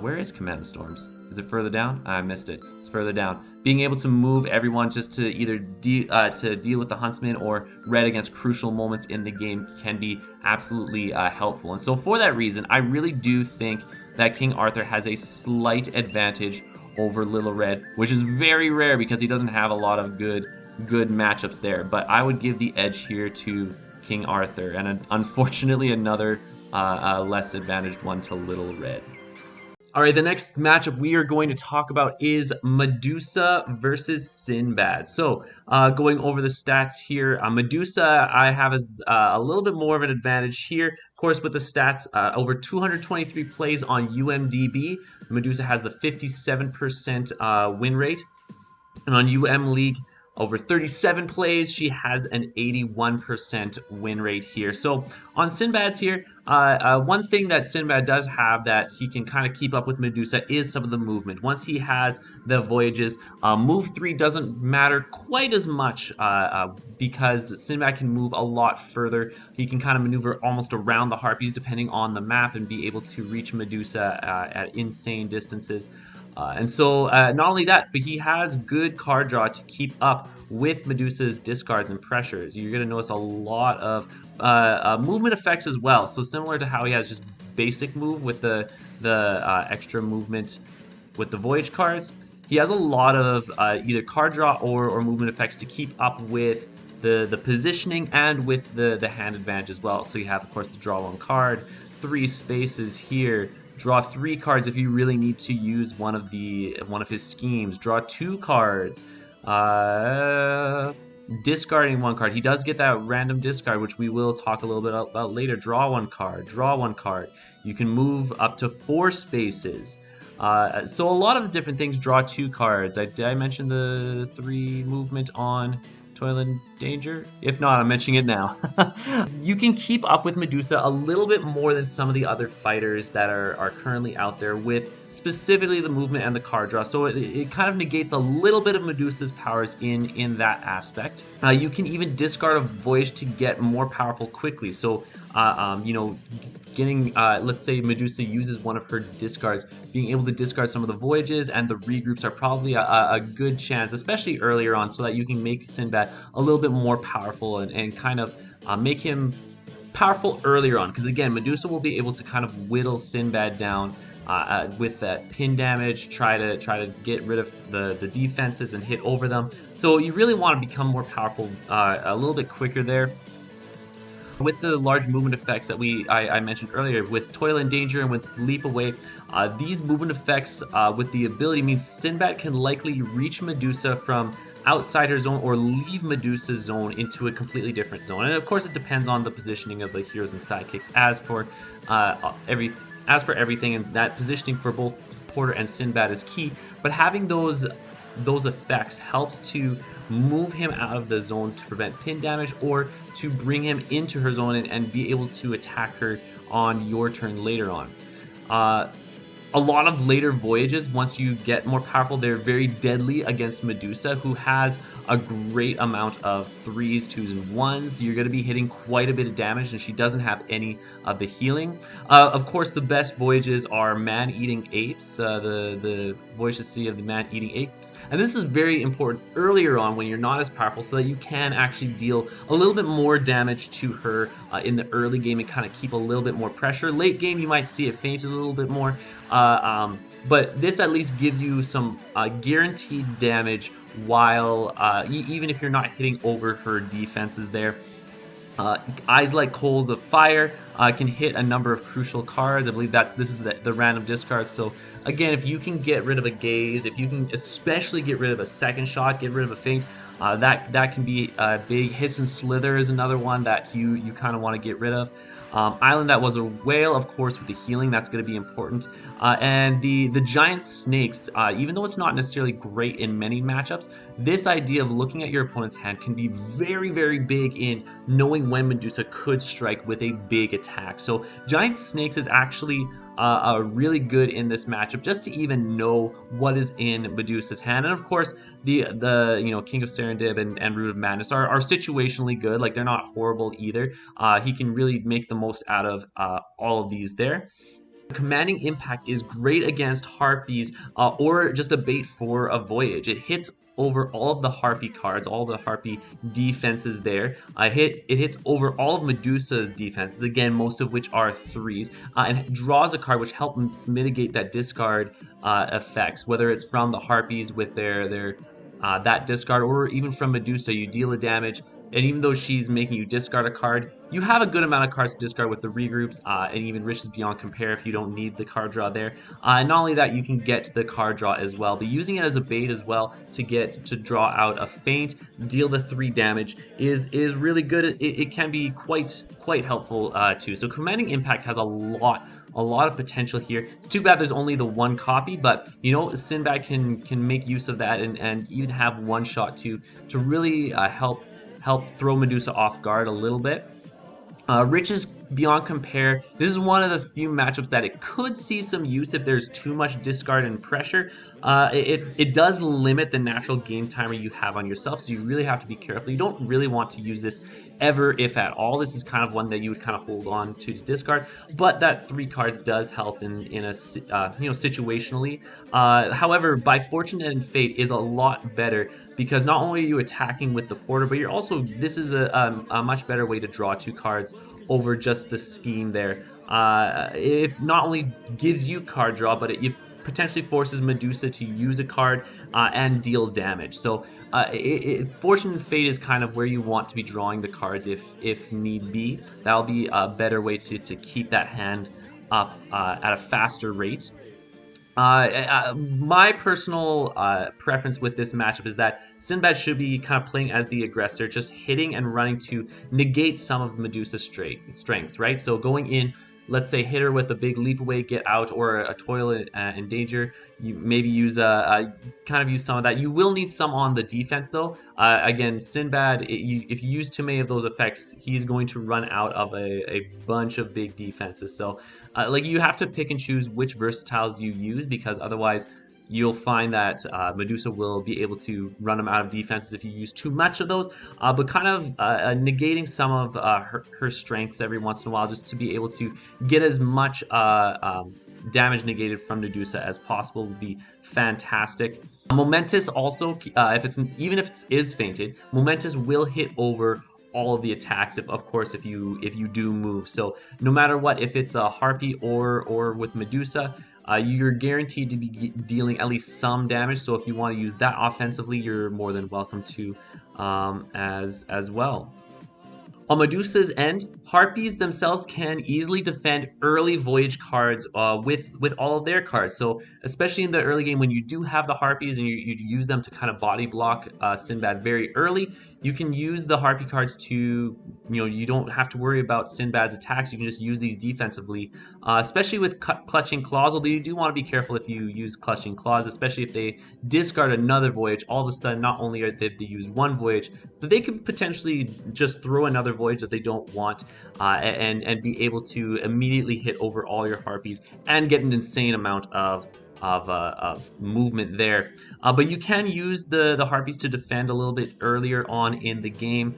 where is Command the Storms? Is it further down? I missed it. It's further down. Being able to move everyone just to either to deal with the Huntsman or Red against crucial moments in the game can be absolutely helpful. And so for that reason, I really do think that King Arthur has a slight advantage over Little Red, which is very rare because he doesn't have a lot of good matchups there. But I would give the edge here to King Arthur, and unfortunately another less advantaged one to Little Red. All right, the next matchup we are going to talk about is Medusa versus Sinbad. So going over the stats here, Medusa I have as a little bit more of an advantage here. Of course, with the stats, over 223 plays on UMDB, Medusa has the 57% win rate. And on UM League, over 37 plays, she has an 81% win rate here. So on Sinbad's here, one thing that Sinbad does have that he can kind of keep up with Medusa is some of the movement. Once he has the voyages, move 3 doesn't matter quite as much because Sinbad can move a lot further. He can kind of maneuver almost around the Harpies depending on the map and be able to reach Medusa at insane distances. And so not only that, but he has good card draw to keep up with Medusa's discards and pressures. You're going to notice a lot of movement effects as well. So similar to how he has just basic move with the extra movement with the Voyage cards, he has a lot of either card draw or movement effects to keep up with the positioning and with the hand advantage as well. So you have, of course, the draw 1 card, 3 spaces here. Draw 3 cards if you really need to use one of his schemes. Draw 2 cards. discarding one card. He does get that random discard, which we will talk a little bit about later. Draw one card, draw one card. You can move up to 4 spaces. So a lot of the different things draw 2 cards. Did I mention the 3 movement on Toil and Danger? If not, I'm mentioning it now. You can keep up with Medusa a little bit more than some of the other fighters that are currently out there with specifically the movement and the card draw. So it kind of negates a little bit of Medusa's powers in that aspect. You can even discard a voyage to get more powerful quickly. So, you know, getting, let's say Medusa uses one of her discards, being able to discard some of the voyages and the regroups are probably a good chance, especially earlier on, so that you can make Sinbad a little bit more powerful and kind of make him powerful earlier on. Because again, Medusa will be able to kind of whittle Sinbad down with that pin damage, try to get rid of the defenses and hit over them. So you really want to become more powerful a little bit quicker there. With the large movement effects that I mentioned earlier, with Toil and Danger and with Leap Away, these movement effects with the ability means Sinbad can likely reach Medusa from outside her zone or leave Medusa's zone into a completely different zone. And of course, it depends on the positioning of the heroes and sidekicks. As for everything, and that positioning for both Porter and Sinbad is key. But having those effects helps to move him out of the zone to prevent pin damage or to bring him into her zone and be able to attack her on your turn later on. A lot of later voyages, once you get more powerful, they're very deadly against Medusa, who has a great amount of 3s, 2s, and 1s. You're going to be hitting quite a bit of damage, and she doesn't have any of the healing. Of course, the best voyages are Man-Eating Apes, the Voyage to Sea of the Man-Eating Apes. And this is very important earlier on when you're not as powerful, so that you can actually deal a little bit more damage to her in the early game and kind of keep a little bit more pressure. Late game, you might see it faint a little bit more. But this at least gives you some guaranteed damage while even if you're not hitting over her defenses there. Eyes Like Coals of Fire can hit a number of crucial cards. I believe this is the random discard. So again, if you can get rid of a gaze, if you can especially get rid of a second shot, get rid of a feint, that can be big. Hiss and Slither is another one that you kind of want to get rid of. Island That Was a Whale, of course, with the healing, that's going to be important. And the giant snakes, even though it's not necessarily great in many matchups, this idea of looking at your opponent's hand can be very, very big in knowing when Medusa could strike with a big attack. So giant snakes is actually really good in this matchup, just to even know what is in Medusa's hand. And of course, the King of Serendib and Root of Madness are situationally good. Like, they're not horrible either. He can really make the most out of all of these there. Commanding Impact is great against Harpies or just a bait for a Voyage. It hits over all of the Harpy cards, all the Harpy defenses there. It hits over all of Medusa's defenses, again, most of which are 3s, and draws a card which helps mitigate that discard effects, whether it's from the Harpies with their that discard, or even from Medusa. You deal a damage, and even though she's making you discard a card, you have a good amount of cards to discard with the regroups, and even Riches Beyond Compare if you don't need the card draw there. And not only that, you can get the card draw as well, but using it as a bait as well to draw out a feint, deal the 3 damage is really good. It can be quite helpful too. So Commanding Impact has a lot of potential here. It's too bad there's only the 1 copy, but Sinbad can make use of that and even have one shot to really help throw Medusa off guard a little bit. Riches Beyond Compare, this is one of the few matchups that it could see some use if there's too much discard and pressure. It does limit the natural game timer you have on yourself, so you really have to be careful. You don't really want to use this ever, if at all. This is kind of one that you would kind of hold on to discard, but that 3 cards does help in a situationally. However, By Fortune and Fate is a lot better, because not only are you attacking with the Porter, but this is a much better way to draw 2 cards over just the scheme there. It not only gives you card draw, but it potentially forces Medusa to use a card and deal damage. So Fortune and Fate is kind of where you want to be drawing the cards if need be. That'll be a better way to keep that hand up at a faster rate. My personal preference with this matchup is that Sinbad should be kind of playing as the aggressor, just hitting and running to negate some of Medusa's strengths, right? So going in, let's say hit her with a big leap away, get out, or a toil in danger. You maybe use kind of use some of that. You will need some on the defense though. Again, Sinbad, if you use too many of those effects, he's going to run out of a bunch of big defenses. So like you have to pick and choose which versatiles you use because otherwise you'll find that Medusa will be able to run them out of defenses if you use too much of those, but kind of negating some of her strengths every once in a while just to be able to get as much damage negated from Medusa as possible would be fantastic. Momentous also, if it's even if it is fainted, Momentous will hit over all of the attacks if of course if you do move. So no matter what, if it's a harpy or with Medusa, you're guaranteed to be dealing at least some damage. So if you want to use that offensively, you're more than welcome to as well. On Medusa's end, Harpies themselves can easily defend early Voyage cards with all of their cards. So especially in the early game when you do have the Harpies and you use them to kind of body block Sinbad very early, you can use the Harpy cards to, you don't have to worry about Sinbad's attacks. You can just use these defensively, especially with Clutching Claws, although you do want to be careful if you use Clutching Claws, especially if they discard another Voyage. All of a sudden, not only are they use one Voyage, but they could potentially just throw another Voyage that they don't want and be able to immediately hit over all your Harpies and get an insane amount of movement there. But you can use the Harpies to defend a little bit earlier on in the game.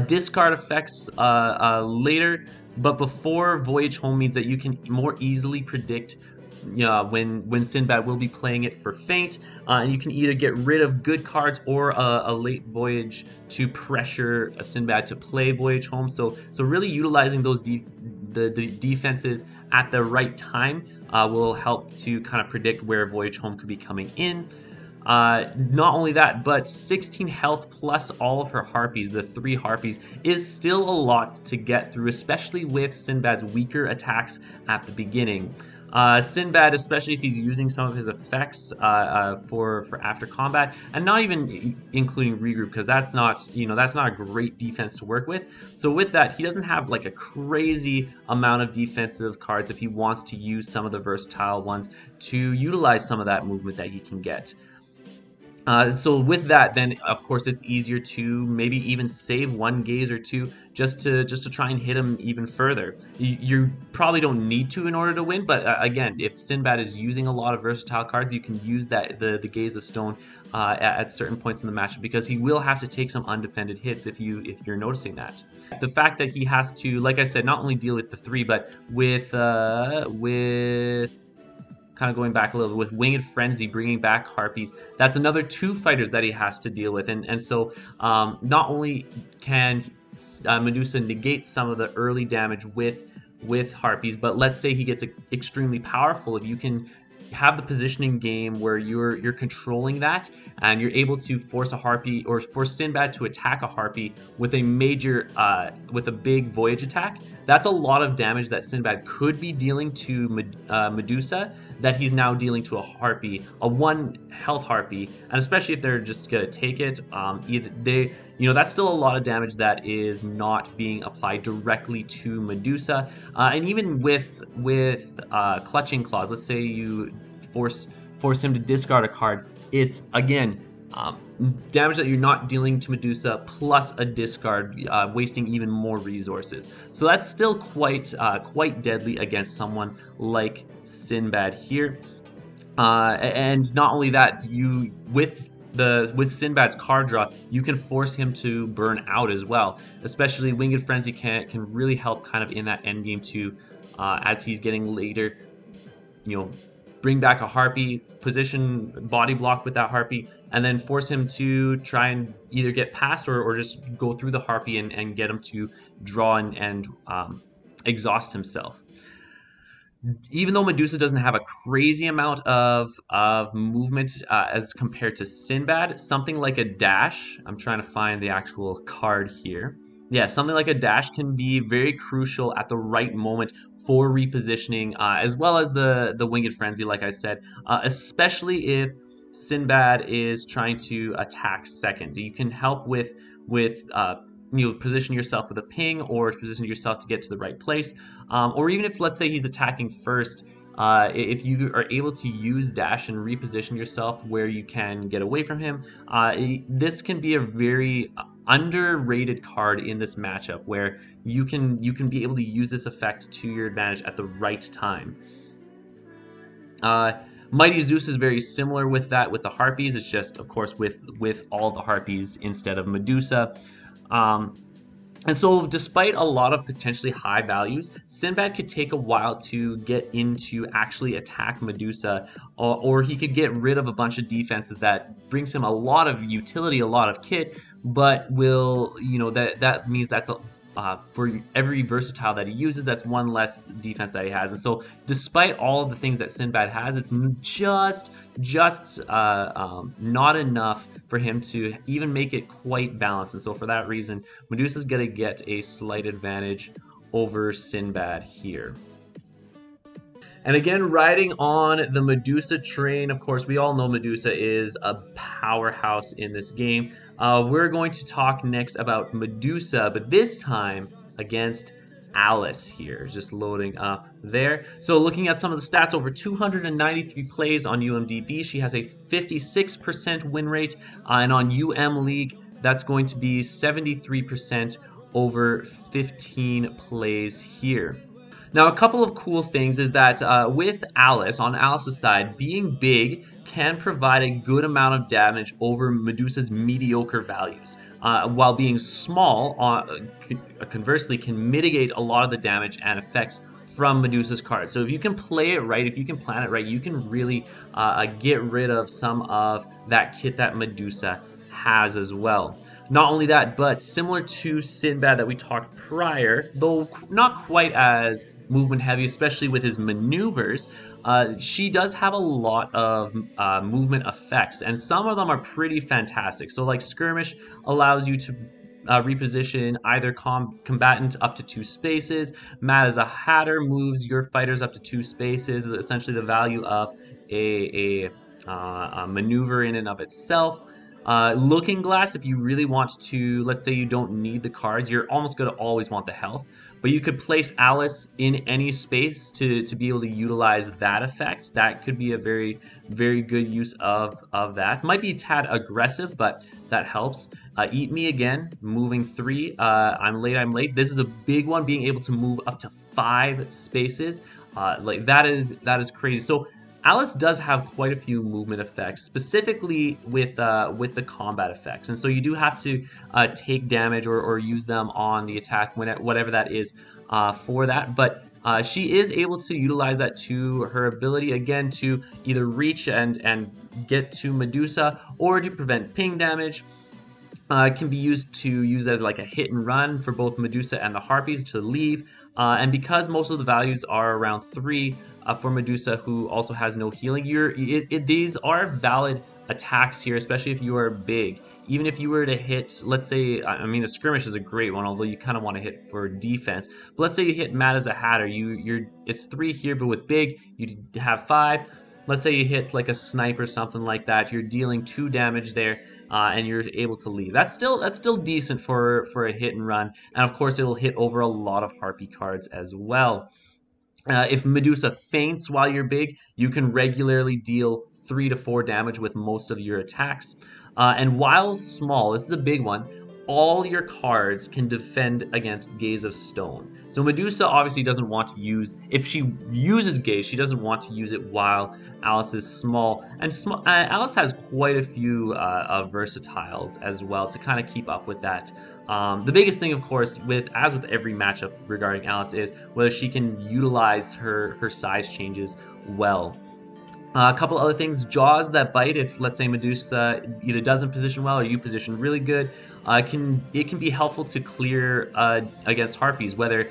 Discard effects later, but before Voyage Home means that you can more easily predict when Sinbad will be playing it for Feint, and you can either get rid of good cards or a late Voyage to pressure a Sinbad to play Voyage Home. So really utilizing those the defenses at the right time will help to kind of predict where Voyage Home could be coming in. Not only that, but 16 health plus all of her Harpies, the 3 Harpies, is still a lot to get through, especially with Sinbad's weaker attacks at the beginning. Sinbad, especially if he's using some of his effects for after combat, and not even including regroup, because that's not a great defense to work with. So with that, he doesn't have like a crazy amount of defensive cards if he wants to use some of the versatile ones to utilize some of that movement that he can get. So with that, then of course it's easier to maybe even save one gaze or two just to try and hit him even further. You probably don't need to in order to win, but again, if Sinbad is using a lot of versatile cards, you can use the gaze of stone at certain points in the match because he will have to take some undefended hits if you're noticing that. The fact that he has to, like I said, not only deal with the 3, but with kind of going back a little with Winged Frenzy, bringing back Harpies. That's another 2 fighters that he has to deal with. And so not only can Medusa negate some of the early damage with Harpies, but let's say he gets extremely powerful. If you can have the positioning game where you're controlling that and you're able to force a Harpy or force Sinbad to attack a Harpy with a major with a big Voyage attack, that's a lot of damage that Sinbad could be dealing to Medusa that he's now dealing to a Harpy, a 1 health Harpy, and especially if they're just gonna take it, either they, that's still a lot of damage that is not being applied directly to Medusa. And even with Clutching Claws, let's say you force him to discard a card, it's again damage that you're not dealing to Medusa plus a discard, wasting even more resources. So that's still quite deadly against someone like Sinbad here. And not only that, with Sinbad's card draw, you can force him to burn out as well. Especially Winged Frenzy can really help kind of in that end game too, as he's getting later. Bring back a Harpy, position body block with that Harpy, and then force him to try and either get past or just go through the Harpy and get him to draw and exhaust himself. Even though Medusa doesn't have a crazy amount of movement as compared to Sinbad, something like a dash, I'm trying to find the actual card here. Yeah, something like a dash can be very crucial at the right moment for repositioning, as well as the Winged Frenzy, like I said, especially if Sinbad is trying to attack second. You can help with position yourself with a ping, or position yourself to get to the right place, or even if, let's say, he's attacking first. If you are able to use dash and reposition yourself where you can get away from him, this can be a very underrated card in this matchup, where you can be able to use this effect to your advantage at the right time. Uh, Mighty Zeus is very similar with that, with the harpies. It's just, of course, with all the harpies instead of Medusa. Um, and so, despite a lot of potentially high values, Sinbad could take a while to get into actually attack Medusa, or he could get rid of a bunch of defenses that brings him a lot of utility, a lot of kit, but that means that's for every versatile that he uses, that's one less defense that he has. And so, despite all of the things that Sinbad has, it's just not enough for him to even make it quite balanced. And so, for that reason, Medusa's going to get a slight advantage over Sinbad here. And again, riding on the Medusa train, of course, we all know Medusa is a powerhouse in this game. We're going to talk next about Medusa, but this time against Alice here. Just loading up there. So looking at some of the stats, over 293 plays on UMDB. She has a 56% win rate, and on UM League, that's going to be 73% over 15 plays here. Now, a couple of cool things is that with Alice, on Alice's side, being big can provide a good amount of damage over Medusa's mediocre values, while being small, conversely, can mitigate a lot of the damage and effects from Medusa's cards. So if you can play it right, if you can plan it right, you can really get rid of some of that kit that Medusa has as well. Not only that, but similar to Sinbad that we talked prior, though not quite as movement heavy, especially with his maneuvers, she does have a lot of movement effects, and some of them are pretty fantastic. So like Skirmish allows you to reposition either combatant up to 2 spaces. Mad as a Hatter moves your fighters up to 2 spaces, essentially the value of a maneuver in and of itself. Looking Glass, if you really want to, let's say you don't need the cards, you're almost going to always want the health, but you could place Alice in any space to be able to utilize that effect. That could be a very, very good use of that. Might be a tad aggressive, but that helps. Eat Me Again, moving 3. I'm late. This is a big one, being able to move up to 5 spaces. That is crazy. So Alice does have quite a few movement effects, specifically with the combat effects, and so you do have to take damage or use them on the attack, whatever that is for that. But she is able to utilize that to her ability, again, to either reach and get to Medusa, or to prevent ping damage. It can be used as like a hit and run for both Medusa and the Harpies to leave. And because most of the values are around 3 for Medusa, who also has no healing, these are valid attacks here, especially if you are big. Even if you were to hit, let's say, I mean, a Skirmish is a great one, although you kind of want to hit for defense. But let's say you hit Mad as a Hatter, it's 3 here, but with big, you have 5. Let's say you hit like a snipe or something like that, you're dealing 2 damage there. And you're able to leave. That's still decent for a hit and run, and of course it'll hit over a lot of Harpy cards as well. If Medusa faints while you're big, you can regularly deal 3 to 4 damage with most of your attacks. And while small, this is a big one, all your cards can defend against Gaze of Stone. So Medusa obviously doesn't want to use, if she uses Gaze, she doesn't want to use it while Alice is small. And Alice has quite a few versatiles as well to kind of keep up with that. The biggest thing, of course, as with every matchup regarding Alice, is whether she can utilize her size changes well. A couple other things, Jaws that bite. If, let's say, Medusa either doesn't position well or you position really good, it can be helpful to clear against Harpies, whether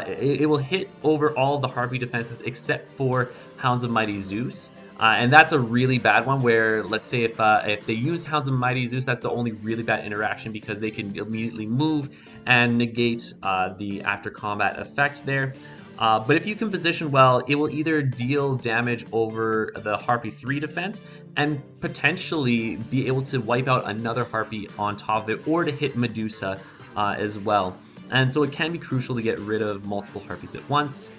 it will hit over all of the Harpy defenses except for Hounds of Mighty Zeus. And that's a really bad one where, let's say, if they use Hounds of Mighty Zeus, that's the only really bad interaction, because they can immediately move and negate the after combat effect there. But if you can position well, it will either deal damage over the Harpy 3 defense and potentially be able to wipe out another Harpy on top of it, or to hit Medusa as well. And so it can be crucial to get rid of multiple Harpies at once.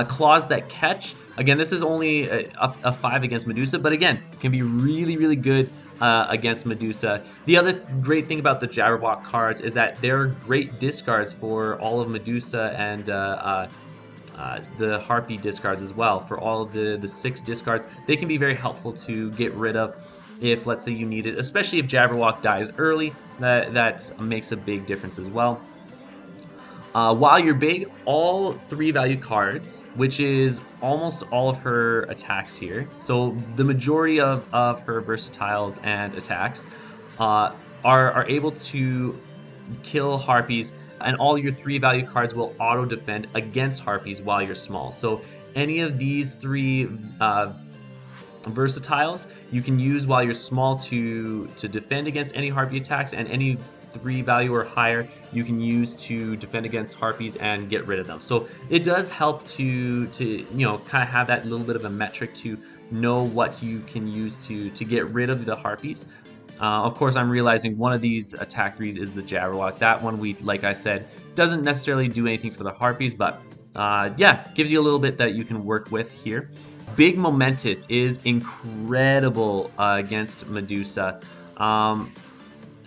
Claws that catch. Again, this is only a 5 against Medusa, but again, can be really, really good against Medusa. The other great thing about the Jabberwock cards is that they're great discards for all of Medusa and the Harpy discards as well. For all of the 6 discards, they can be very helpful to get rid of if, let's say, you need it, especially if Jabberwock dies early. That makes a big difference as well. While you're big, all 3 value cards, which is almost all of her attacks here, so the majority of her versatiles and attacks are able to kill Harpies, and all your 3 value cards will auto defend against Harpies while you're small. So any of these 3 versatiles you can use while you're small to defend against any Harpy attacks, and any 3 value or higher you can use to defend against Harpies and get rid of them. So it does help to kind of have that little bit of a metric to know what you can use to get rid of the Harpies. Of course, I'm realizing one of these attack 3s is the Jabberwock. That one, like I said, doesn't necessarily do anything for the Harpies, but yeah, gives you a little bit that you can work with here. Big Momentous is incredible against Medusa.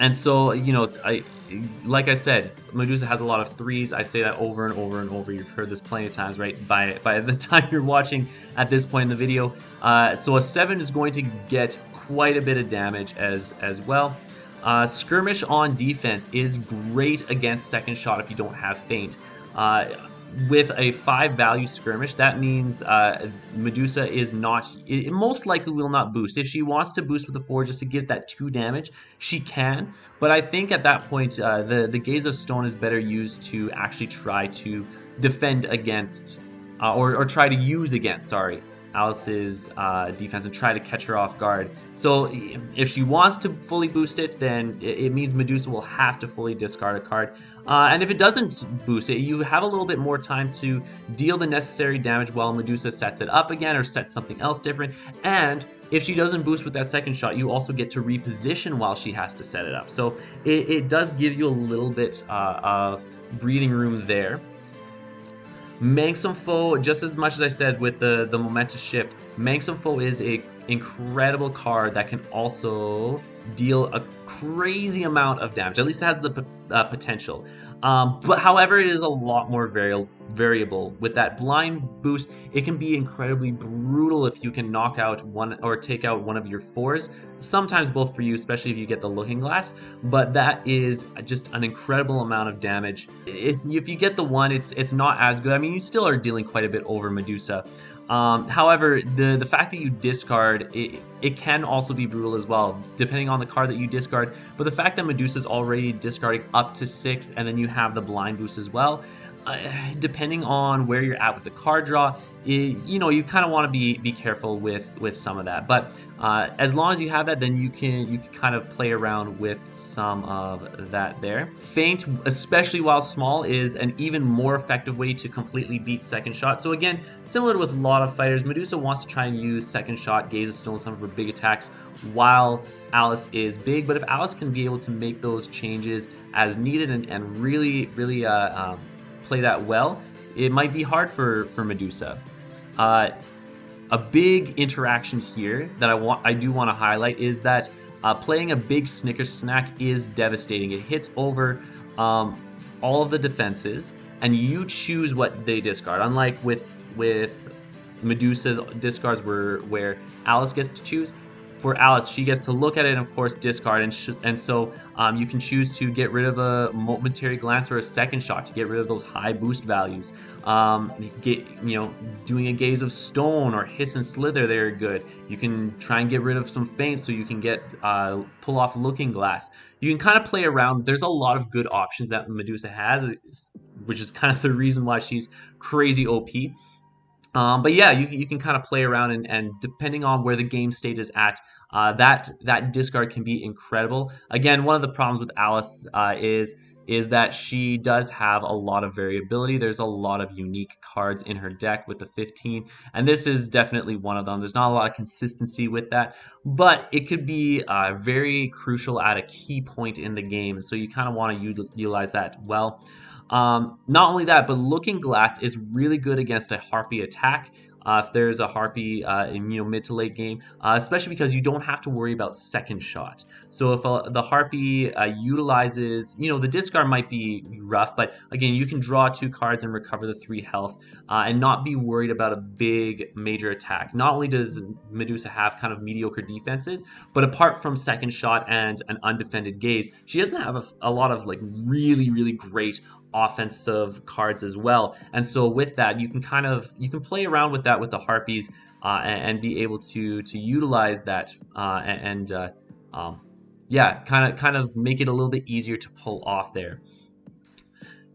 And so, like I said, Medusa has a lot of 3s. I say that over and over and over. You've heard this plenty of times, right? By the time you're watching at this point in the video. So a 7 is going to get quite a bit of damage as well. Skirmish on defense is great against second shot if you don't have feint. With a 5 value skirmish, that means Medusa is not, it most likely will not boost. If she wants to boost with a 4 just to get that 2 damage, she can. But I think at that point, the Gaze of Stone is better used to actually try to defend against, or try to use against, sorry, Alice's defense and try to catch her off guard. So if she wants to fully boost it, then it means Medusa will have to fully discard a card. And if it doesn't boost it, you have a little bit more time to deal the necessary damage while Medusa sets it up again or sets something else different. And if she doesn't boost with that second shot, you also get to reposition while she has to set it up. So it does give you a little bit of breathing room there. Manxome Foe, just as much as I said with the momentous shift, Manxome Foe is a incredible card that can also deal a crazy amount of damage. At least it has the potential. But however, it is a lot more variable. With that blind boost, it can be incredibly brutal if you can knock out one or take out one of your 4s. Sometimes both for you, especially if you get the Looking Glass. But that is just an incredible amount of damage. If you get the 1, it's not as good. I mean, you still are dealing quite a bit over Medusa. However, the fact that you discard, it can also be brutal as well, depending on the card that you discard. But the fact that Medusa's already discarding up to 6, and then you have the blind boost as well, depending on where you're at with the card draw, you kind of want to be careful with some of that. But as long as you have that, then you can kind of play around with some of that there. Feint, especially while small, is an even more effective way to completely beat second shot. So again, similar with a lot of fighters, Medusa wants to try and use second shot, Gaze of Stone, some of her big attacks, while Alice is big. But if Alice can be able to make those changes as needed and really play that well, it might be hard for Medusa. A big interaction here that I do want to highlight is that playing a big Snickers snack is devastating. It hits over all of the defenses, and you choose what they discard. Unlike with Medusa's discards, where Alice gets to choose. For Alice, she gets to look at it and, of course, discard. And so you can choose to get rid of a momentary glance or a second shot to get rid of those high boost values. Doing a Gaze of Stone or Hiss and Slither, they're good. You can try and get rid of some feints so you can get pull off Looking Glass. You can kind of play around. There's a lot of good options that Medusa has, which is kind of the reason why she's crazy OP. But yeah, you can kind of play around, and depending on where the game state is at, that discard can be incredible. Again, one of the problems with Alice is is that she does have a lot of variability. There's a lot of unique cards in her deck with the 15, and this is definitely one of them. There's not a lot of consistency with that, but it could be very crucial at a key point in the game. So you kind of want to utilize that well. Not only that, but Looking Glass is really good against a Harpy attack. If there's a Harpy in mid to late game, especially because you don't have to worry about second shot. So if the Harpy utilizes, the discard might be rough, but again, you can draw 2 cards and recover the 3 health and not be worried about a big major attack. Not only does Medusa have kind of mediocre defenses, but apart from second shot and an undefended gaze, she doesn't have a lot of like really, really great offensive cards as well. And so with that, you can play around with that with the Harpies and be able to utilize that um, yeah, kind of make it a little bit easier to pull off there.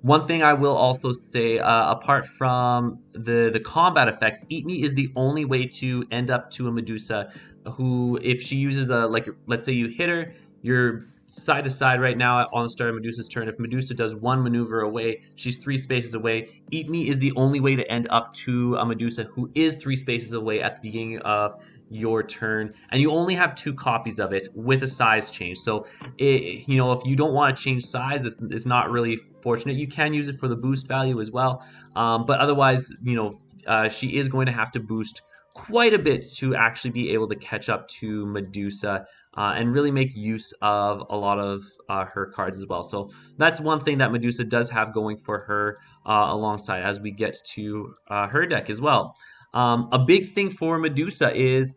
One thing I will also say, apart from the combat effects, Eat Me is the only way to end up to a Medusa who, if she uses let's say you hit her, you're side to side right now on the start of Medusa's turn. If Medusa does one maneuver away, she's 3 spaces away. Eat Me is the only way to end up to a Medusa who is 3 spaces away at the beginning of your turn, and you only have 2 copies of it with a size change. So if you don't want to change size, it's not really fortunate. You can use it for the boost value as well, but otherwise, she is going to have to boost quite a bit to actually be able to catch up to Medusa and really make use of a lot of her cards as well. So that's one thing that Medusa does have going for her alongside as we get to her deck as well. A big thing for Medusa is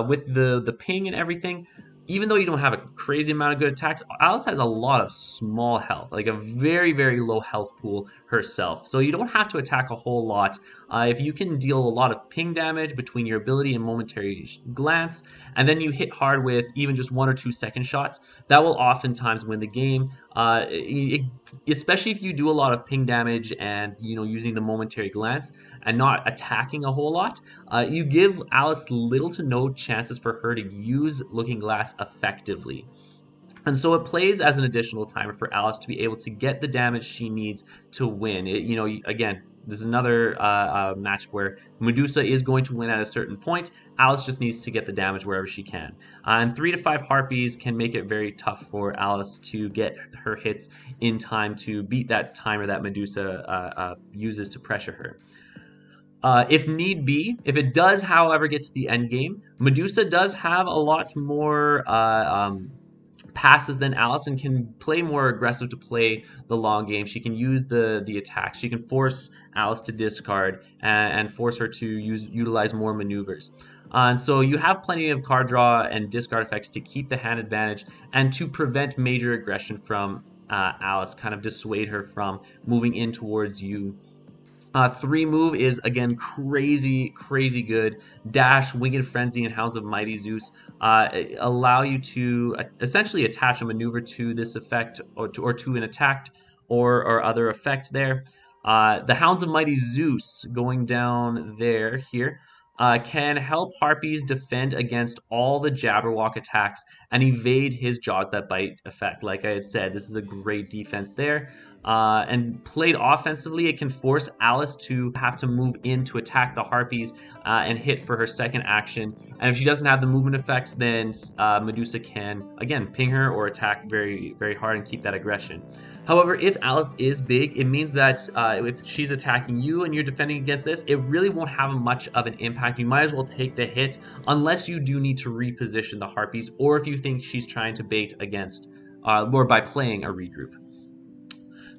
with the ping and everything. Even though you don't have a crazy amount of good attacks, Alice has a lot of small health, like a very, very low health pool herself. So you don't have to attack a whole lot. If you can deal a lot of ping damage between your ability and momentary glance, and then you hit hard with even just 1 or 2 second shots, that will oftentimes win the game. Especially if you do a lot of ping damage and using the momentary glance and not attacking a whole lot, you give Alice little to no chances for her to use Looking Glass effectively. And so it plays as an additional timer for Alice to be able to get the damage she needs to win. Again, this is another match where Medusa is going to win at a certain point. Alice just needs to get the damage wherever she can. And 3 to 5 Harpies can make it very tough for Alice to get her hits in time to beat that timer that Medusa uses to pressure her. If need be, if it does, however, get to the end game, Medusa does have a lot more passes than Alice and can play more aggressive to play the long game. She can use the attacks. She can force Alice to discard and force her to utilize more maneuvers. And so you have plenty of card draw and discard effects to keep the hand advantage and to prevent major aggression from Alice, kind of dissuade her from moving in towards you. 3 move is again crazy, crazy good. Dash, Winged Frenzy, and Hounds of Mighty Zeus allow you to essentially attach a maneuver to this effect or to an attack or other effect there. The Hounds of Mighty Zeus going down there here can help Harpies defend against all the Jabberwock attacks and evade his Jaws That Bite effect. Like I had said, this is a great defense there. And played offensively, it can force Alice to have to move in to attack the Harpies and hit for her second action. And if she doesn't have the movement effects, then Medusa can, again, ping her or attack very, very hard and keep that aggression. However, if Alice is big, it means that if she's attacking you and you're defending against this, it really won't have much of an impact. You might as well take the hit unless you do need to reposition the Harpies or if you think she's trying to bait against or by playing a regroup.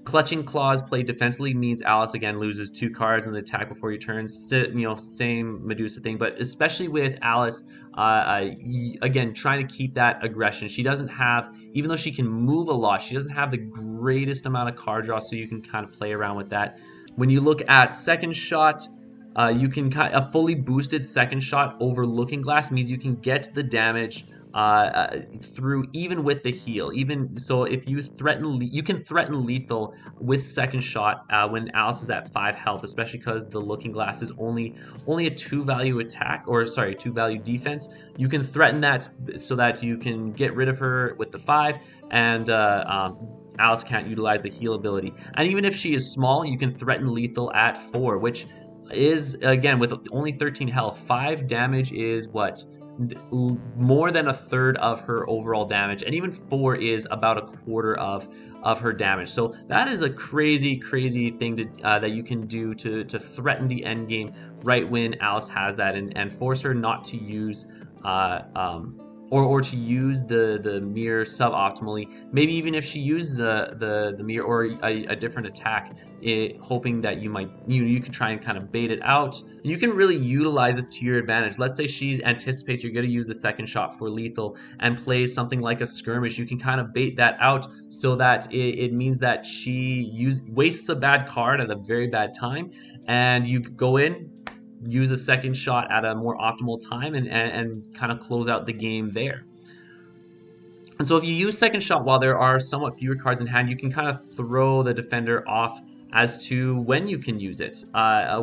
Clutching Claws played defensively means Alice again loses 2 cards in the attack before your turn. Same Medusa thing, but especially with Alice, again trying to keep that aggression. She doesn't have, even though she can move a lot, she doesn't have the greatest amount of card draw, so you can kind of play around with that. When you look at second shot, you can a fully boosted second shot over Looking Glass means you can get the damage through even with the heal. Even so, if you you can threaten lethal with second shot when Alice is at 5 health, especially because the Looking Glass is only a 2 value attack, or sorry, 2 value defense. You can threaten that so that you can get rid of her with the 5 and Alice can't utilize the heal ability. And even if she is small, you can threaten lethal at 4, which is, again, with only 13 health, 5 damage is what? More than a third of her overall damage, and even 4 is about a quarter of her damage. So that is a crazy, crazy thing that you can do to threaten the end game right when Alice has that, and force her not to use uh, um, or to use the mirror suboptimally. Maybe even if she uses the mirror or a different attack, hoping that you can try and kind of bait it out. You can really utilize this to your advantage. Let's say she anticipates you're going to use the second shot for lethal and plays something like a skirmish. You can kind of bait that out so that it means that she wastes a bad card at a very bad time, and you go in, use a second shot at a more optimal time, and kind of close out the game there. And so if you use second shot while there are somewhat fewer cards in hand, you can kind of throw the defender off as to when you can use it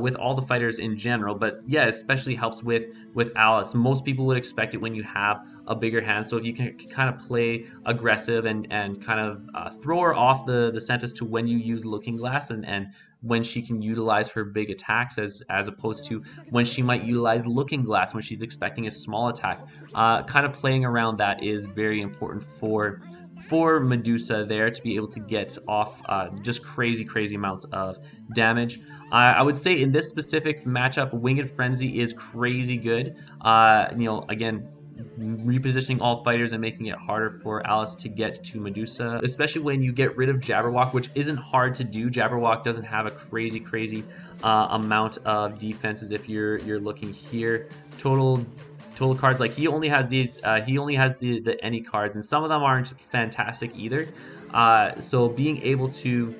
with all the fighters in general. But yeah, especially helps with Alice. Most people would expect it when you have a bigger hand. So if you can kind of play aggressive and kind of throw her off the scent as to when you use Looking Glass, and when she can utilize her big attacks as opposed to when she might utilize Looking Glass when she's expecting a small attack. Kind of playing around that is very important for Medusa there to be able to get off just crazy, crazy amounts of damage. I would say in this specific matchup, Winged Frenzy is crazy good. Again, repositioning all fighters and making it harder for Alice to get to Medusa, especially when you get rid of Jabberwock, which isn't hard to do. Jabberwock doesn't have a crazy, crazy amount of defenses. If you're looking here, total cards, like he only has these, he only has the any cards, and some of them aren't fantastic either. So being able to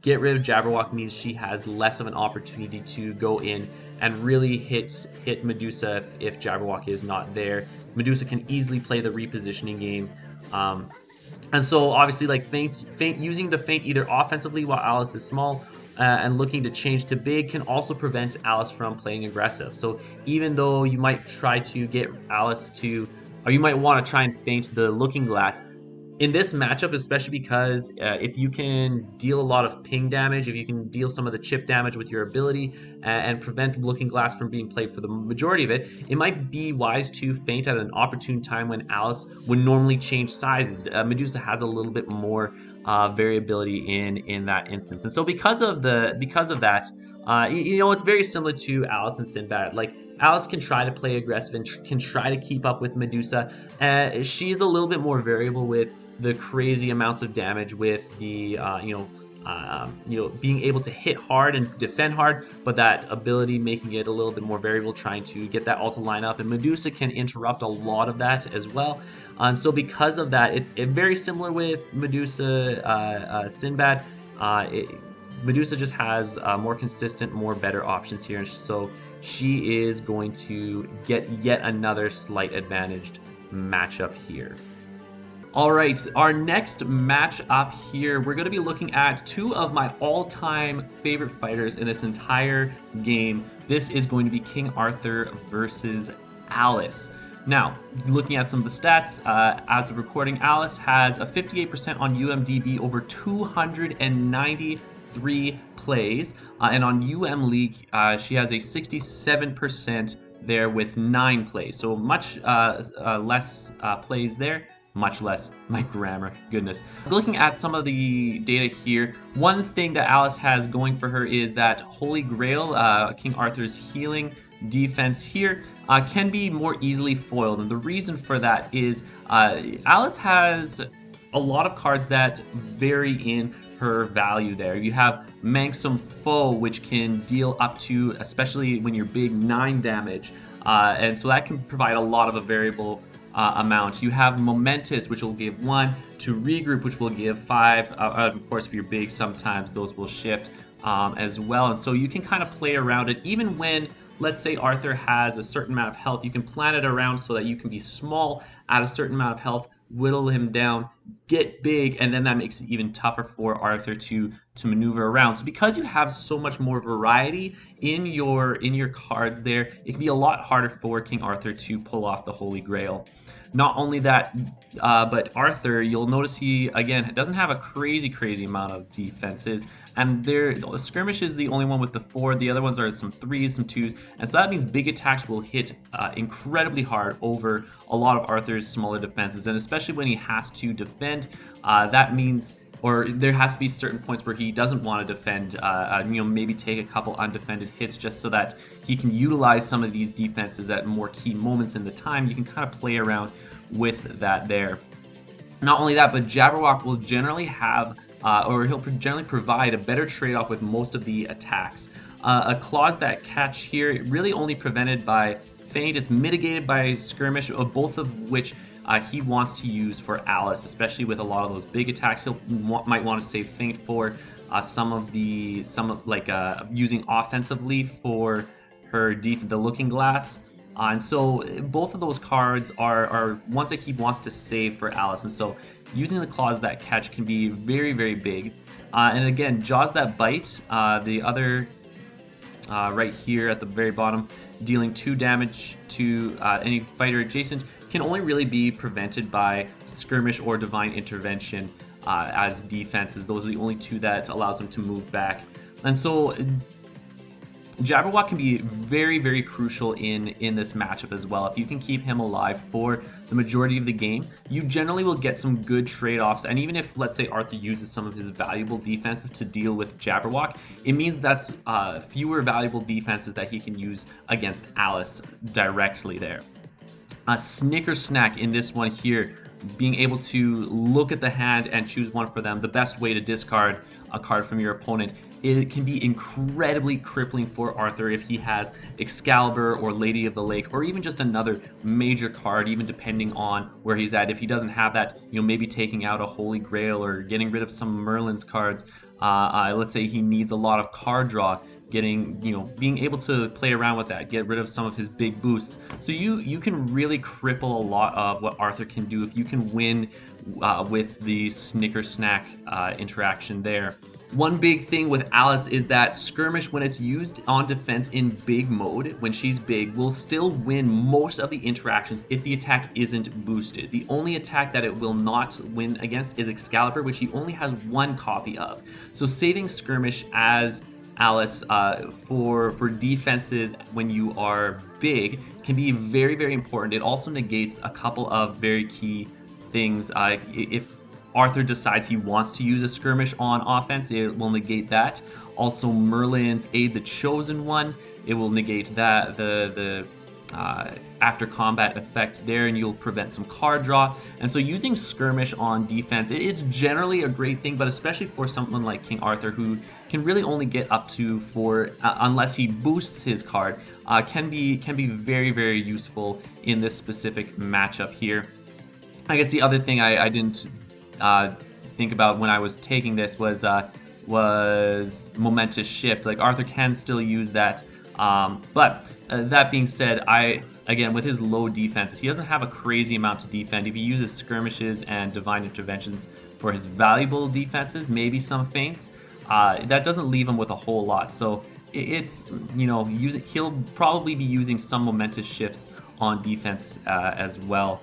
get rid of Jabberwock means she has less of an opportunity to go in and really hit Medusa if Jabberwock is not there. Medusa can easily play the repositioning game. And so obviously, like feint using the feint either offensively while Alice is small and looking to change to big can also prevent Alice from playing aggressive. So even though you might try to get Alice to, or you might want to try and feint the Looking Glass, in this matchup, especially because if you can deal a lot of ping damage, if you can deal some of the chip damage with your ability and prevent Looking Glass from being played for the majority of it, it might be wise to feint at an opportune time when Alice would normally change sizes. Medusa has a little bit more variability in that instance, and so because of that, it's very similar to Alice and Sinbad. Like, Alice can try to play aggressive and can try to keep up with Medusa. She's a little bit more variable with the crazy amounts of damage, with the being able to hit hard and defend hard, but that ability making it a little bit more variable, trying to get that ult to line up. And Medusa can interrupt a lot of that as well. And so because of that, it's very similar with Medusa, Sinbad. Medusa just has more consistent, more better options here, and so she is going to get yet another slight advantaged matchup here. All right, our next match up here, we're going to be looking at two of my all-time favorite fighters in this entire game. This is going to be King Arthur versus Alice. Now, looking at some of the stats, as of recording, Alice has a 58% on UMDB over 293 plays, and on UM League, she has a 67% there with 9 plays. So much less plays there. Much less, my grammar, goodness. Looking at some of the data here, one thing that Alice has going for her is that Holy Grail, King Arthur's healing defense here, can be more easily foiled. And the reason for that is Alice has a lot of cards that vary in her value there. You have Manxome Foe, which can deal up to, especially when you're big, 9 damage. And so that can provide a lot of a variable amount. You have Momentous, which will give 1, to Regroup, which will give 5. Of course, if you're big, sometimes those will shift as well. And so you can kind of play around it. Even when, let's say, Arthur has a certain amount of health, you can plan it around so that you can be small at a certain amount of health, whittle him down, get big, and then that makes it even tougher for Arthur to maneuver around. So because you have so much more variety in your cards there, it can be a lot harder for King Arthur to pull off the Holy Grail. Not only that, but Arthur, you'll notice he again doesn't have a crazy amount of defenses, and there skirmish is the only one with the 4. The other ones are some 3s, some 2s, and so that means big attacks will hit incredibly hard over a lot of Arthur's smaller defenses, and especially when he has to defend, that means, or there has to be certain points where he doesn't want to defend, maybe take a couple undefended hits just so that he can utilize some of these defenses at more key moments in the time. You can kind of play around with that there. Not only that, but Jabberwock will generally have, or he'll generally provide a better trade-off with most of the attacks. A clause that catch here, really only prevented by feint. It's mitigated by skirmish, both of which he wants to use for Alice, especially with a lot of those big attacks. Might want to save feint for using offensively for her the Looking Glass. And so both of those cards are ones that he wants to save for Alice. And so using the claws that catch can be very big. And again, Jaws that bite, the other right here at the very bottom, dealing 2 damage to any fighter adjacent, can only really be prevented by skirmish or divine intervention as defenses. Those are the only 2 that allows them to move back. And so Jabberwock can be very crucial in this matchup as well. If you can keep him alive for the majority of the game, you generally will get some good trade-offs. And even if, let's say, Arthur uses some of his valuable defenses to deal with Jabberwock, it means that's fewer valuable defenses that he can use against Alice directly there. Snicker Snack in this one here, being able to look at the hand and choose one for them, the best way to discard a card from your opponent. It can be incredibly crippling for Arthur if he has Excalibur or Lady of the Lake, or even just another major card, even depending on where he's at. If he doesn't have that, maybe taking out a Holy Grail or getting rid of some Merlin's cards. Let's say he needs a lot of card draw, being able to play around with that, get rid of some of his big boosts. So you can really cripple a lot of what Arthur can do if you can win with the Snicker Snack interaction there. One big thing with Alice is that skirmish, when it's used on defense in big mode, when she's big, will still win most of the interactions if the attack isn't boosted. The only attack that it will not win against is Excalibur, which he only has 1 copy of. So saving skirmish as Alice for defenses when you are big can be very important. It also negates a couple of very key things. If Arthur decides he wants to use a skirmish on offense, it will negate that. Also, Merlin's Aid the Chosen One, it will negate that, the after combat effect there, and you'll prevent some card draw. And so using skirmish on defense, it's generally a great thing, but especially for someone like King Arthur, who can really only get up to 4 unless he boosts his card, can be very useful in this specific matchup here. I guess the other thing I didn't think about when I was taking this was momentous shift. Like, Arthur can still use that, but that being said, again, with his low defenses, he doesn't have a crazy amount to defend. If he uses skirmishes and divine interventions for his valuable defenses, maybe some feints, that doesn't leave him with a whole lot. So it's, he'll probably be using some momentous shifts on defense as well.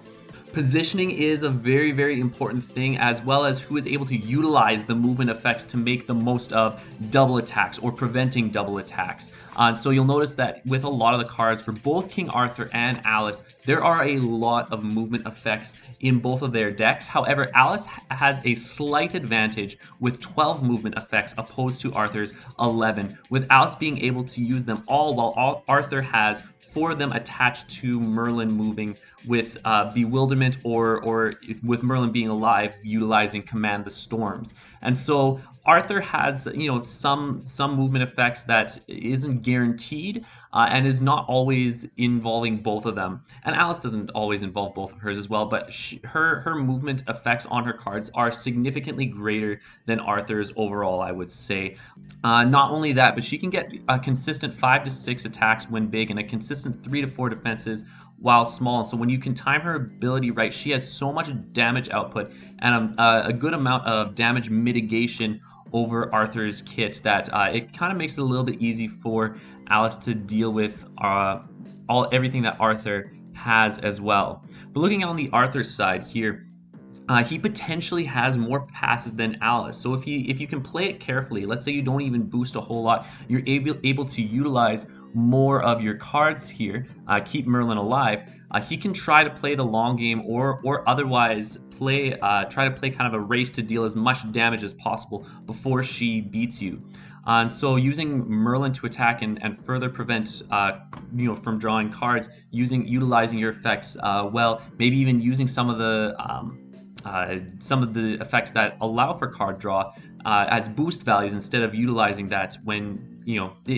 Positioning is a very important thing, as well as who is able to utilize the movement effects to make the most of double attacks or preventing double attacks. So you'll notice that with a lot of the cards for both King Arthur and Alice, there are a lot of movement effects in both of their decks. However, Alice has a slight advantage with 12 movement effects opposed to Arthur's 11, with Alice being able to use them all, while Arthur has 4 of them attached to Merlin moving, with Bewilderment or with Merlin being alive, utilizing Command the Storms. And so Arthur has, some movement effects that isn't guaranteed and is not always involving both of them. And Alice doesn't always involve both of hers as well, but her movement effects on her cards are significantly greater than Arthur's overall, I would say. Not only that, but she can get a consistent 5 to 6 attacks when big and a consistent 3 to 4 defenses while small. And so when you can time her ability right, she has so much damage output and a good amount of damage mitigation over Arthur's kit that it kind of makes it a little bit easy for Alice to deal with everything that Arthur has as well. But looking on the Arthur side here, he potentially has more passes than Alice. So if you can play it carefully, let's say you don't even boost a whole lot, you're able to utilize more of your cards here, keep Merlin alive. He can try to play the long game or otherwise try to play kind of a race to deal as much damage as possible before she beats you. And so using Merlin to attack and further prevent from drawing cards, utilizing your effects well, maybe even using some of the effects that allow for card draw as boost values instead of utilizing that when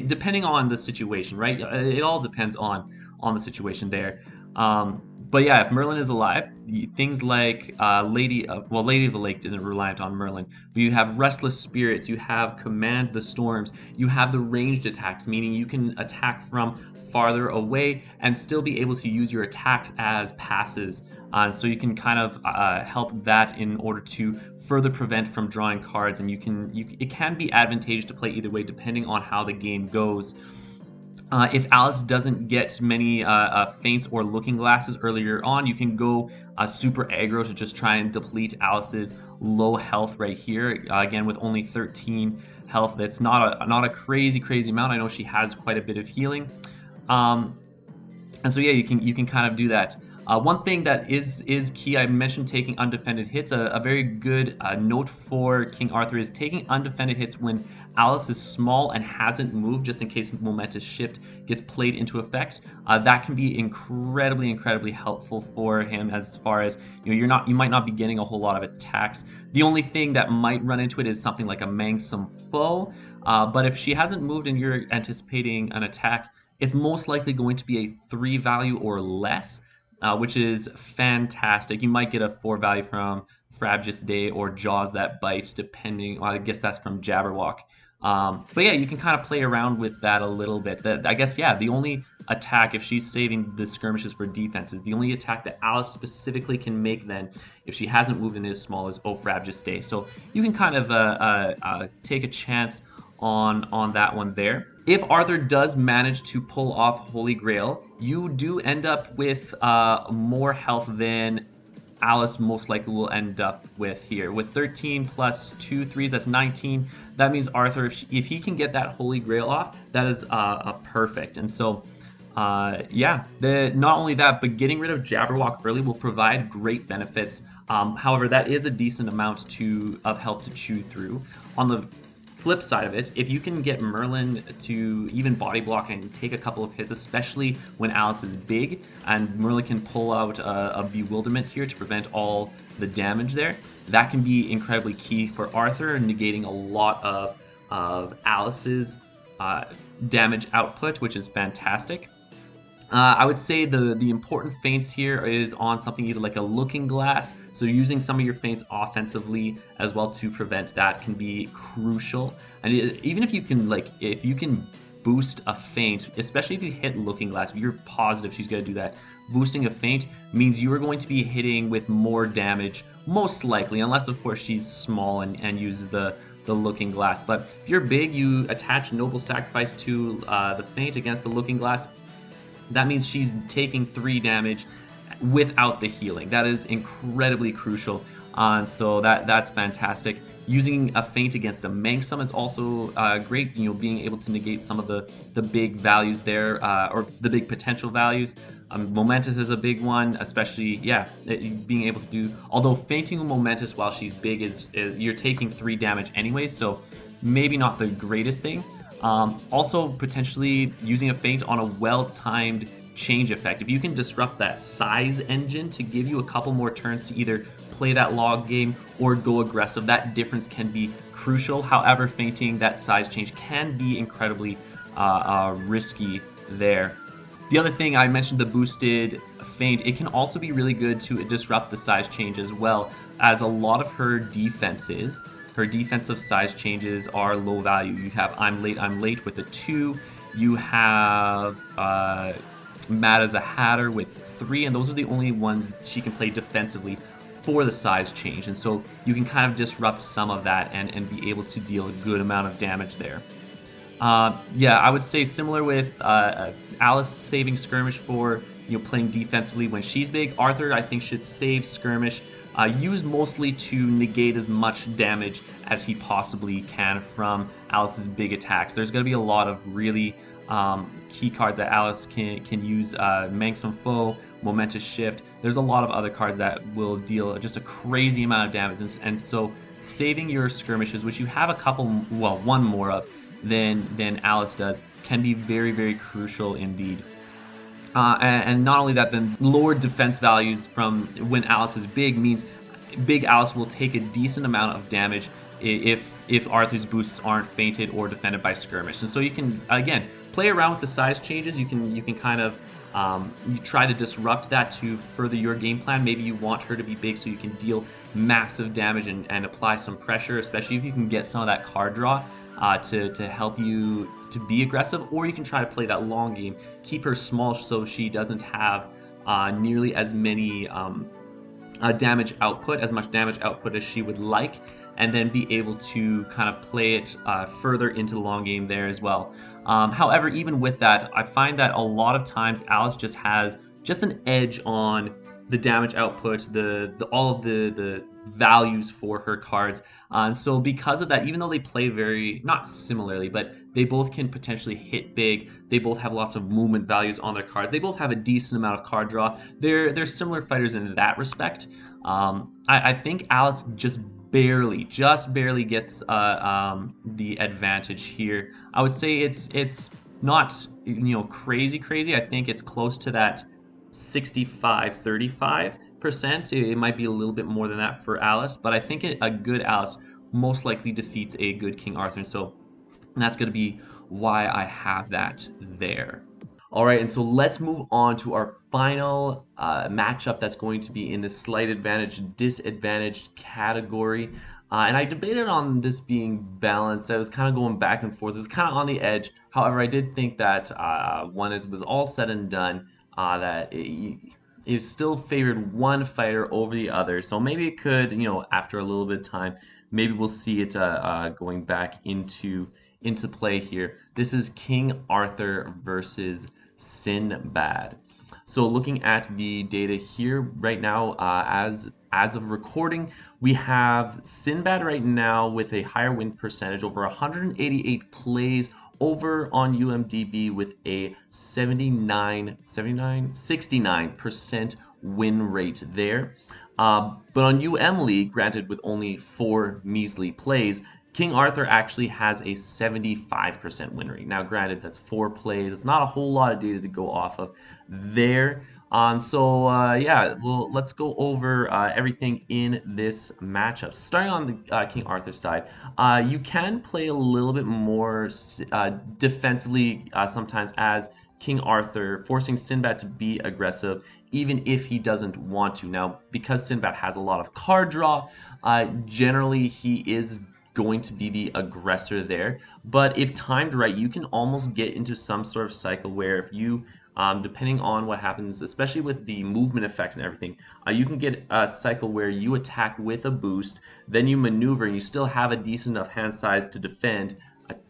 depending on the situation, right? It all depends on the situation there. But yeah, if Merlin is alive, things like Lady of the Lake isn't reliant on Merlin, but you have Restless Spirits, you have Command the Storms, you have the ranged attacks, meaning you can attack from farther away and still be able to use your attacks as passes. So you can kind of help that in order to further prevent from drawing cards, and it can be advantageous to play either way depending on how the game goes. If Alice doesn't get many feints or looking glasses earlier on, you can go super aggro to just try and deplete Alice's low health right here. Again, with only 13 health, that's not a crazy amount. I know she has quite a bit of healing. And so yeah, you can kind of do that. One thing that is key, I mentioned taking undefended hits. A very good note for King Arthur is taking undefended hits when Alice is small and hasn't moved, just in case Momentous Shift gets played into effect. That can be incredibly helpful for him, as far as you might not be getting a whole lot of attacks. The only thing that might run into it is something like a Manxome Foe. But if she hasn't moved and you're anticipating an attack, it's most likely going to be a 3 value or less. Which is fantastic. You might get a 4 value from Frabjous Day or Jaws That Bite, depending. Well, I guess that's from Jabberwock. But yeah, you can kind of play around with that a little bit. I guess, yeah, the only attack, if she's saving the skirmishes for defenses, the only attack that Alice specifically can make then, if she hasn't moved and is small, is Frabjous Day. So you can kind of take a chance on that one there. If Arthur does manage to pull off Holy Grail, you do end up with more health than Alice most likely will end up with here. With 13 plus 2 3s, that's 19. That means Arthur, if he can get that Holy Grail off, that is perfect. And so, yeah, not only that, but getting rid of Jabberwock early will provide great benefits. However, that is a decent amount of health to chew through. On the flip side of it, if you can get Merlin to even body block and take a couple of hits, especially when Alice is big, and Merlin can pull out a Bewilderment here to prevent all the damage there, that can be incredibly key for Arthur, negating a lot of Alice's damage output, which is fantastic. I would say the important feints here is on something either like a Looking Glass, so using some of your feints offensively as well to prevent that can be crucial. And even if you can boost a feint, especially if you hit Looking Glass, if you're positive she's going to do that, boosting a feint means you are going to be hitting with more damage, most likely, unless of course she's small and uses the Looking Glass. But if you're big, you attach Noble Sacrifice to the feint against the Looking Glass. That means she's taking 3 damage without the healing. That is incredibly crucial. So that's fantastic. Using a feint against a Manxome is also great. Being able to negate some of the big values there, or the big potential values. Momentous is a big one, especially, yeah, being able to do. Although feinting a Momentous while she's big is you're taking 3 damage anyway, so maybe not the greatest thing. Also, potentially using a feint on a well-timed change effect. If you can disrupt that size engine to give you a couple more turns to either play that log game or go aggressive, that difference can be crucial. However, feinting that size change can be incredibly risky there. The other thing, I mentioned the boosted feint. It can also be really good to disrupt the size change as well, as a lot of her defenses, her defensive size changes are low value. You have I'm late with a 2. You have Mad as a Hatter with 3, and those are the only ones she can play defensively for the size change. And so you can kind of disrupt some of that and be able to deal a good amount of damage there. Yeah, I would say similar with Alice saving skirmish for playing defensively when she's big. Arthur, I think, should save skirmish, used mostly to negate as much damage as he possibly can from Alice's big attacks. There's going to be a lot of really key cards that Alice can use. Manxome Foe, Momentous Shift. There's a lot of other cards that will deal just a crazy amount of damage, and so saving your skirmishes, which you have a couple, well, one more of than Alice does, can be very, very crucial indeed. And not only that, then lower defense values from when Alice is big means big Alice will take a decent amount of damage if Arthur's boosts aren't fainted or defended by skirmish. And so you can again play around with the size changes. You can kind of you try to disrupt that to further your game plan. Maybe you want her to be big so you can deal massive damage and apply some pressure, especially if you can get some of that card draw to help you to be aggressive. Or you can try to play that long game, keep her small so she doesn't have nearly as many as much damage output as she would like, and then be able to kind of play it further into the long game there as well. However, even with that, I find that a lot of times Alice just has just an edge on the damage output, all of the values for her cards. And so because of that, even though they play very, not similarly, but they both can potentially hit big, they both have lots of movement values on their cards, they both have a decent amount of card draw. They're similar fighters in that respect. I think Alice just barely gets the advantage here. I would say it's not crazy. I think it's close to that 65-35%. It might be a little bit more than that for Alice, but I think a good Alice most likely defeats a good King Arthur, and so that's going to be why I have that there. All right, and so let's move on to our final matchup that's going to be in the slight advantage disadvantage category. And I debated on this being balanced. I was kind of going back and forth. It was kind of on the edge. However, I did think that when it was all said and done, that it still favored one fighter over the other. So maybe it could, after a little bit of time, maybe we'll see it going back into play here. This is King Arthur versus Sinbad. So looking at the data here right now, as of recording, we have Sinbad right now with a higher win percentage, over 188 plays over on UMDB with a 69% win rate there. But on UM League, granted with only 4 measly plays, King Arthur actually has a 75% win rate. Now, granted, that's 4 plays. It's not a whole lot of data to go off of there. Yeah, well, let's go over everything in this matchup. Starting on the King Arthur side, you can play a little bit more defensively sometimes as King Arthur, forcing Sinbad to be aggressive even if he doesn't want to. Now, because Sinbad has a lot of card draw, generally he is going to be the aggressor there. But if timed right, you can almost get into some sort of cycle where if you, depending on what happens, especially with the movement effects and everything, you can get a cycle where you attack with a boost, then you maneuver and you still have a decent enough hand size to defend,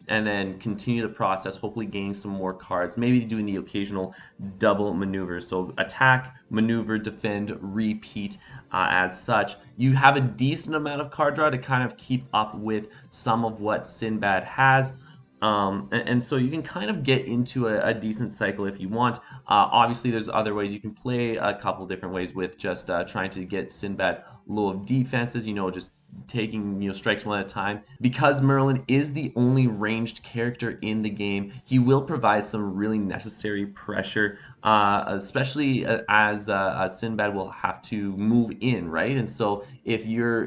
and then continue the process, hopefully gaining some more cards, maybe doing the occasional double maneuvers. So attack, maneuver, defend, repeat as such. You have a decent amount of card draw to kind of keep up with some of what Sinbad has. And so you can kind of get into a decent cycle if you want. Obviously, there's other ways you can play a couple different ways with just trying to get Sinbad low of defenses, just taking strikes one at a time. Because Merlin is the only ranged character in the game, he will provide some really necessary pressure, especially as Sinbad will have to move in, right? And so if you're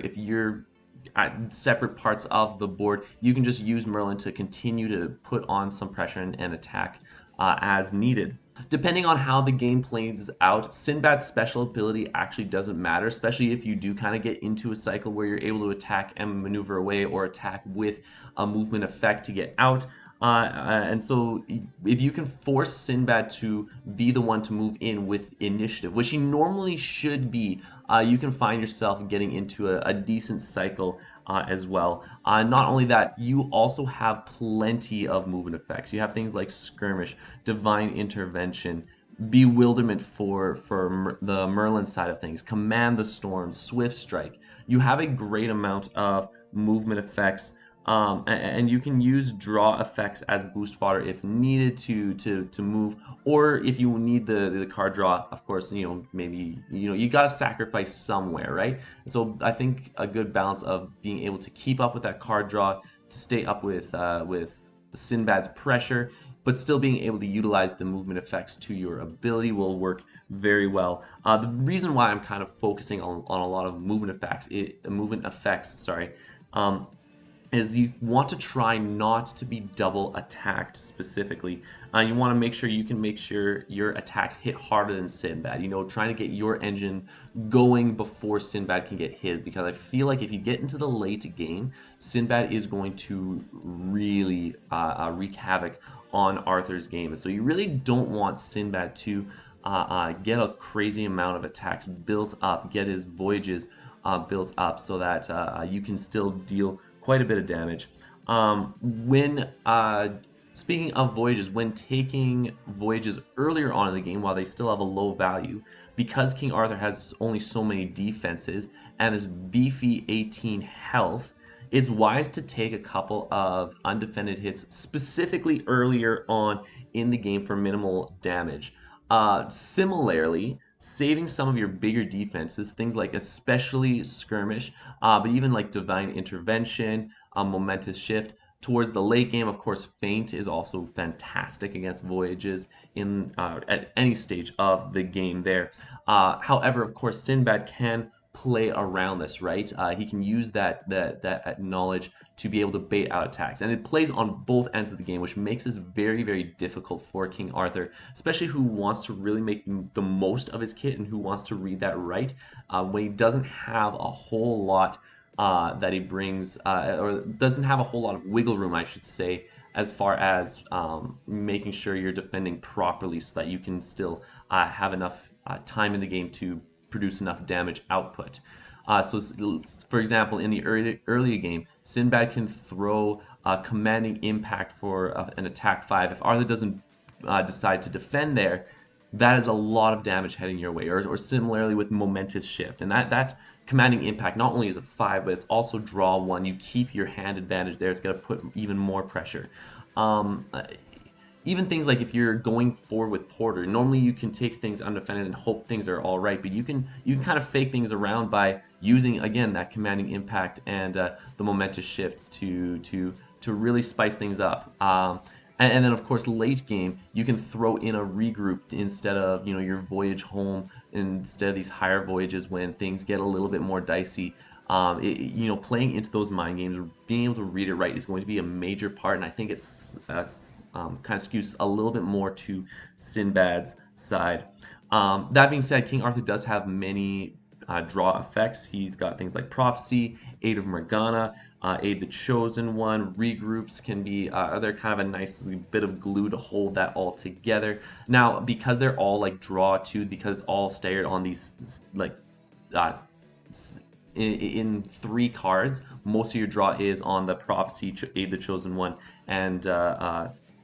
at separate parts of the board, you can just use Merlin to continue to put on some pressure and attack as needed. Depending on how the game plays out, Sinbad's special ability actually doesn't matter, especially if you do kind of get into a cycle where you're able to attack and maneuver away or attack with a movement effect to get out. And so if you can force Sinbad to be the one to move in with initiative, which he normally should be, you can find yourself getting into a decent cycle as well. Not only that, you also have plenty of movement effects. You have things like Skirmish, Divine Intervention, Bewilderment for the Merlin side of things, Command the Storm, Swift Strike. You have a great amount of movement effects, and you can use draw effects as boost fodder if needed to move, or if you need the card draw. Of course, maybe you got to sacrifice somewhere, right? And so I think a good balance of being able to keep up with that card draw, to stay up with Sinbad's pressure, but still being able to utilize the movement effects to your ability will work very well. The reason why I'm kind of focusing on a lot of movement effects, sorry, um, is you want to try not to be double attacked specifically. You want to make sure you can make sure your attacks hit harder than Sinbad. Trying to get your engine going before Sinbad can get his, because I feel like if you get into the late game, Sinbad is going to really wreak havoc on Arthur's game. So you really don't want Sinbad to get a crazy amount of attacks built up, get his voyages built up, so that you can still deal quite a bit of damage. When Speaking of voyages, when taking voyages earlier on in the game while they still have a low value, because King Arthur has only so many defenses and his beefy 18 health, it's wise to take a couple of undefended hits specifically earlier on in the game for minimal damage. Similarly, saving some of your bigger defenses, things like especially skirmish, but even like divine intervention, momentous shift. Towards the late game, of course, feint is also fantastic against voyages in at any stage of the game there. However, of course, Sinbad can play around this, right? He can use that knowledge to be able to bait out attacks, and it plays on both ends of the game, which makes this very, very difficult for King Arthur, especially who wants to really make the most of his kit and who wants to read that right, when he doesn't have a whole lot that he brings, or doesn't have a whole lot of wiggle room, I should say, as far as making sure you're defending properly so that you can still have enough time in the game to produce enough damage output. For example, in the earlier game, Sinbad can throw a commanding impact for an attack 5. If Arthur doesn't decide to defend there, that is a lot of damage heading your way. Or similarly with momentous shift, and that commanding impact not only is a 5, but it's also draw 1. You keep your hand advantage there. It's going to put even more pressure. Um, Even things like if you're going forward with Porter, normally you can take things undefended and hope things are all right, but you can kind of fake things around by using, again, that commanding impact and the momentous shift to really spice things up. And then of course late game you can throw in a regroup instead of your voyage home, instead of these higher voyages when things get a little bit more dicey. Playing into those mind games, being able to read it right is going to be a major part, and I think it's kind of skews a little bit more to Sinbad's side. That being said, King Arthur does have many draw effects. He's got things like Prophecy, Aid of Morgana, Aid the Chosen One. Regroups can be they're kind of a nice bit of glue to hold that all together. Now, because they're all like draw two, because all staggered on these like uh, in 3 cards, most of your draw is on the Prophecy, Aid the Chosen One, and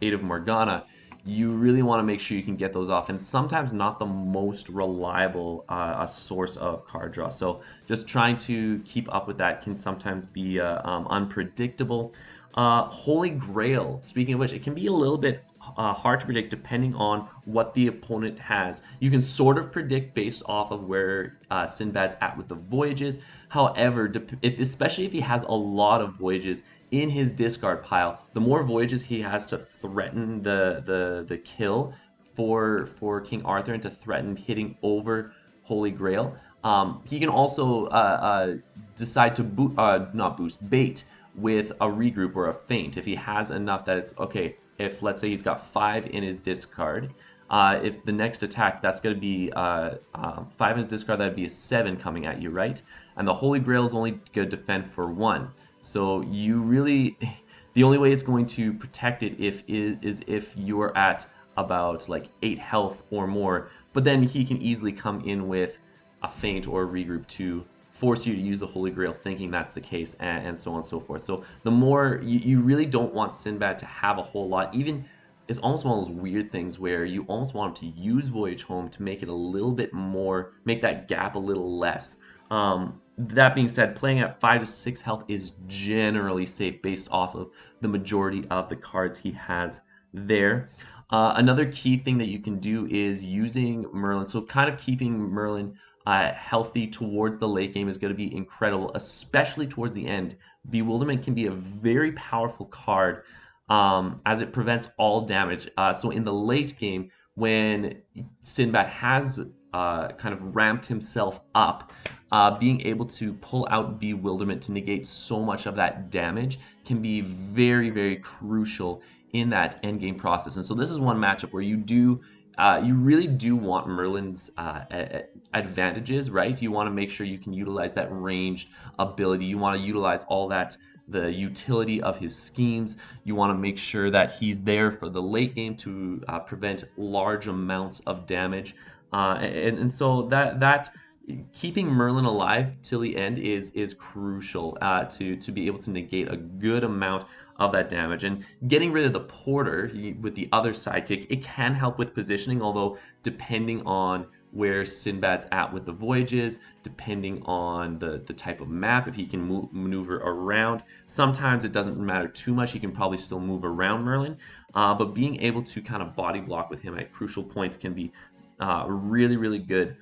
Aid of Morgana. You really want to make sure you can get those off, and sometimes not the most reliable source of card draw. So just trying to keep up with that can sometimes be unpredictable. Holy Grail, speaking of which, it can be a little bit hard to predict depending on what the opponent has. You can sort of predict based off of where Sinbad's at with the voyages. However, especially if he has a lot of voyages in his discard pile, the more voyages he has to threaten the kill for King Arthur and to threaten hitting over Holy Grail. He can also decide to not boost, bait with a regroup or a feint if he has enough that it's okay. If let's say he's got 5 in his discard, if the next attack that's going to be 5 in his discard, that'd be a 7 coming at you, right? And the Holy Grail is only going to defend for 1. So you really, The only way it's going to protect it is if you're at about like 8 health or more. But then he can easily come in with a feint or a regroup to force you to use the Holy Grail, thinking that's the case, and so on and so forth. So the more you really don't want Sinbad to have a whole lot. Even it's almost one of those weird things where you almost want him to use Voyage Home to make it a little bit more, make that gap a little less. That being said, playing at 5 to 6 health is generally safe based off of the majority of the cards he has there. Another key thing that you can do is using Merlin. So kind of keeping Merlin healthy towards the late game is going to be incredible, especially towards the end. Bewilderment can be a very powerful card as it prevents all damage. So in the late game, when Sinbad has kind of ramped himself up, being able to pull out Bewilderment to negate so much of that damage can be very, very crucial in that end game process. And so this is one matchup where you really do want Merlin's advantages, right? You want to make sure you can utilize that ranged ability. You want to utilize all that, the utility of his schemes. You want to make sure that he's there for the late game to prevent large amounts of damage. And so that keeping Merlin alive till the end is crucial to be able to negate a good amount of that damage. And getting rid of the porter with the other sidekick, it can help with positioning, although depending on where Sinbad's at with the voyages, depending on the type of map, if he can maneuver around, sometimes it doesn't matter too much. He can probably still move around Merlin, but being able to kind of body block with him at crucial points can be really, really good.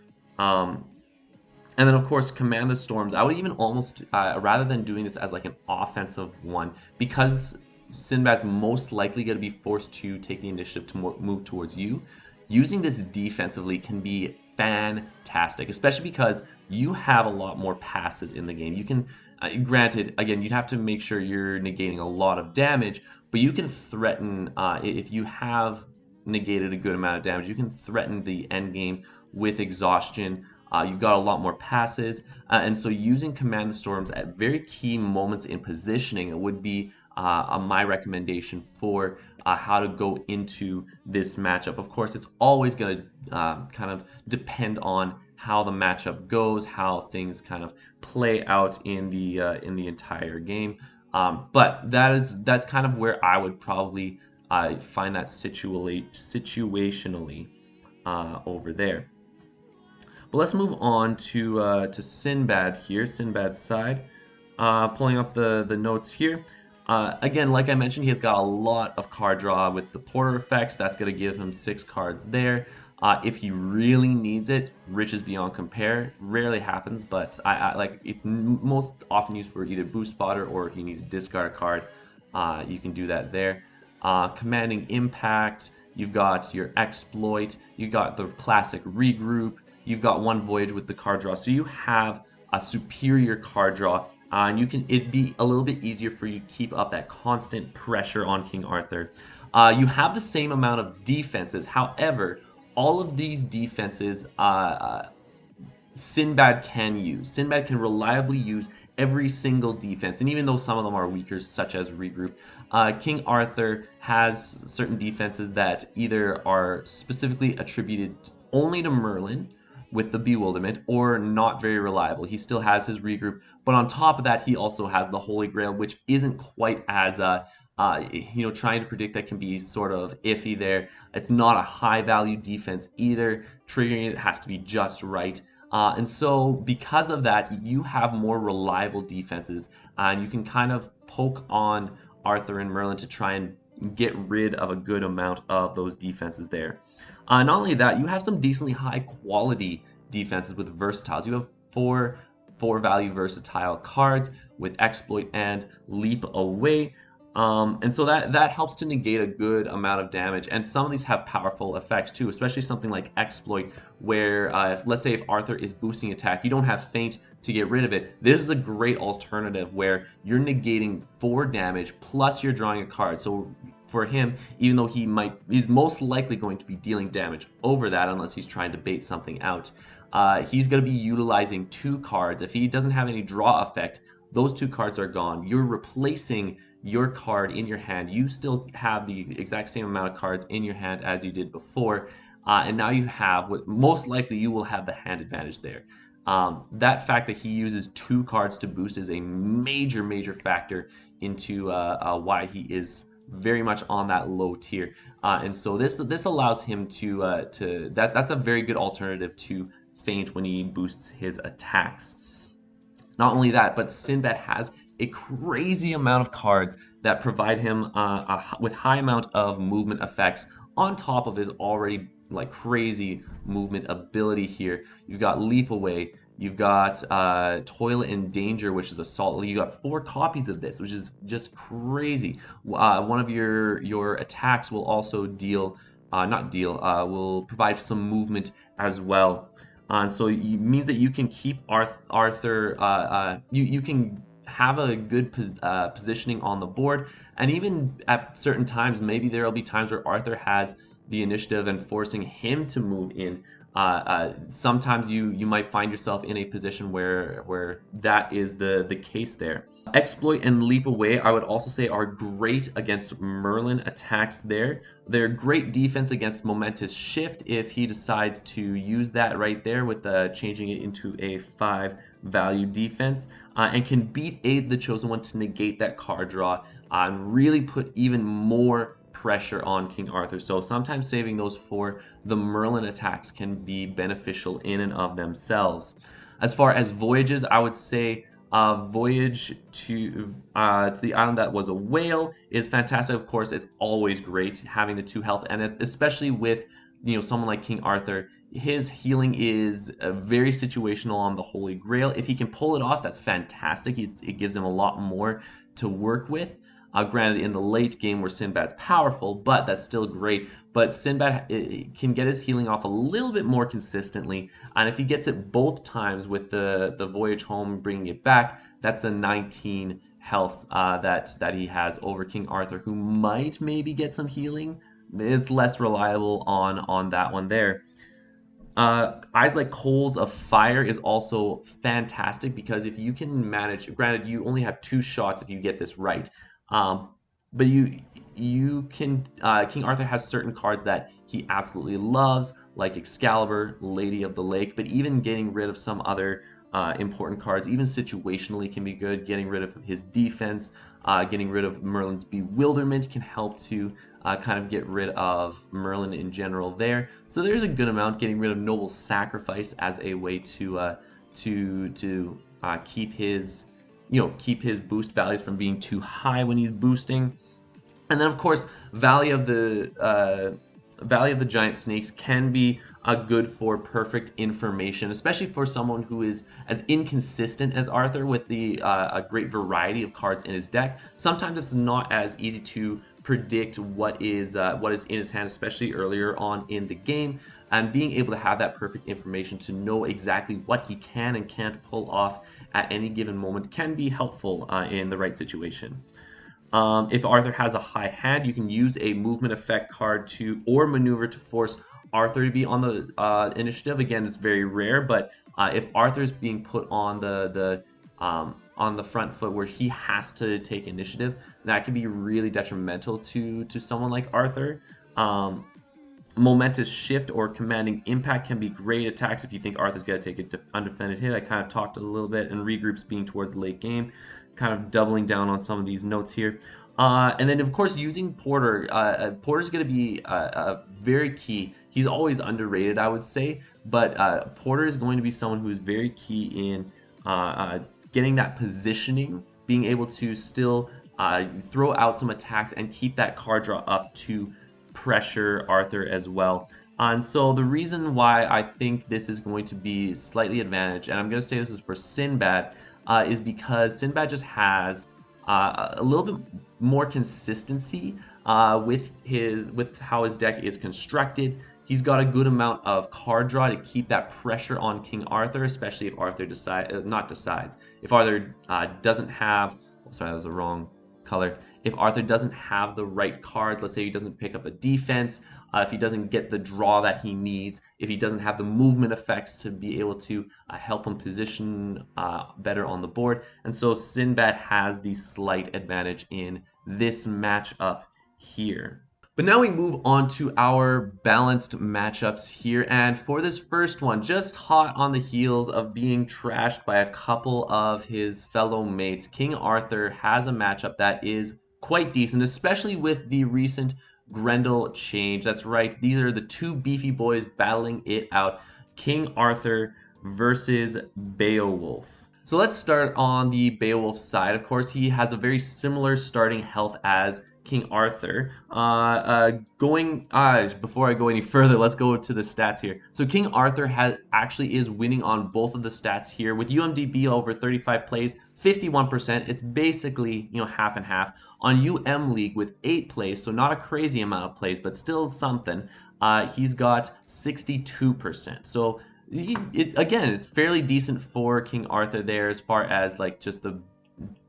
And then, of course, command the storms. I would even almost, rather than doing this as like an offensive one, because Sinbad's most likely going to be forced to take the initiative to move towards you, using this defensively can be fantastic, especially because you have a lot more passes in the game. You can, granted, again, you'd have to make sure you're negating a lot of damage, but you can threaten, if you have negated a good amount of damage, you can threaten the end game with exhaustion. You've got a lot more passes, and so using Command the Storms at very key moments in positioning would be my recommendation for how to go into this matchup. Of course, it's always going to kind of depend on how the matchup goes, how things kind of play out in the entire game. But that's kind of where I would probably find that situationally over there. But let's move on to Sinbad here, Sinbad's side. Pulling up the notes here. Again, like I mentioned, he has got a lot of card draw with the Porter effects. That's going to give him 6 cards there. If he really needs it, Riches Beyond Compare rarely happens, but I like it's most often used for either boost fodder or if you need to discard a card, you can do that there. Commanding Impact. You've got your Exploit. You've got the classic Regroup. You've got one Voyage with the card draw, so you have a superior card draw, and it'd be a little bit easier for you to keep up that constant pressure on King Arthur. You have the same amount of defenses, however, all of these defenses Sinbad can use. Sinbad can reliably use every single defense, and even though some of them are weaker, such as Regroup, King Arthur has certain defenses that either are specifically attributed only to Merlin, with the Bewilderment, or not very reliable. He still has his Regroup, but on top of that, he also has the Holy Grail, which isn't quite as trying to predict that can be sort of iffy there. It's not a high value defense either. Triggering it has to be just right. And so because of that, you have more reliable defenses, and you can kind of poke on Arthur and Merlin to try and get rid of a good amount of those defenses there. Not only that, you have some decently high quality defenses with versatiles. You have four value versatile cards with Exploit and Leap Away. And so that helps to negate a good amount of damage. And some of these have powerful effects too, especially something like Exploit, where let's say if Arthur is boosting attack, you don't have Feint to get rid of it. This is a great alternative where you're negating 4 damage plus you're drawing a card. So for him, even though he's most likely going to be dealing damage over that unless he's trying to bait something out, he's going to be utilizing 2 cards. If he doesn't have any draw effect, those 2 cards are gone. You're replacing your card in your hand. You still have the exact same amount of cards in your hand as you did before, and now you have what most likely you will have the hand advantage there. That fact that he uses 2 cards to boost is a major factor into why he is very much on that low tier. And so this allows him to that's a very good alternative to feint when he boosts his attacks. Not only that, but Sinbad has a crazy amount of cards that provide him with high amount of movement effects on top of his already like crazy movement ability here. You've got Leap Away, you've got Toil and Danger, which is assault. You got 4 copies of this, which is just crazy. One of your attacks will also deal, not deal, will provide some movement as well. So it means that you can keep Arthur. You can have a good positioning on the board, and even at certain times, maybe there will be times where Arthur has the initiative and forcing him to move in. Sometimes you might find yourself in a position where that is the case there. Exploit and Leap Away, I would also say, are great against Merlin attacks there. They're great defense against Momentous Shift if he decides to use that right there with changing it into a 5 value defense, and can beat Aid the Chosen One to negate that card draw and really put even more pressure on King Arthur. So sometimes saving those for the Merlin attacks can be beneficial in and of themselves. As far as voyages, I would say voyage to the island that was a whale is fantastic. Of course, it's always great having the 2 health, and especially with someone like King Arthur, his healing is very situational on the Holy Grail. If he can pull it off, that's fantastic. It gives him a lot more to work with. Granted, in the late game where Sinbad's powerful, but that's still great. But Sinbad can get his healing off a little bit more consistently, and if he gets it both times with the voyage home, bringing it back, that's the 19 health that he has over King Arthur, who might maybe get some healing. It's less reliable on that one there. Eyes Like Coals of Fire is also fantastic because if you can manage, granted you only have 2 shots if you get this right, um, but you can King Arthur has certain cards that he absolutely loves, like Excalibur, Lady of the Lake, but even getting rid of some other important cards, even situationally, can be good. Getting rid of his defense, getting rid of Merlin's Bewilderment can help to kind of get rid of Merlin in general there. So there's a good amount. Getting rid of Noble Sacrifice as a way to keep his keep his boost values from being too high when he's boosting. And then of course Valley of the Giant Snakes can be good for perfect information, especially for someone who is as inconsistent as Arthur with a great variety of cards in his deck. Sometimes it's not as easy to predict what is in his hand, especially earlier on in the game. And being able to have that perfect information to know exactly what he can and can't pull off at any given moment can be helpful in the right situation. If Arthur has a high hand, you can use a movement effect card or maneuver to force Arthur to be on the initiative. Again, it's very rare, but if Arthur's being put on the front foot where he has to take initiative, that can be really detrimental to someone like Arthur. Momentous Shift or Commanding Impact can be great attacks if you think Arthur's going to take an undefended hit. I kind of talked a little bit, and regroups being towards the late game, kind of doubling down on some of these notes here. And then, of course, using Porter. Porter's going to be very key. He's always underrated, I would say, but Porter is going to be someone who is very key in getting that positioning, being able to still throw out some attacks and keep that card draw up to pressure Arthur as well. And so the reason why I think this is going to be slightly advantage, and I'm going to say this is for Sinbad, is because Sinbad just has a little bit more consistency with how his deck is constructed. He's got a good amount of card draw to keep that pressure on King Arthur, especially if Arthur if Arthur doesn't have, sorry, that was the wrong color. if Arthur doesn't have the right card, let's say he doesn't pick up a defense, if he doesn't get the draw that he needs, if he doesn't have the movement effects to be able to help him position better on the board. And so Sinbad has the slight advantage in this matchup here. But now we move on to our balanced matchups here. And for this first one, just hot on the heels of being trashed by a couple of his fellow mates, King Arthur has a matchup that is quite decent, especially with the recent Grendel change. That's right, these are the two beefy boys battling it out. King Arthur versus Beowulf. So let's start on the Beowulf side. Of course, he has a very similar starting health as King Arthur. Before I go any further, let's go to the stats here. So King Arthur actually is winning on both of the stats here with UMDB over 35 plays, 51%. It's basically half and half. On UM League with 8 plays, so not a crazy amount of plays, but still something. He's got 62%. So again, it's fairly decent for King Arthur there as far as like just the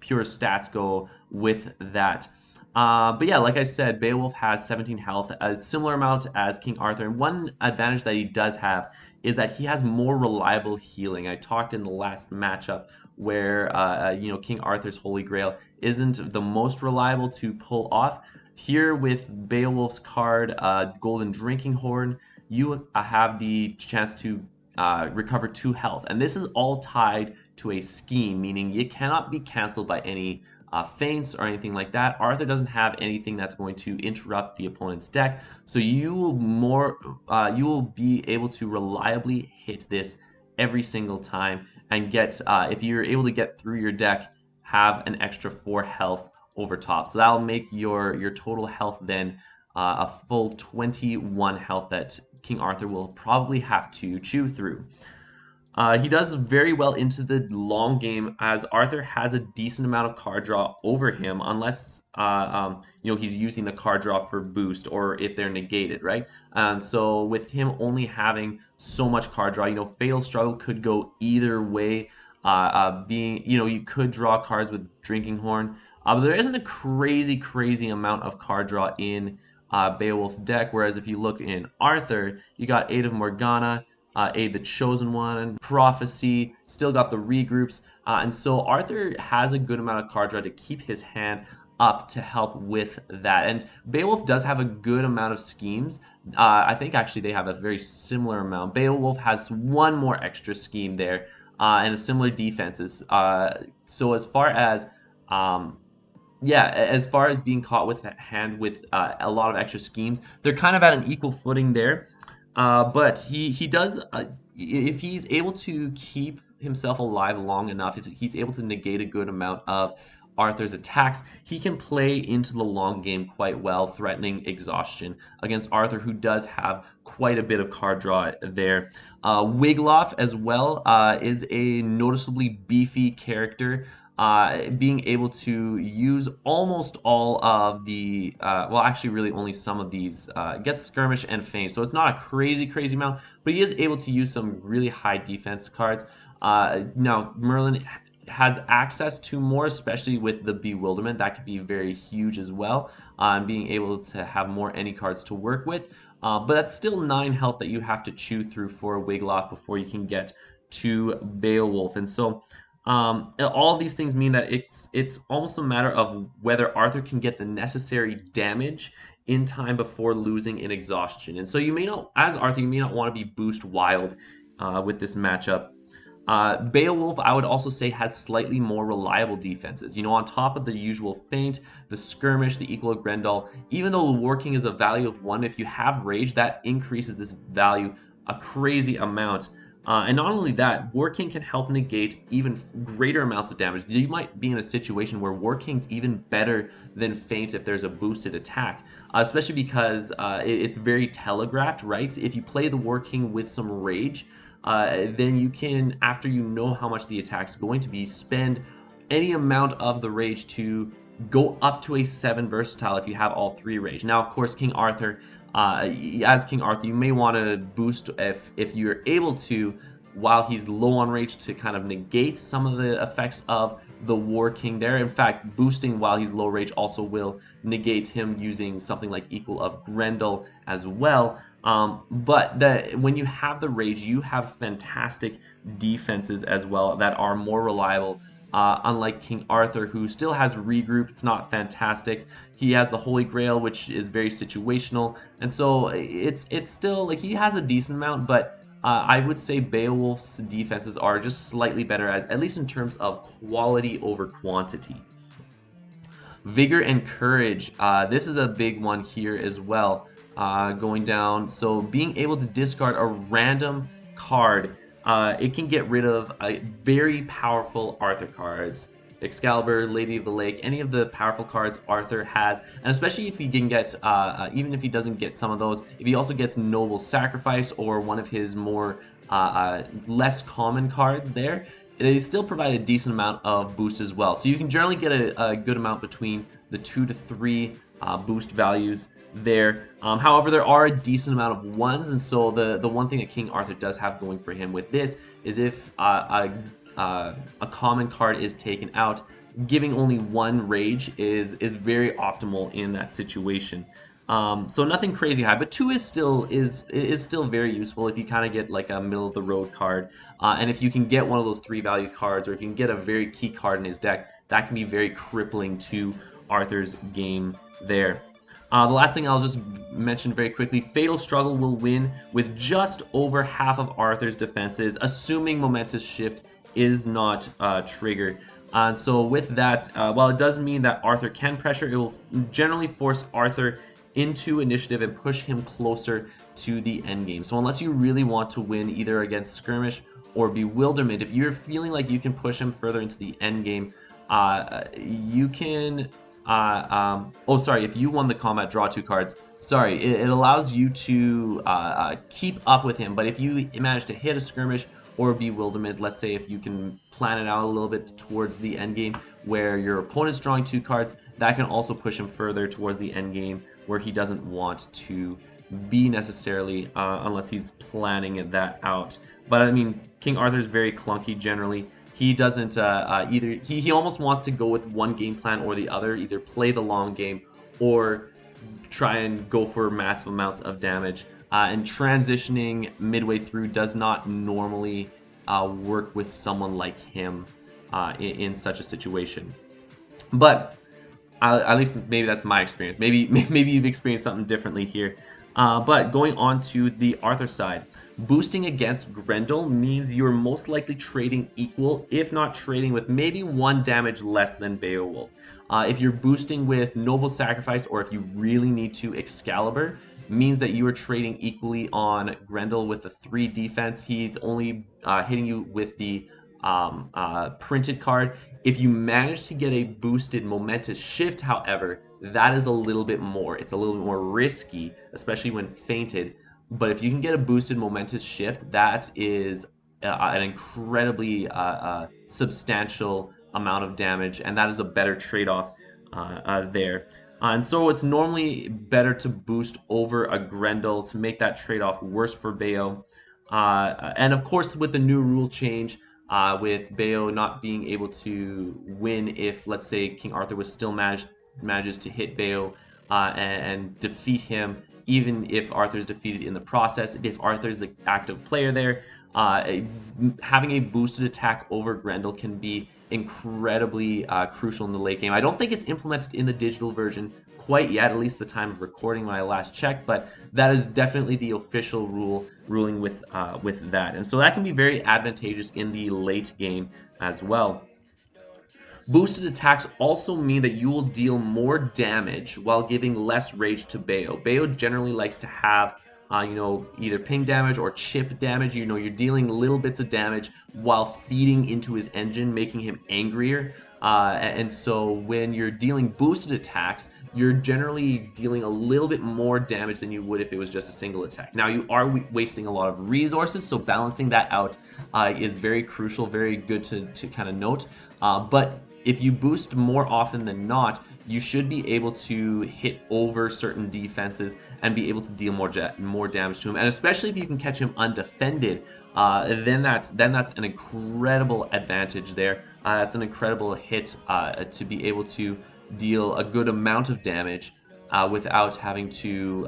pure stats go with that. But yeah, like I said, Beowulf has 17 health, a similar amount as King Arthur. And one advantage that he does have is that he has more reliable healing. I talked in the last matchup where King Arthur's Holy Grail isn't the most reliable to pull off. Here with Beowulf's card, Golden Drinking Horn, you have the chance to recover 2 health. And this is all tied to a scheme, meaning it cannot be canceled by any feints or anything like that. Arthur doesn't have anything that's going to interrupt the opponent's deck, so you will be able to reliably hit this every single time and get if you're able to get through your deck, have an extra 4 health over top. So that'll make your total health then a full 21 health that King Arthur will probably have to chew through. He does very well into the long game as Arthur has a decent amount of card draw over him unless he's using the card draw for boost or if they're negated, right? And so with him only having so much card draw, Fatal Struggle could go either way. You could draw cards with Drinking Horn, but there isn't a crazy amount of card draw in Beowulf's deck. Whereas if you look in Arthur, you got Aid of Morgana, Aid the Chosen One, Prophecy, still got the regroups. And so Arthur has a good amount of card draw to keep his hand up to help with that. And Beowulf does have a good amount of schemes. I think actually they have a very similar amount. Beowulf has one more extra scheme there and similar defenses. So as far as as far as being caught with a hand with a lot of extra schemes, they're kind of at an equal footing there. But he does, if he's able to keep himself alive long enough, if he's able to negate a good amount of Arthur's attacks, he can play into the long game quite well, threatening exhaustion against Arthur, who does have quite a bit of card draw there. Wiglaf as well is a noticeably beefy character. Being able to use almost all of the, actually really only some of these, gets Skirmish and Feint, so it's not a crazy amount, but he is able to use some really high defense cards. Now, Merlin has access to more, especially with the Bewilderment. That could be very huge as well, being able to have more any cards to work with. But that's still 9 health that you have to chew through for Wiglaf before you can get to Beowulf. And so all of these things mean that it's almost a matter of whether Arthur can get the necessary damage in time before losing in exhaustion. And so you may not, as Arthur, you may not want to be boost wild with this matchup. Beowulf, I would also say, has slightly more reliable defenses. On top of the usual feint, the skirmish, the equal of Grendel, even though the War King is a value of 1, if you have rage, that increases this value a crazy amount. And not only that, War King can help negate even greater amounts of damage. You might be in a situation where War King's even better than Feint if there's a boosted attack, especially because it's very telegraphed, right? If you play the War King with some rage, then you can, after you know how much the attack's going to be, spend any amount of the rage to go up to a 7 versatile if you have all 3 rage. Now, of course, King Arthur, as King Arthur, you may want to boost if you're able to while he's low on rage to kind of negate some of the effects of the War King there. In fact, boosting while he's low rage also will negate him using something like Equal of Grendel as well. But when you have the rage, you have fantastic defenses as well that are more reliable. Unlike King Arthur, who still has regroup, it's not fantastic. He has the Holy Grail, which is very situational, and so it's still like he has a decent amount, but I would say Beowulf's defenses are just slightly better, at least in terms of quality over quantity. Vigor and courage. This is a big one here as well. Going down. So being able to discard a random card, it can get rid of very powerful Arthur cards. Excalibur, Lady of the Lake, any of the powerful cards Arthur has, and especially if he can get, even if he doesn't get some of those, if he also gets Noble Sacrifice or one of his more less common cards there, they still provide a decent amount of boost as well. So you can generally get a good amount between the 2 to 3 boost values there. However, there are a decent amount of ones, and so the one thing that King Arthur does have going for him with this is if a common card is taken out, giving only one rage is very optimal in that situation. So nothing crazy high, but 2 is still very useful if you kind of get like a middle of the road card, and if you can get one of those 3 value cards, or if you can get a very key card in his deck, that can be very crippling to Arthur's game there. The last thing I'll just mention very quickly, Fatal Struggle will win with just over half of Arthur's defenses, assuming Momentous Shift is not triggered. And so with that, while it does mean that Arthur can pressure, it will generally force Arthur into initiative and push him closer to the end game. So unless you really want to win either against Skirmish or Bewilderment, if you're feeling like you can push him further into the end game, you can... if you won the combat, draw 2 cards. Sorry, it allows you to keep up with him, but if you manage to hit a Skirmish or Bewilderment, let's say if you can plan it out a little bit towards the end game where your opponent's drawing 2 cards, that can also push him further towards the end game where he doesn't want to be necessarily, unless he's planning that out. But I mean, King Arthur's very clunky generally. He doesn't either. He almost wants to go with one game plan or the other, either play the long game or try and go for massive amounts of damage. And transitioning midway through does not normally work with someone like him in such a situation. But at least maybe that's my experience. Maybe you've experienced something differently here. But going on to the Arthur side, boosting against Grendel means you're most likely trading equal, if not trading with maybe 1 damage less than Beowulf. If you're boosting with Noble Sacrifice, or if you really need to Excalibur, means that you are trading equally on Grendel with a 3 defense. He's only hitting you with the printed card. If you manage to get a boosted Momentous Shift, however, that is a little bit more. It's a little bit more risky, especially when fainted. But if you can get a boosted Momentous Shift, that is an incredibly substantial amount of damage, and that is a better trade-off there. And so it's normally better to boost over a Grendel to make that trade-off worse for Bayo. And of course, with the new rule change, with Bayo not being able to win if, let's say, King Arthur was still manages to hit Bayo and defeat him, even if Arthur's defeated in the process. If Arthur's the active player there, having a boosted attack over Grendel can be incredibly crucial in the late game. I don't think it's implemented in the digital version quite yet, at least the time of recording when I last checked, but that is definitely the official ruling with that. And so that can be very advantageous in the late game as well. Boosted attacks also mean that you will deal more damage while giving less rage to Bayo. Bayo generally likes to have either ping damage or chip damage. You're dealing little bits of damage while feeding into his engine, making him angrier. And so when you're dealing boosted attacks, you're generally dealing a little bit more damage than you would if it was just a single attack. Now, you are wasting a lot of resources, so balancing that out is very crucial, very good to kind of note. But if you boost more often than not, you should be able to hit over certain defenses and be able to deal more damage to him. And especially if you can catch him undefended, then that's an incredible advantage there. That's an incredible hit to be able to deal a good amount of damage without having to,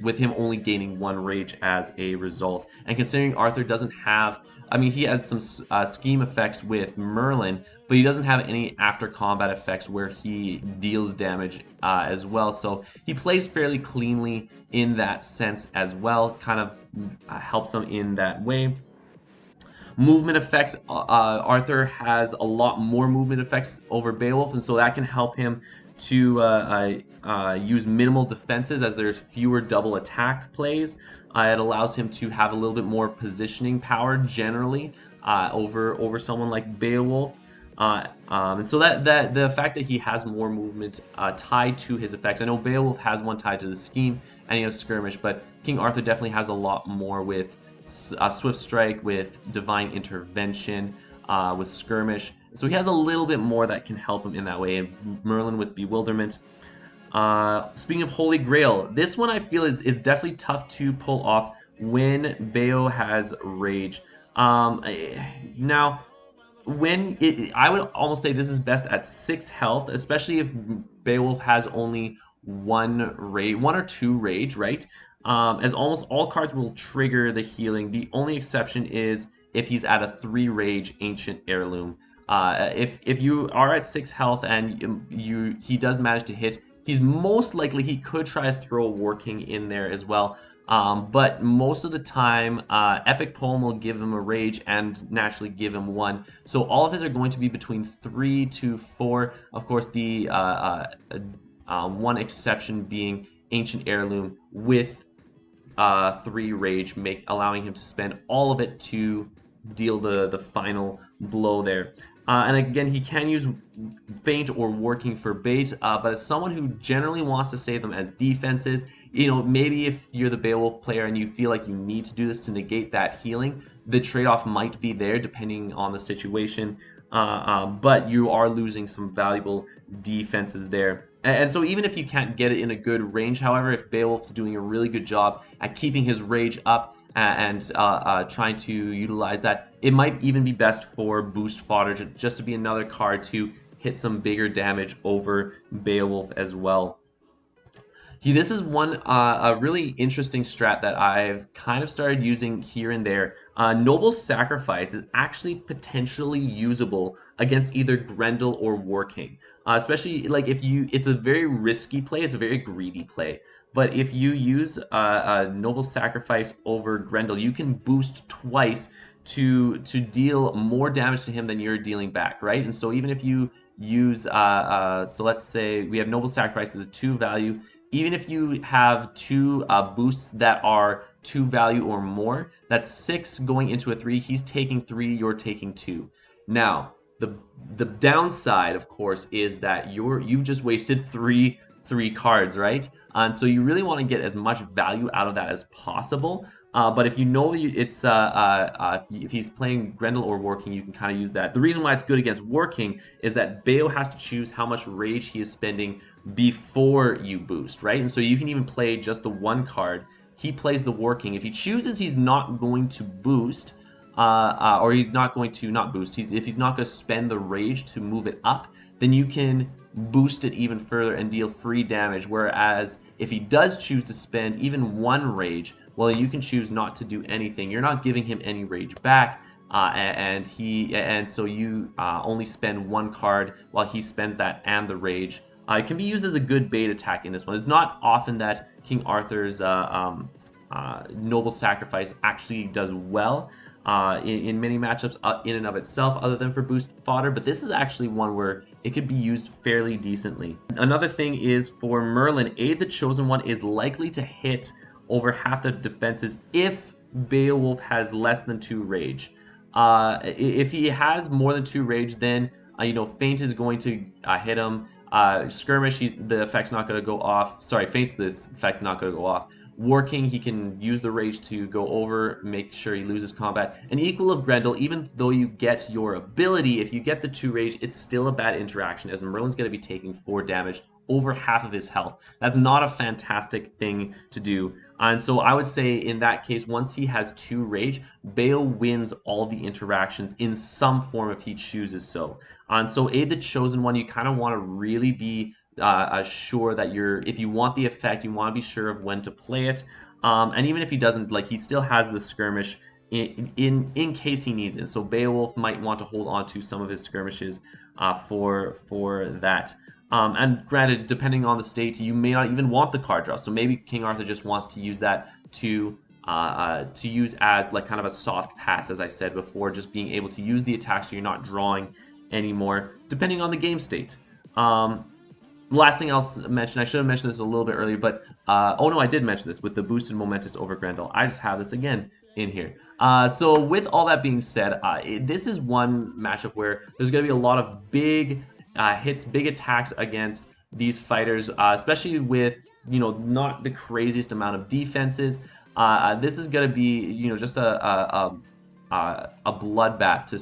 with him only gaining one rage as a result. And considering Arthur doesn't have, I mean, he has some scheme effects with Merlin, but he doesn't have any after combat effects where he deals damage as well. So he plays fairly cleanly in that sense as well, kind of helps him in that way. Movement effects, Arthur has a lot more movement effects over Beowulf, and so that can help him to use minimal defenses as there's fewer double attack plays. It allows him to have a little bit more positioning power generally over someone like Beowulf. And so that the fact that he has more movement tied to his effects. I know Beowulf has one tied to the scheme and he has skirmish, but King Arthur definitely has a lot more with Swift Strike, with Divine Intervention, with Skirmish. So he has a little bit more that can help him in that way. And Merlin with Bewilderment. Speaking of Holy Grail, this one I feel is definitely tough to pull off when Beo has Rage. Now, I would almost say this is best at 6 health, especially if Beowulf has only one or two rage, right? As almost all cards will trigger the healing. The only exception is if he's at a 3 rage Ancient Heirloom. If you are at 6 health and he does manage to hit, he's most likely he could try to throw Working in there as well. But most of the time, Epic Poem will give him a rage and naturally give him one. So all of his are going to be between 3 to 4. Of course, the one exception being Ancient Heirloom with 3 rage, allowing him to spend all of it to deal the final blow there. And again, he can use Feint or Working for bait, but as someone who generally wants to save them as defenses, maybe if you're the Beowulf player and you feel like you need to do this to negate that healing, the trade-off might be there depending on the situation, but you are losing some valuable defenses there. And so even if you can't get it in a good range, however, if Beowulf's doing a really good job at keeping his rage up and trying to utilize that, it might even be best for boost fodder just to be another card to hit some bigger damage over Beowulf as well. This is one a really interesting strat that I've kind of started using here and there. Noble Sacrifice is actually potentially usable against either Grendel or Working. Especially like it's a very risky play, it's a very greedy play. But if you use a Noble Sacrifice over Grendel, you can boost twice to deal more damage to him than you're dealing back, right? And so even if you use, so let's say we have Noble Sacrifice as a 2 value, even if you have 2 boosts that are 2 value or more, that's 6 going into a 3. He's taking 3, you're taking 2. Now, the downside, of course, is that you've just wasted 3 cards, right? And so you really want to get as much value out of that as possible. But if you know if he's playing Grendel or Working, you can kind of use that. The reason why it's good against Working is that Beo has to choose how much rage he is spending before you boost, right? And so you can even play just the 1 card. He plays the Working. If he chooses he's not going to boost, or he's not going to not boost, if he's not going to spend the rage to move it up, then you can boost it even further and deal free damage. Whereas if he does choose to spend even 1 rage, well, you can choose not to do anything. You're not giving him any rage back, and so you only spend 1 card while he spends that and the rage. It can be used as a good bait attack in this one. It's not often that King Arthur's Noble Sacrifice actually does well in many matchups in and of itself, other than for boost fodder, but this is actually one where it could be used fairly decently. Another thing is for Merlin, Aid the Chosen One is likely to hit over half the defenses if Beowulf has less than 2 rage. If he has more than 2 rage, then Feint is going to hit him. Skirmish, the effect's not going to go off. Sorry, Faints, this effect's not going to go off. Working, he can use the rage to go over, make sure he loses combat. And Equal of Grendel, even though you get your ability, if you get the 2 rage, it's still a bad interaction, as Merlin's going to be taking 4 damage, over half of his health. That's not a fantastic thing to do. And so I would say in that case, once he has 2 rage, Bale wins all the interactions in some form if he chooses so. And so Aid the Chosen One, you kind of want to really be sure that if you want the effect, you want to be sure of when to play it. And even if he doesn't, like, he still has the skirmish in case he needs it. So Beowulf might want to hold on to some of his skirmishes for that. And granted, depending on the state, you may not even want the card draw. So maybe King Arthur just wants to use that to use as like kind of a soft pass, as I said before, just being able to use the attack so you're not drawing anymore, depending on the game state. The last thing I'll mention, I should have mentioned this a little bit earlier, but oh no, I did mention this with the boosted Momentous over Grendel. I just have this again in here. So with all that being said, this is one matchup where there's going to be a lot of big hits, big attacks against these fighters, especially with, not the craziest amount of defenses. This is going to be, just a bloodbath,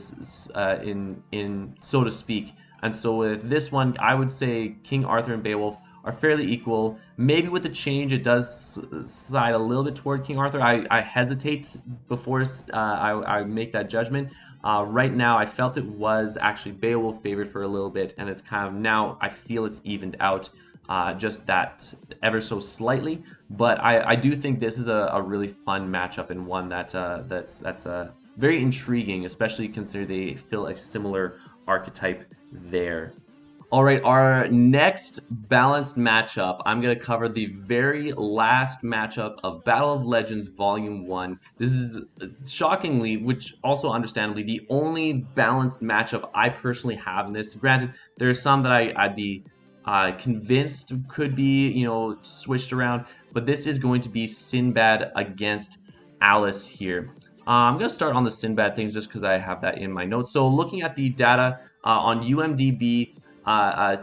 in so to speak. And so with this one, I would say King Arthur and Beowulf are fairly equal. Maybe with the change, it does side a little bit toward King Arthur. I hesitate before I make that judgment. Right now, I felt it was actually Beowulf favored for a little bit, and it's kind of now I feel it's evened out just that ever so slightly. But I do think this is a really fun matchup, and one that's very intriguing, especially considering they fill a similar archetype there. All right, our next balanced matchup, I'm going to cover the very last matchup of Battle of Legends Volume 1. This is shockingly, which also understandably, the only balanced matchup I personally have in this. Granted, there are some that I'd be convinced could be, switched around, but this is going to be Sinbad against Alice here. I'm going to start on the Sinbad things just because I have that in my notes. So looking at the data on UMDB,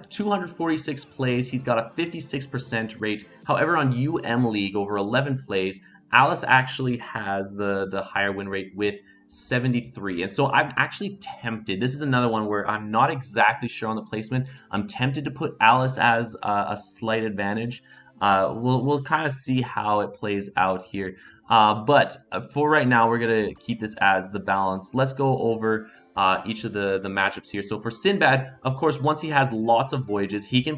246 plays, he's got a 56% rate. However, on UM League, over 11 plays, Alice actually has the higher win rate with 73. And so I'm actually tempted. This is another one where I'm not exactly sure on the placement. I'm tempted to put Alice as a slight advantage. We'll kind of see how it plays out here. But for right now, we're going to keep this as the balance. Let's go over each of the matchups here. So for Sinbad, of course, once he has lots of voyages, he can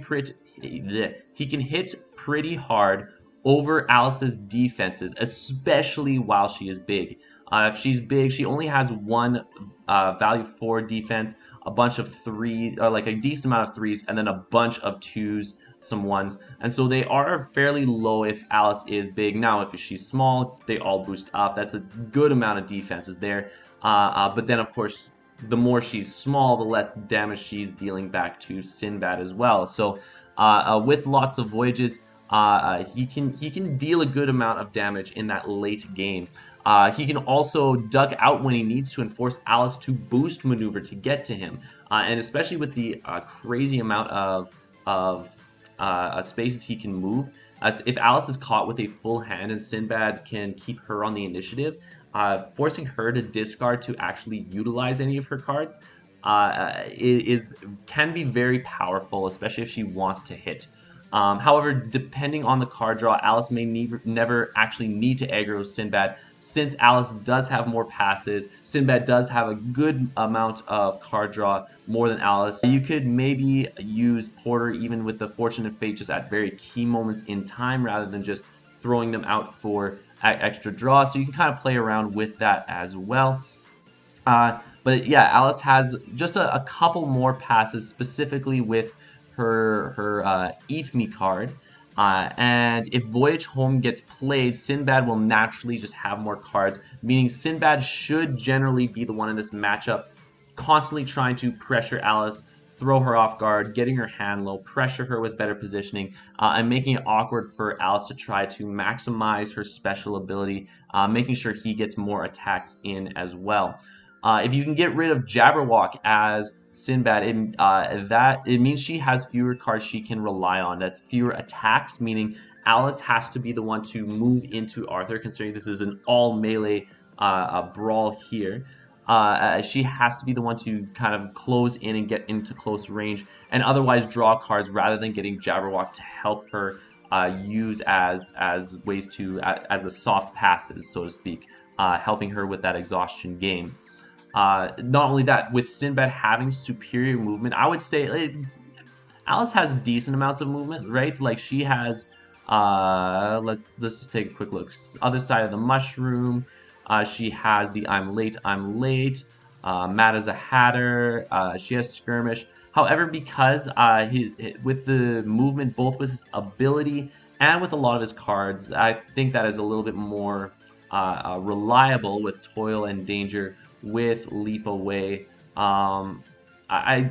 hit pretty hard over Alice's defenses, especially while she is big. If she's big, she only has one value 4 defense, a bunch of 3, or like a decent amount of 3s, and then a bunch of 2s, some 1s. And so they are fairly low if Alice is big. Now, if she's small, they all boost up. That's a good amount of defenses there. But then, of course, the more she's small, the less damage she's dealing back to Sinbad as well. So with lots of voyages, he can deal a good amount of damage in that late game. He can also duck out when he needs to and force Alice to boost maneuver to get to him. And especially with the crazy amount of spaces he can move, as if Alice is caught with a full hand and Sinbad can keep her on the initiative, forcing her to discard to actually utilize any of her cards can be very powerful, especially if she wants to hit. However, depending on the card draw, Alice may never actually need to aggro Sinbad, since Alice does have more passes. Sinbad does have a good amount of card draw, more than Alice. You could maybe use Porter even with the Fortune and Fate just at very key moments in time, rather than just throwing them out for extra draw. So you can kind of play around with that as well. But yeah, Alice has just a couple more passes, specifically with her Eat Me card. And if Voyage Home gets played, Sinbad will naturally just have more cards, meaning Sinbad should generally be the one in this matchup, constantly trying to pressure Alice, throw her off guard, getting her hand low, pressure her with better positioning, and making it awkward for Alice to try to maximize her special ability, making sure he gets more attacks in as well. If you can get rid of Jabberwock as Sinbad, it means she has fewer cards she can rely on. That's fewer attacks, meaning Alice has to be the one to move into Arthur, considering this is an all melee brawl here. She has to be the one to kind of close in and get into close range, and otherwise draw cards rather than getting Jabberwock to help her use as ways to as a soft passes, so to speak, helping her with that exhaustion game. Not only that, with Sinbad having superior movement, I would say Alice has decent amounts of movement, right? Like she has. Let's just take a quick look. Other side of the mushroom. She has the I'm late, I'm late. Mad as a Hatter. She has skirmish. However, because with the movement, both with his ability and with a lot of his cards, I think that is a little bit more reliable with toil and danger with leap away. I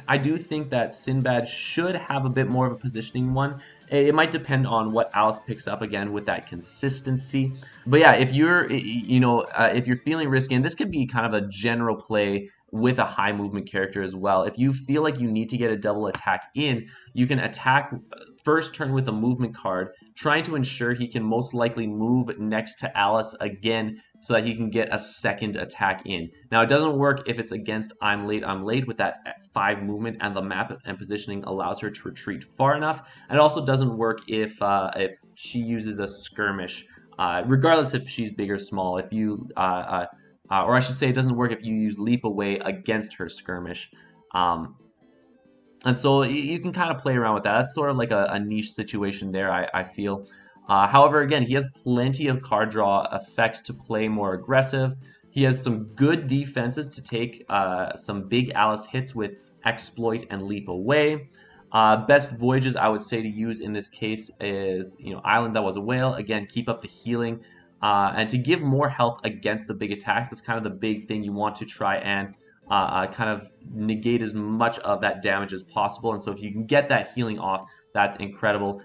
I do think that Sinbad should have a bit more of a positioning one. It might depend on what Alice picks up again with that consistency. But yeah, if you're if you're feeling risky, and this could be kind of a general play with a high movement character as well. If you feel like you need to get a double attack in, you can attack first turn with a movement card, trying to ensure he can most likely move next to Alice again so that he can get a second attack in. Now, it doesn't work if it's against I'm late with that 5 movement, and the map and positioning allows her to retreat far enough. And it also doesn't work if she uses a skirmish, regardless if she's big or small. If you or I should say, it doesn't work if you use leap away against her skirmish. Um, and so you can kind of play around with that. That's sort of like a niche situation there, I feel. However, again, he has plenty of card draw effects to play more aggressive. He has some good defenses to take some big Alice hits with exploit and leap away. Best voyages I would say to use in this case is, Island That Was a Whale. Again, keep up the healing and to give more health against the big attacks. That's kind of the big thing you want to try and kind of negate as much of that damage as possible. And so if you can get that healing off, that's incredible.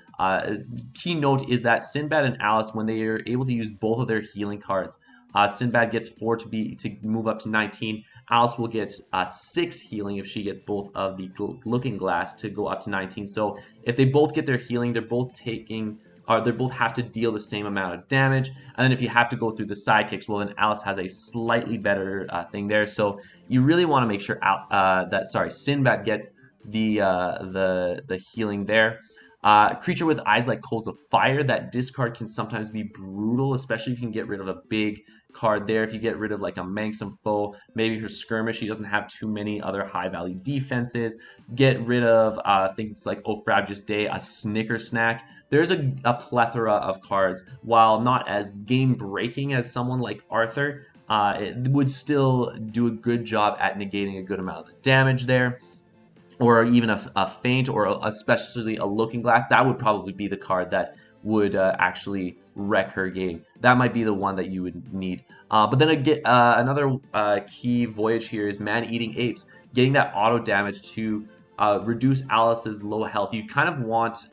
Key note is that Sinbad and Alice, when they are able to use both of their healing cards, Sinbad gets 4 to move up to 19. Alice will get 6 healing if she gets both of the Looking Glass to go up to 19. So if they both get their healing, they're both taking or they both have to deal the same amount of damage. And then if you have to go through the sidekicks, well, then Alice has a slightly better thing there. So you really want to make sure Sinbad gets the healing there. Creature with eyes like coals of fire. That discard can sometimes be brutal, especially if you can get rid of a big card there. If you get rid of like a Manxome Foe, maybe her skirmish, he doesn't have too many other high value defenses. Get rid of things like Ophrabjous Day, a Snicker Snack. There's a plethora of cards. While not as game breaking as someone like Arthur, it would still do a good job at negating a good amount of the damage there. Or even a feint, or especially a Looking Glass. That would probably be the card that would actually wreck her game. That might be the one that you would need. But then another key voyage here is Man-Eating Apes. Getting that auto damage to reduce Alice's low health. You kind of want,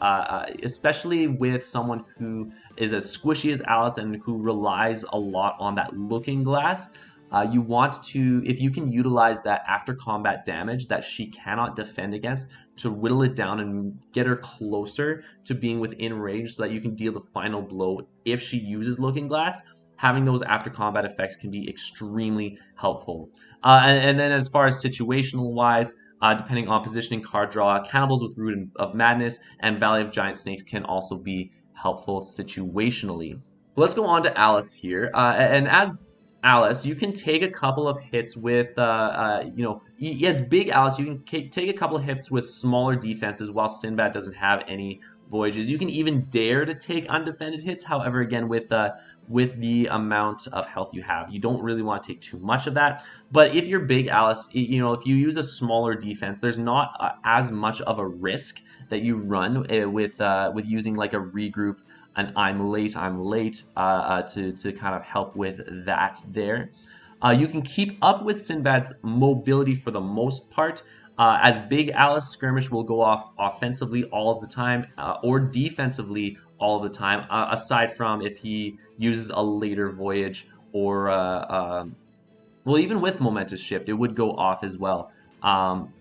especially with someone who is as squishy as Alice and who relies a lot on that Looking Glass, you want to, if you can utilize that after combat damage that she cannot defend against, to whittle it down and get her closer to being within range so that you can deal the final blow if she uses Looking Glass. Having those after combat effects can be extremely helpful. And then as far as situational wise, depending on positioning, card draw, Cannibals with Root of Madness and Valley of Giant Snakes can also be helpful situationally. But let's go on to Alice here. And as Alice, you can take a couple of hits with, yes, big Alice, you can take a couple of hits with smaller defenses while Sinbad doesn't have any voyages. You can even dare to take undefended hits. However, again, with the amount of health you have, you don't really want to take too much of that. But if you're big Alice, if you use a smaller defense, there's not as much of a risk that you run with using like a regroup, and I'm late to kind of help with that there. You can keep up with Sinbad's mobility for the most part, as Big Alice Skirmish will go off offensively all of the time or defensively all of the time, aside from if he uses a later voyage or, well, even with Momentous Shift, it would go off as well. Um,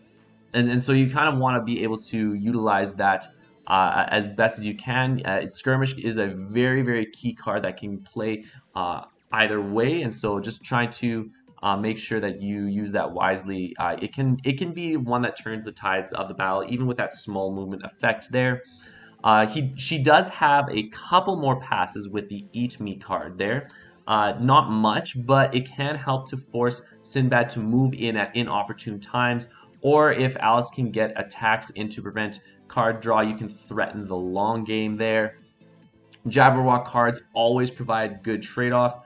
and so you kind of want to be able to utilize that as best as you can. Skirmish is a very, very key card that can play uh, either way, and so just try to make sure that you use that wisely. It can be one that turns the tides of the battle, even with that small movement effect there. She does have a couple more passes with the Eat Me card there. Not much, but it can help to force Sinbad to move in at inopportune times, or if Alice can get attacks in to prevent card draw, you can threaten the long game there. Jabberwock cards always provide good trade-offs.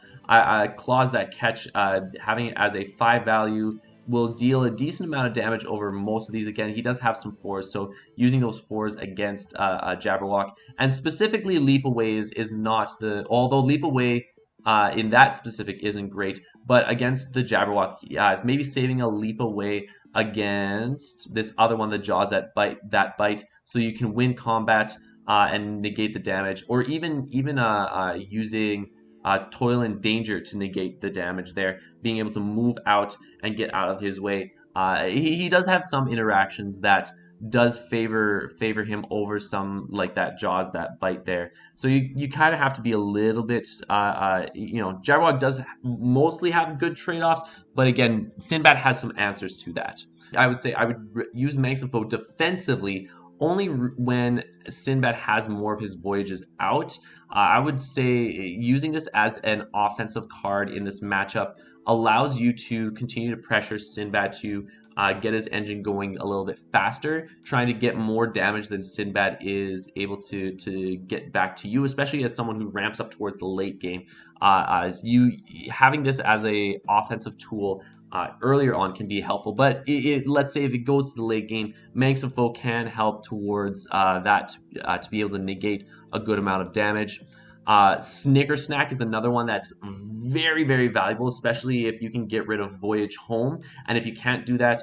Claws that catch, having it as a 5 value will deal a decent amount of damage over most of these. Again, he does have some 4s, so using those 4s against Jabberwock, and specifically Leap Away is not the, although Leap Away in that specific isn't great, but against the Jabberwock, maybe saving a Leap Away against this other one, the Jaws that bite, so you can win combat and negate the damage, or even using toil and danger to negate the damage there, being able to move out and get out of his way. He does have some interactions that does favor him over some, like that Jaws that bite there. So you kind of have to be a little bit, Jabberwock does mostly have good trade-offs, but again, Sinbad has some answers to that. I would say I would use Manxifo defensively only when Sinbad has more of his voyages out. I would say using this as an offensive card in this matchup allows you to continue to pressure Sinbad to get his engine going a little bit faster, trying to get more damage than Sinbad is able to get back to you, especially as someone who ramps up towards the late game. You having this as a offensive tool earlier on can be helpful, but let's say if it goes to the late game, Manx of Foe can help towards that to be able to negate a good amount of damage. Snicker Snack is another one that's very, very valuable, especially if you can get rid of Voyage Home. And if you can't do that,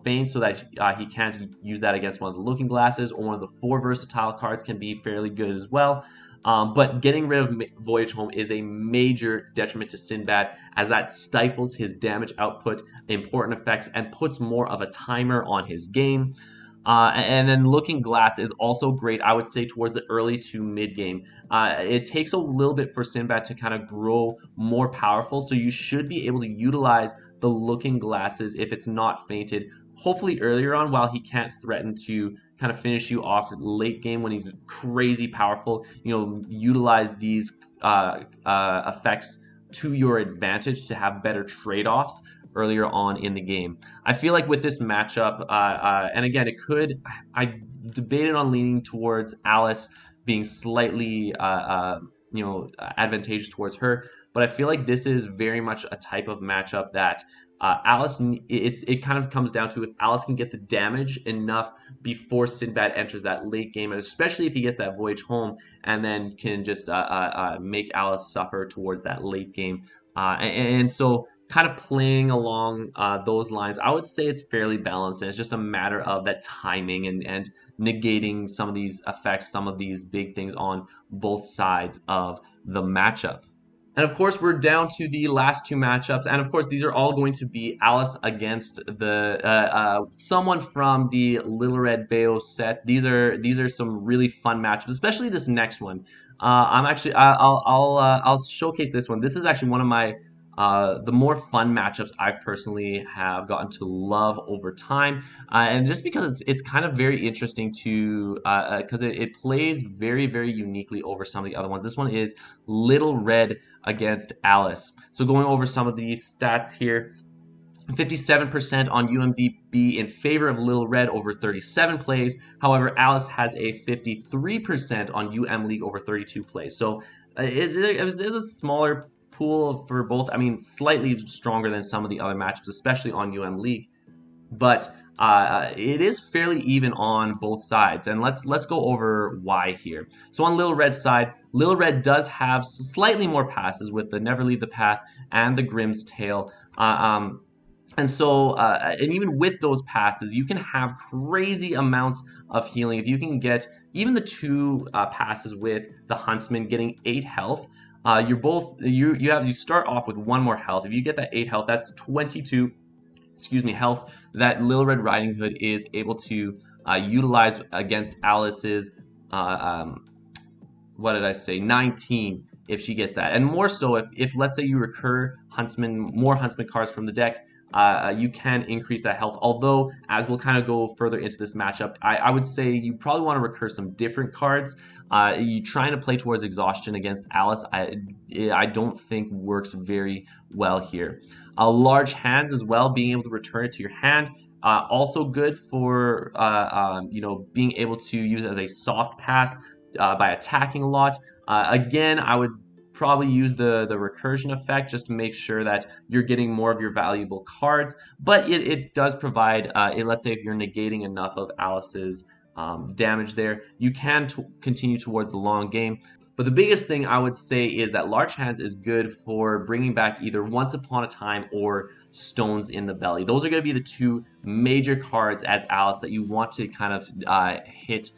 feign so that he can't use that against one of the Looking Glasses, or one of the 4 versatile cards can be fairly good as well. But getting rid of Voyage Home is a major detriment to Sinbad, as that stifles his damage output, important effects, and puts more of a timer on his game. And then Looking Glass is also great, I would say, towards the early to mid game. It takes a little bit for Sinbad to kind of grow more powerful, so you should be able to utilize the Looking Glasses if it's not fainted, hopefully earlier on, while he can't threaten to kind of finish you off late game when he's crazy powerful. Utilize these effects to your advantage to have better trade-offs earlier on in the game. I feel like with this matchup, and again, I debated on leaning towards Alice being slightly, advantageous towards her, but I feel like this is very much a type of matchup that Alice, it kind of comes down to if Alice can get the damage enough before Sinbad enters that late game, and especially if he gets that Voyage Home and then can just make Alice suffer towards that late game. And so kind of playing along those lines, I would say it's fairly balanced, and it's just a matter of that timing and negating some of these effects, some of these big things on both sides of the matchup. And of course, we're down to the last 2 matchups, and of course, these are all going to be Alice against the someone from the Little Red Beowulf set. These are some really fun matchups, especially this next one. I'll showcase this one. This is actually one of my the more fun matchups I've personally have gotten to love over time, and just because it's kind of very interesting to because it plays very, very uniquely over some of the other ones. This one is Little Red against Alice. So going over some of these stats here. 57% on UMDB in favor of Little Red over 37 plays. However, Alice has a 53% on UM League over 32 plays. So it is a smaller pool for both. I mean, slightly stronger than some of the other matchups, especially on UM League. But it is fairly even on both sides, and let's go over why here. So on Little Red's side, Little Red does have slightly more passes with the Never Leave the Path and the Grimm's Tale. And so, and even with those passes, you can have crazy amounts of healing. If you can get even the 2 passes with the Huntsman getting 8 health, you start off with 1 more health. If you get that 8 health, that's 22 excuse me, health that Little Red Riding Hood is able to utilize against Alice's what did I say? 19 if she gets that. And more so if let's say you recur more huntsman cards from the deck, you can increase that health. Although, as we'll kind of go further into this matchup, I would say you probably want to recur some different cards. You trying to play towards exhaustion against Alice, I don't think works very well here. Large hands as well, being able to return it to your hand. Also good for being able to use it as a soft pass by attacking a lot. Again, I would probably use the recursion effect just to make sure that you're getting more of your valuable cards. But it does provide, let's say if you're negating enough of Alice's damage there, you can continue towards the long game. But the biggest thing I would say is that Large Hands is good for bringing back either Once Upon a Time or Stones in the Belly. Those are going to be the two major cards as Alice that you want to kind of hit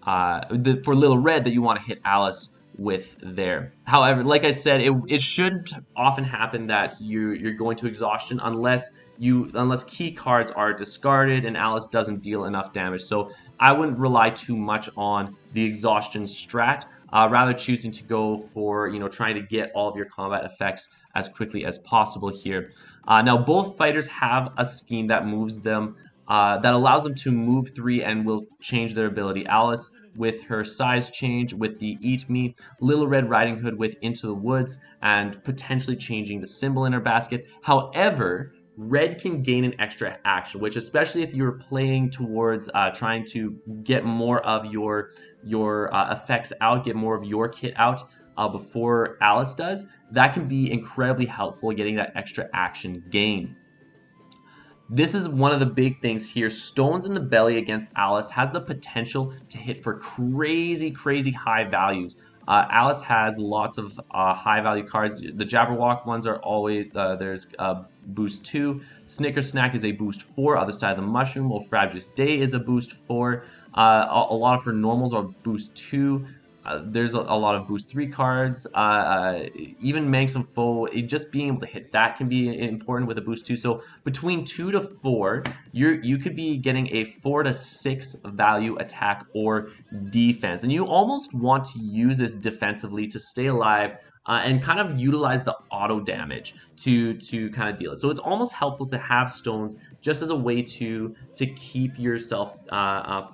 for Little Red that you want to hit Alice with there. However, like I said, it shouldn't often happen that you're going to exhaustion unless key cards are discarded and Alice doesn't deal enough damage. So I wouldn't rely too much on the exhaustion strat. Rather choosing to go for trying to get all of your combat effects as quickly as possible here. Now both fighters have a scheme that moves them that allows them to move 3 and will change their ability. Alice with her size change with the Eat Me, Little Red Riding Hood with Into the Woods, and potentially changing the symbol in her basket. However, Red can gain an extra action, which especially if you're playing towards trying to get more of your effects out, get more of your kit out before Alice does, that can be incredibly helpful getting that extra action gain. This is one of the big things here. Stones in the Belly against Alice has the potential to hit for crazy, crazy high values. Alice has lots of high value cards. The Jabberwock ones are always, there's boost 2. Snicker Snack is a boost 4. Other Side of the Mushroom, Wolfragius Day is a boost 4. A lot of her normals are boost 2. There's a lot of boost 3 cards. Even Manxum Foe, just being able to hit that can be important with a boost 2. So between 2 to 4, you could be getting a 4 to 6 value attack or defense. And you almost want to use this defensively to stay alive and kind of utilize the auto damage to kind of deal it. So it's almost helpful to have stones just as a way to keep yourself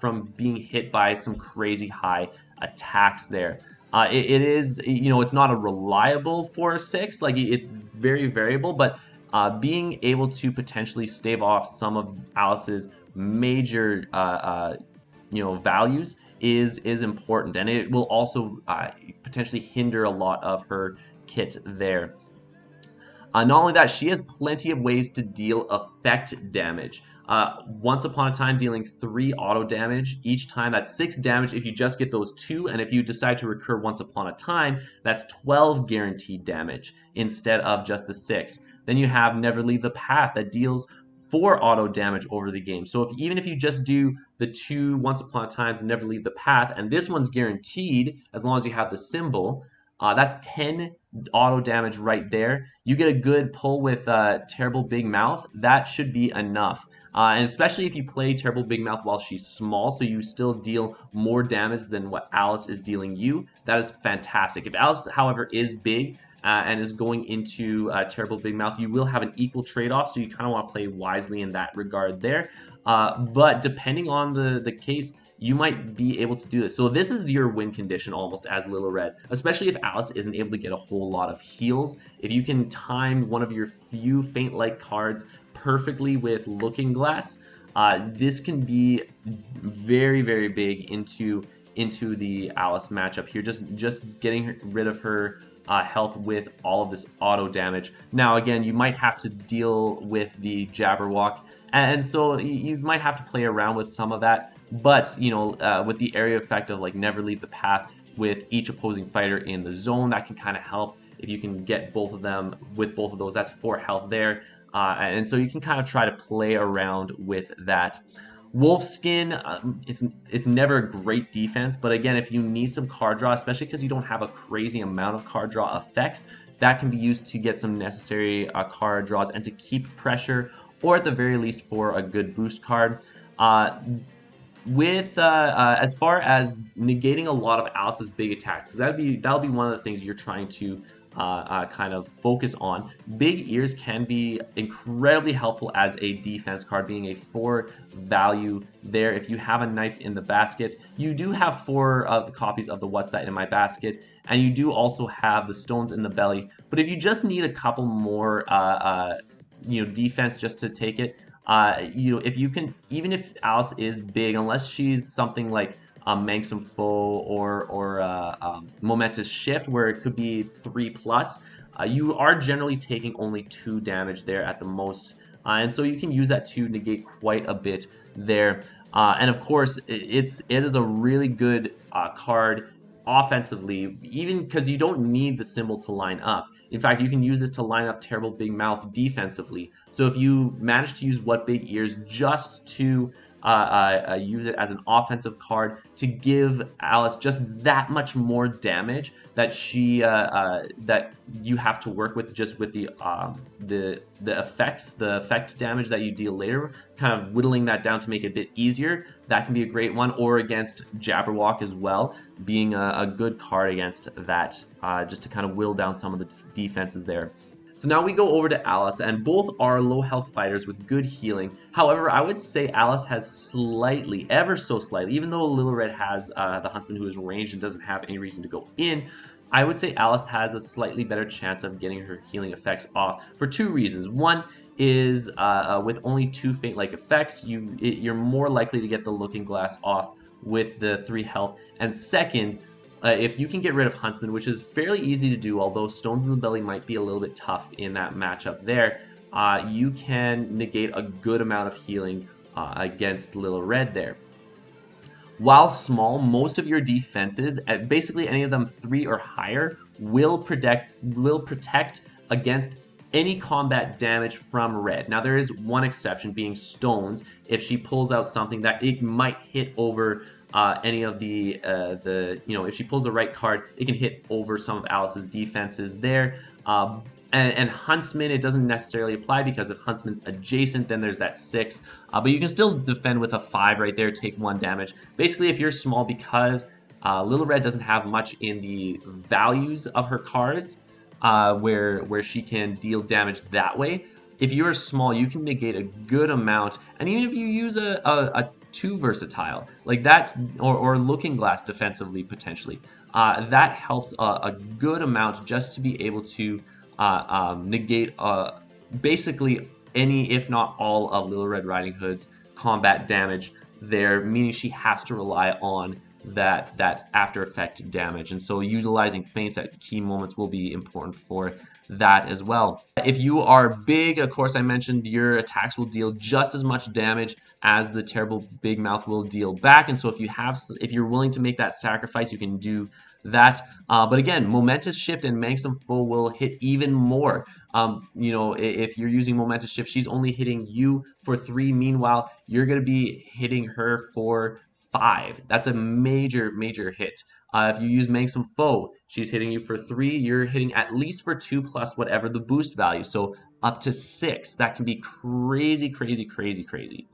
from being hit by some crazy high attacks there. It is, it's not a reliable 4 or 6, like it's very variable, but being able to potentially stave off some of Alice's major values is important, and it will also potentially hinder a lot of her kit there. Not only that, she has plenty of ways to deal effect damage. Once Upon a Time dealing 3 auto damage each time. That's 6 damage if you just get those 2, and if you decide to recur Once Upon a Time, that's 12 guaranteed damage instead of just the 6. Then you have Never Leave the Path that deals 4 auto damage over the game. So even if you just do the 2 Once Upon a Times and Never Leave the Path, and this one's guaranteed as long as you have the symbol, that's 10 auto damage right there. You get a good pull with Terrible Big Mouth. That should be enough. And especially if you play Terrible Big Mouth while she's small, so you still deal more damage than what Alice is dealing you, that is fantastic. If Alice, however, is big and is going into Terrible Big Mouth, you will have an equal trade-off, so you kind of want to play wisely in that regard there. But depending on the case, you might be able to do this. So this is your win condition almost as Little Red, especially if Alice isn't able to get a whole lot of heals. If you can time one of your few Faint-like cards perfectly with Looking Glass, this can be very, very big into the Alice matchup here. Just getting rid of her health with all of this auto damage. Now, again, you might have to deal with the Jabberwock, and so you might have to play around with some of that. But, with the area effect of like Never Leave the Path with each opposing fighter in the zone, that can kind of help. If you can get both of them with both of those, that's 4 health there. And so you can kind of try to play around with that. Wolfskin, it's never a great defense, but again, if you need some card draw, especially because you don't have a crazy amount of card draw effects, that can be used to get some necessary card draws and to keep pressure or at the very least for a good boost card. With as far as negating a lot of Alice's big attacks, because that'll be one of the things you're trying to kind of focus on. Big ears can be incredibly helpful as a defense card, being a 4 value there. If you have a knife in the basket, you do have 4 of the copies of the What's That in My Basket, and you do also have the stones in the belly. But if you just need a couple more defense just to take it, if you can, even if Alice is big, unless she's something like Manxome Foe or Momentous Shift, where it could be 3+, you are generally taking only 2 damage there at the most, and so you can use that to negate quite a bit there. And of course, it is a really good card offensively, even because you don't need the symbol to line up. In fact, you can use this to line up Terrible Big Mouth defensively. So if you manage to use What Big Ears just to use it as an offensive card to give Alice just that much more damage that that you have to work with just with the effects, the effect damage that you deal later, kind of whittling that down to make it a bit easier. That can be a great one, or against Jabberwock as well, being a good card against that, just to kind of whittle down some of the defenses there. So now we go over to Alice, and both are low health fighters with good healing. However, I would say Alice has slightly, ever so slightly, even though Little Red has the Huntsman who is ranged and doesn't have any reason to go in, I would say Alice has a slightly better chance of getting her healing effects off for 2 reasons. One is with only 2 faint-like effects, you're more likely to get the Looking Glass off with the 3 health. And second, if you can get rid of Huntsman, which is fairly easy to do, although Stones in the Belly might be a little bit tough in that matchup there, you can negate a good amount of healing against Little Red there. While small, most of your defenses, basically any of them 3 or higher, will protect against any combat damage from Red. Now there is one exception, being Stones. If she pulls out something that it might hit over any of if she pulls the right card, it can hit over some of Alice's defenses there. And Huntsman, it doesn't necessarily apply, because if Huntsman's adjacent, then there's that 6. But you can still defend with a 5 right there, take 1 damage. Basically, if you're small, because Little Red doesn't have much in the values of her cards, where she can deal damage that way. If you're small, you can negate a good amount, and even if you use a 2 versatile like that, or Looking Glass defensively potentially, that helps a good amount just to be able to negate basically any, if not all, of Little Red Riding Hood's combat damage there, meaning she has to rely on that after effect damage, and so utilizing feints at key moments will be important for that as well. If you are big, of course I mentioned your attacks will deal just as much damage as the Terrible Big Mouth will deal back, and so if you're willing to make that sacrifice, you can do that. But again, Momentous Shift and Manxome Foe will hit even more. If you're using Momentous Shift, she's only hitting you for 3. Meanwhile, you're going to be hitting her for 5. That's a major, major hit. If you use Manxome Foe, she's hitting you for 3. You're hitting at least for 2 plus whatever the boost value. So up to 6. That can be crazy, crazy, crazy, crazy.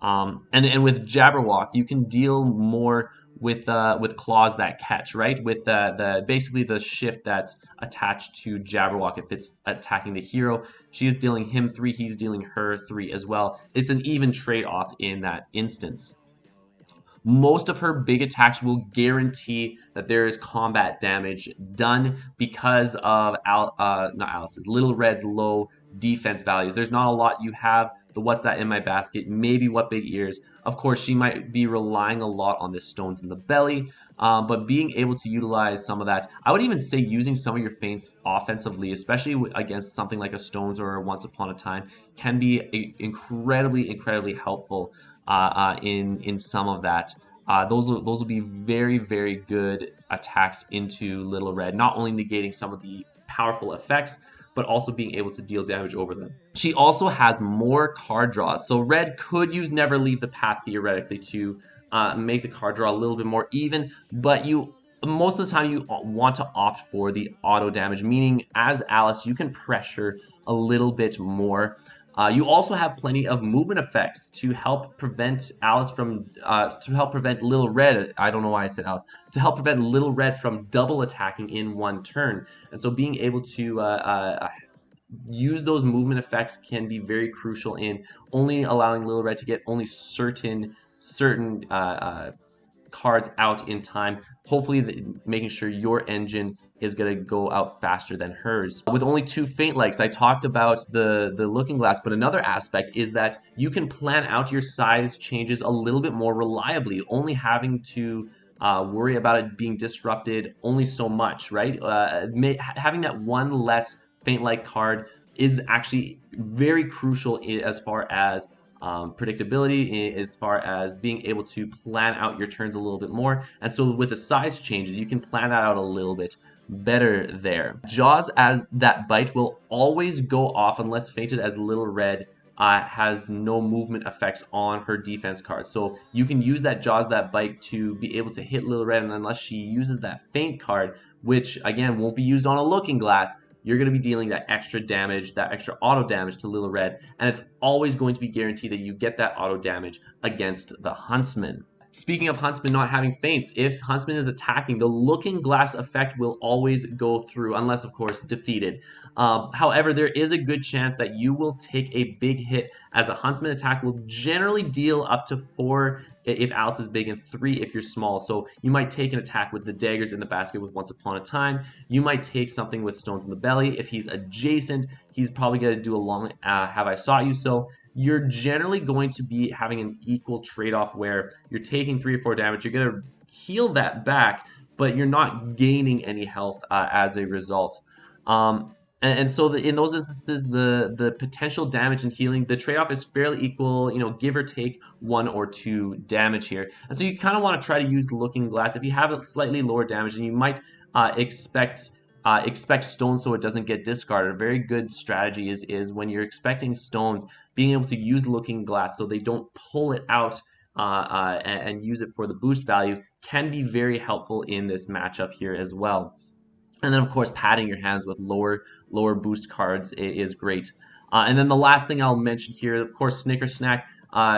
And with Jabberwock, you can deal more with claws that catch, right? With basically the shift that's attached to Jabberwock. If it's attacking the hero, she's dealing him 3, he's dealing her 3 as well. It's an even trade-off in that instance. Most of her big attacks will guarantee that there is combat damage done because of not Alice's, Little Red's low defense values. There's not a lot. You have the What's That in My Basket, maybe What Big Ears. Of course, she might be relying a lot on the Stones in the Belly, but being able to utilize some of that, I would even say using some of your feints offensively, especially against something like a Stones or a Once Upon a Time, can be incredibly, incredibly helpful in some of that. Those will be very, very good attacks into Little Red, not only negating some of the powerful effects, but also being able to deal damage over them. She also has more card draws, so Red could use Never Leave the Path theoretically to make the card draw a little bit more even, but most of the time you want to opt for the auto damage, meaning as Alice, you can pressure a little bit more. You also have plenty of movement effects to help prevent Alice from to help prevent Little Red. I don't know why I said Alice. To help prevent Little Red from double attacking in one turn. And so being able to use those movement effects can be very crucial in only allowing Little Red to get only certain cards out in time, hopefully making sure your engine is going to go out faster than hers. With only 2 faint legs, I talked about the looking glass, but another aspect is that you can plan out your size changes a little bit more reliably, only having to worry about it being disrupted only so much, right? Having that one less faint leg card is actually very crucial as far as predictability, as far as being able to plan out your turns a little bit more. And so with the size changes, you can plan that out a little bit better there. Jaws as that bite will always go off unless fainted, as Little Red has no movement effects on her defense card. So you can use that Jaws that bite to be able to hit Little Red, and unless she uses that faint card, which again won't be used on a looking glass, you're going to be dealing that extra damage, that extra auto damage to Little Red, and it's always going to be guaranteed that you get that auto damage against the Huntsman. Speaking of Huntsman not having feints, if Huntsman is attacking, the Looking Glass effect will always go through, unless, of course, defeated. However, there is a good chance that you will take a big hit, as a Huntsman attack will generally deal up to 4 if Alice is big and 3 if you're small. So you might take an attack with the daggers in the basket with Once Upon a Time. You might take something with Stones in the Belly. If he's adjacent, he's probably going to do a long Have I Sought You. So you're generally going to be having an equal trade-off where you're taking 3 or 4 damage. You're going to heal that back, but you're not gaining any health as a result. And so in those instances, the potential damage and healing, the trade-off is fairly equal, give or take 1 or 2 damage here. And so you kind of want to try to use Looking Glass. If you have a slightly lower damage, and you might expect stones so it doesn't get discarded. A very good strategy is when you're expecting stones, being able to use Looking Glass so they don't pull it out and use it for the boost value can be very helpful in this matchup here as well. And then, of course, padding your hands with lower boost cards is great. And then the last thing I'll mention here, of course, Snicker Snack.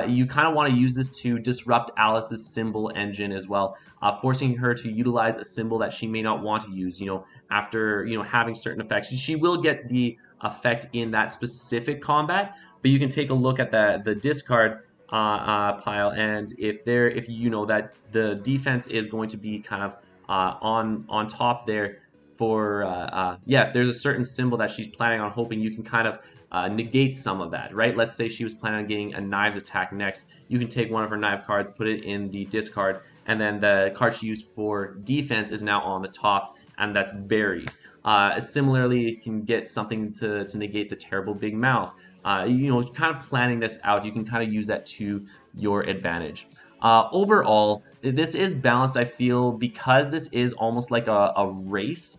You kind of want to use this to disrupt Alice's symbol engine as well, forcing her to utilize a symbol that she may not want to use. After having certain effects, she will get the effect in that specific combat. But you can take a look at the discard pile, and if you know that the defense is going to be kind of on top there for if there's a certain symbol that she's planning on hoping, you can kind of negate some of that, right? Let's say she was planning on getting a knives attack next. You can take one of her knife cards, put it in the discard, and then the card she used for defense is now on the top, and that's buried. Similarly, you can get something to negate the terrible big mouth. Kind of planning this out, you can kind of use that to your advantage. Overall, this is balanced, I feel, because this is almost like a race,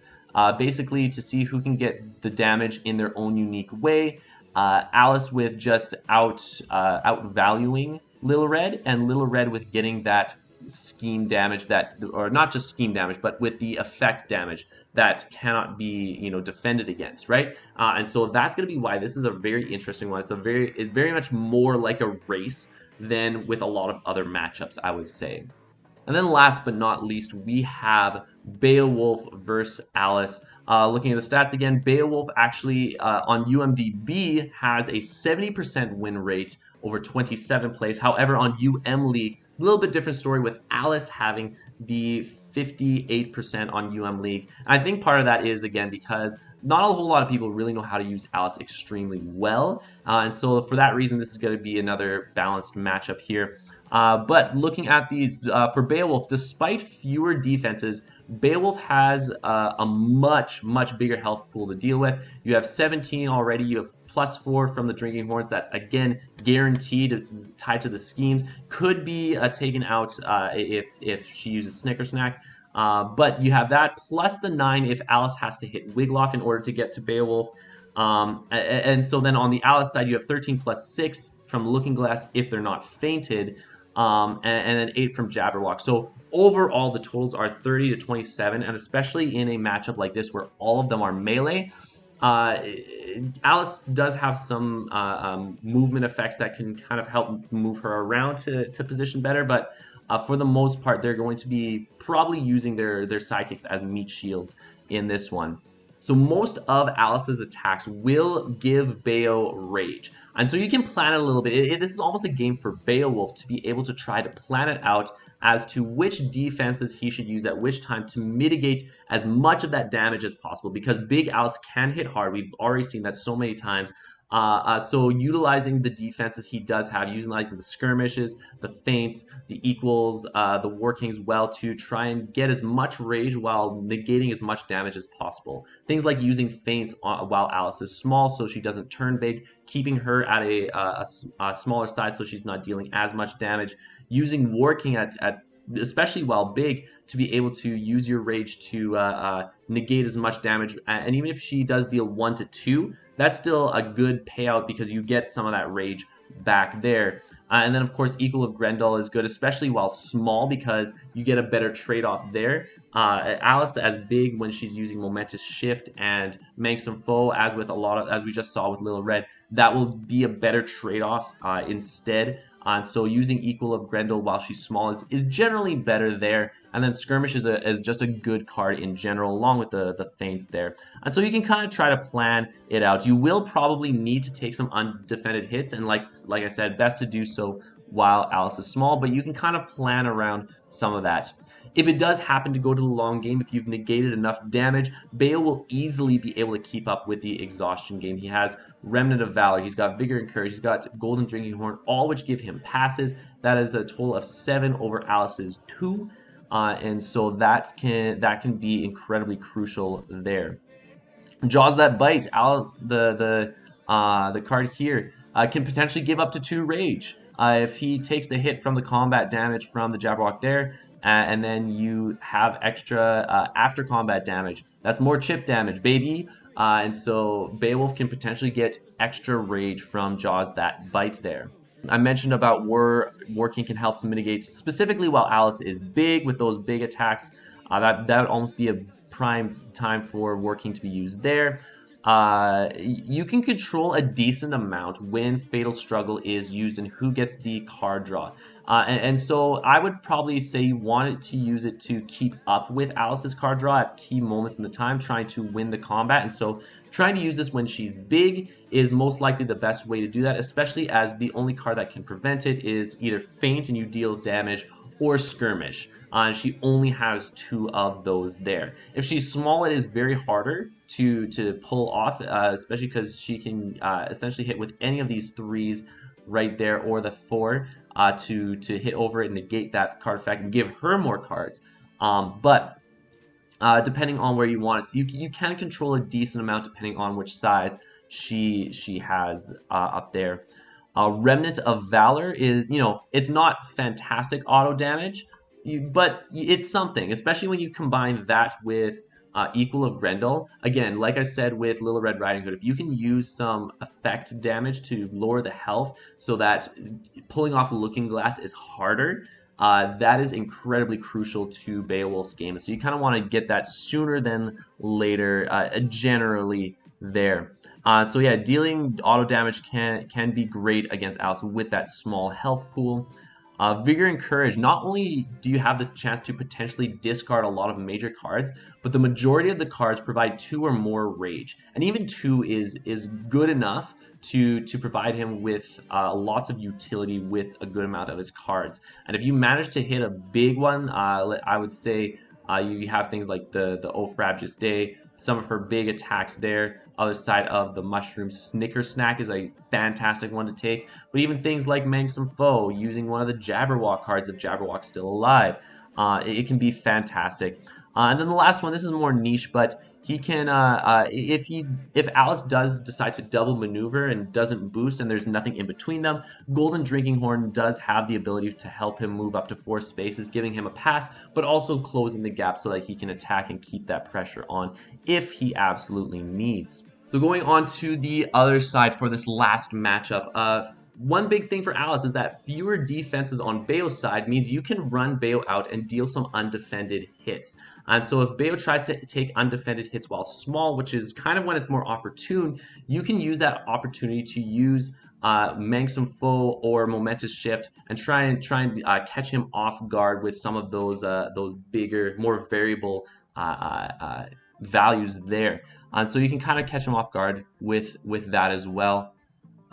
basically to see who can get the damage in their own unique way. Alice with just outvaluing Little Red, and Little Red with getting that scheme damage or not just scheme damage, but with the effect damage that cannot be defended against, right? And so that's going to be why this is a very interesting one. It's very much more like a race than with a lot of other matchups, I would say. And then last but not least, we have Beowulf versus Alice. Looking at the stats again, Beowulf actually on UMDB has a 70% win rate over 27 plays. However, on UM League, a little bit different story with Alice having the 58% on UM League. And I think part of that is, again, because not a whole lot of people really know how to use Alice extremely well. And so for that reason, this is going to be another balanced matchup here. But looking at these, for Beowulf, despite fewer defenses, Beowulf has a much bigger health pool to deal with. You have 17 already. You have +4 from the Drinking Horns. That's, again, guaranteed. It's tied to the schemes. Could be taken out if she uses Snicker Snack. But you have that plus the 9 if Alice has to hit Wiglaf in order to get to Beowulf. And so then on the Alice side, you have 13 plus 6 from Looking Glass if they're not fainted. And then 8 from Jabberwock. So overall, the totals are 30 to 27, and especially in a matchup like this where all of them are melee, Uh, Alice does have some movement effects that can kind of help move her around to position better, but for the most part, they're going to be probably using their sidekicks as meat shields in this one. So most of Alice's attacks will give Bayo rage. And so you can plan it a little bit. This is almost a game for Beowulf to be able to try to plan it out as to which defenses he should use at which time to mitigate as much of that damage as possible, because Big Alice can hit hard. We've already seen that so many times. So utilizing the defenses he does have, utilizing the skirmishes, the feints, the equals, the workings well to try and get as much rage while negating as much damage as possible. Things like using feints while Alice is small so she doesn't turn big, keeping her at a smaller size so she's not dealing as much damage, using working at especially while big to be able to use your rage to negate as much damage. And even if she does deal 1 to 2, that's still a good payout because you get some of that rage back there. And then, of course, Equal of Grendel is good, especially while small, because you get a better trade-off there. Alice as big when she's using Momentous Shift and Mang Some Foe, as with a lot of, as we just saw with Little Red, that will be a better trade-off instead. So using Equal of Grendel while she's small is generally better there. And then Skirmish is just a good card in general, along with the feints there. And so you can kind of try to plan it out. You will probably need to take some undefended hits, and like I said, best to do so while Alice is small, but you can kind of plan around some of that. If it does happen to go to the long game, if you've negated enough damage, Bale will easily be able to keep up with the exhaustion game. He has Remnant of Valor, he's got Vigor and Courage, he's got Golden Drinking Horn, all which give him passes. That is a total of 7 over Alice's 2, and so that can be incredibly crucial there. Jaws That Bite, Alice, the card here, can potentially give up to 2 rage. If he takes the hit from the combat damage from the Jabberwock there, and then you have extra after combat damage, that's more chip damage, baby. And so Beowulf can potentially get extra rage from Jaws That Bite there. I mentioned about working can help to mitigate, specifically while Alice is big with those big attacks. That would almost be a prime time for working to be used there. You can control a decent amount when Fatal Struggle is used and who gets the card draw. And so I would probably say you wanted to use it to keep up with Alice's card draw at key moments in the time, trying to win the combat. And so trying to use this when she's big is most likely the best way to do that, especially as the only card that can prevent it is either Feint and you deal damage, or Skirmish. She only has 2 of those there. If she's small, it is very harder to pull off, especially because she can essentially hit with any of these 3s right there, or the 4 to hit over it and negate that card effect and give her more cards. But depending on where you want it, so you can control a decent amount depending on which size she has up there. Remnant of Valor is, it's not fantastic auto damage, but it's something, especially when you combine that with Equal of Grendel. Again, like I said with Little Red Riding Hood, if you can use some effect damage to lower the health so that pulling off Looking Glass is harder, that is incredibly crucial to Beowulf's game. So you kind of want to get that sooner than later, generally there. So yeah, dealing auto damage can be great against Alice with that small health pool. Vigor and Courage, not only do you have the chance to potentially discard a lot of major cards, but the majority of the cards provide 2 or more rage. And even 2 is good enough to provide him with lots of utility with a good amount of his cards. And if you manage to hit a big one, I would say you have things like the Ophrabjous Day, some of her big attacks there. Other side of the mushroom, Snicker Snack is a fantastic one to take. But even things like Mang Some Foe, using one of the Jabberwock cards if Jabberwock's still alive, it can be fantastic. And then the last one, this is more niche, but he can, if Alice does decide to double maneuver and doesn't boost and there's nothing in between them, Golden Drinking Horn does have the ability to help him move up to 4 spaces, giving him a pass, but also closing the gap so that he can attack and keep that pressure on if he absolutely needs. So going on to the other side for this last matchup of one big thing for Alice is that fewer defenses on Bao's side means you can run Bao out and deal some undefended hits. And so if Bao tries to take undefended hits while small, which is kind of when it's more opportune, you can use that opportunity to use Mangsum Foe or Momentous Shift and try and catch him off guard with some of those bigger, more variable values there. And so you can kind of catch him off guard with that as well.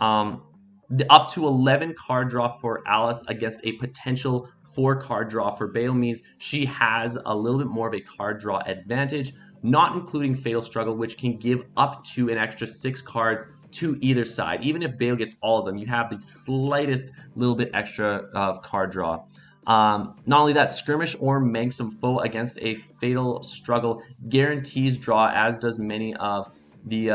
Um, the up to 11 card draw for Alice against a potential 4 card draw for Bale means she has a little bit more of a card draw advantage, not including Fatal Struggle, which can give up to an extra 6 cards to either side. Even if Bale gets all of them, you have the slightest little bit extra of card draw. Not only that, Skirmish or Mangsum Foe against a Fatal Struggle guarantees draw, as does many of the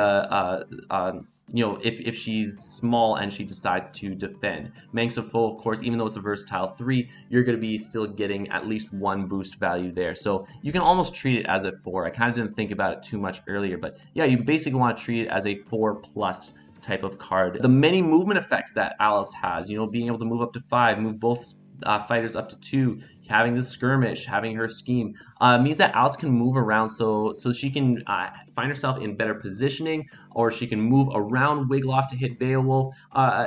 if she's small and she decides to defend. Mangsum Foe, of course, even though it's a versatile 3, you're going to be still getting at least 1 boost value there. So you can almost treat it as a 4. I kind of didn't think about it too much earlier, but yeah, you basically want to treat it as a 4 plus type of card. The many movement effects that Alice has, being able to move up to 5, move both fighters up to 2, having the skirmish, having her scheme, means that Alice can move around so she can find herself in better positioning, or she can move around Wiggloff to hit Beowulf.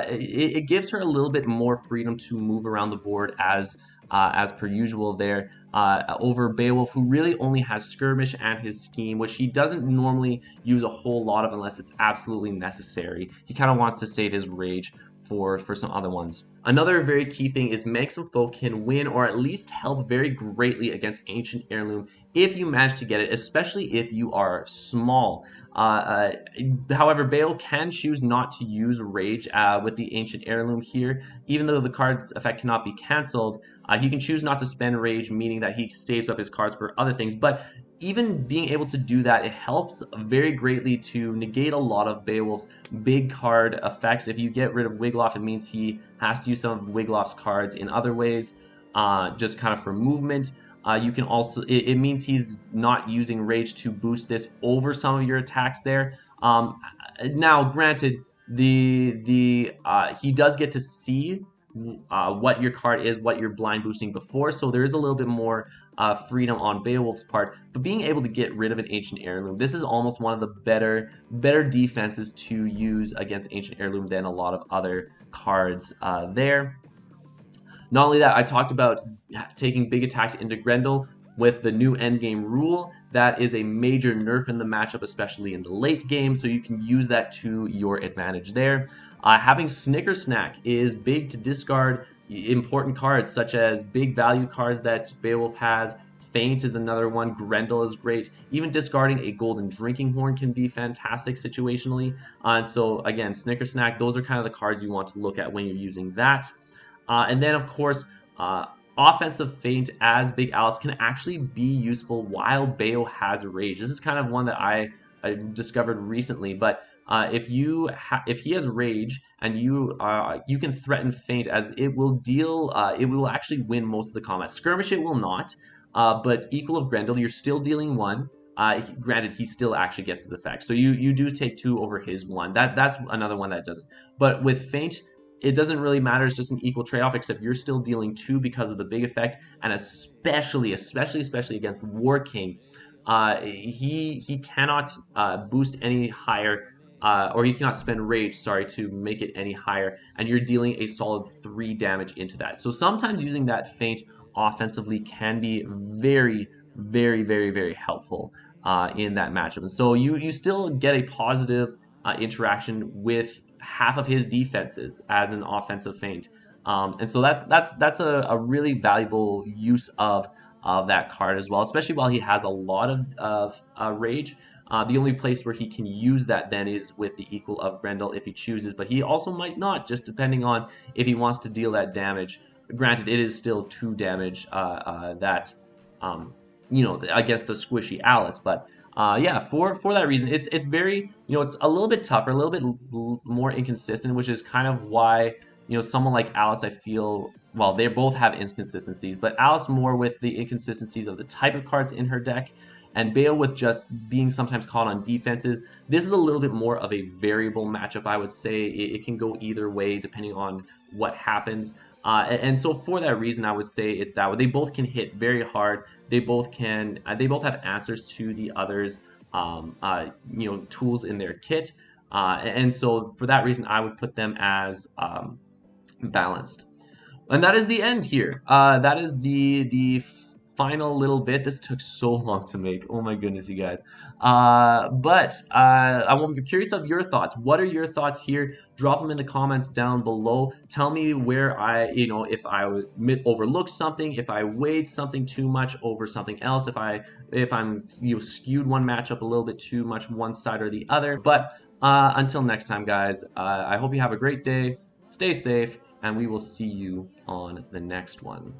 It gives her a little bit more freedom to move around the board as per usual there over Beowulf, who really only has skirmish and his scheme, which he doesn't normally use a whole lot of unless it's absolutely necessary. He kind of wants to save his rage for some other ones. Another very key thing is Mangsum Foe can win or at least help very greatly against Ancient Heirloom if you manage to get it, especially if you are small. However, Bale can choose not to use Rage with the Ancient Heirloom here. Even though the card's effect cannot be cancelled, he can choose not to spend Rage, meaning that he saves up his cards for other things. But even being able to do that, it helps very greatly to negate a lot of Beowulf's big card effects. If you get rid of Wiggloff, it means he has to use some of Wiggloff's cards in other ways, just kind of for movement. You can also, it means he's not using Rage to boost this over some of your attacks there. Now, granted, he does get to see what your card is, what you're blind boosting before, so there is a little bit more freedom on Beowulf's part. But being able to get rid of an Ancient Heirloom, this is almost one of the better defenses to use against Ancient Heirloom than a lot of other cards there. Not only that, I talked about taking big attacks into Grendel with the new endgame rule. That is a major nerf in the matchup, especially in the late game, so you can use that to your advantage there. Having Snicker Snack is big to discard important cards, such as big value cards that Beowulf has. Feint is another one. Grendel is great. Even discarding a Golden Drinking Horn can be fantastic situationally. And so, again, Snicker Snack, those are kind of the cards you want to look at when you're using that. And then, of course, offensive feint as Big Alice can actually be useful while Bao has Rage. This is kind of one that I discovered recently, but if he has Rage and you can threaten Feint, as it will deal, it will actually win most of the combat. Skirmish it will not, but Equal of Grendel, you're still dealing 1. Granted, he still actually gets his effect, so you do take 2 over his 1. That's another one that doesn't. But with Feint, it doesn't really matter. It's just an equal trade-off, except you're still dealing 2 because of the big effect, and especially against War King, he cannot boost any higher, or he cannot spend Rage, sorry, to make it any higher, and you're dealing a solid 3 damage into that. So sometimes using that feint offensively can be very, very, very, very helpful in that matchup. And so you still get a positive interaction with half of his defenses as an offensive feint. And so that's a really valuable use of that card as well, especially while he has a lot of Rage. The only place where he can use that then is with the Equal of Grendel if he chooses, but he also might not, just depending on if he wants to deal that damage. Granted, it is still 2 damage against a squishy Alice, but yeah, for that reason, it's very, it's a little bit tougher, a little bit more inconsistent, which is kind of why, someone like Alice, I feel, well, they both have inconsistencies, but Alice more with the inconsistencies of the type of cards in her deck, and Beowulf just being sometimes caught on defenses. This is a little bit more of a variable matchup, I would say. It can go either way depending on what happens. And so for that reason, I would say it's that way. They both can hit very hard. They both can. They both have answers to the others' tools in their kit. And so for that reason, I would put them as balanced. And that is the end here. That is the final little bit. This took so long to make. Oh my goodness, you guys. But I'm curious of your thoughts. What are your thoughts here? Drop them in the comments down below. Tell me where if I overlooked something, if I weighed something too much over something else, if I'm skewed one matchup a little bit too much one side or the other. But until next time, guys. I hope you have a great day. Stay safe, and we will see you on the next one.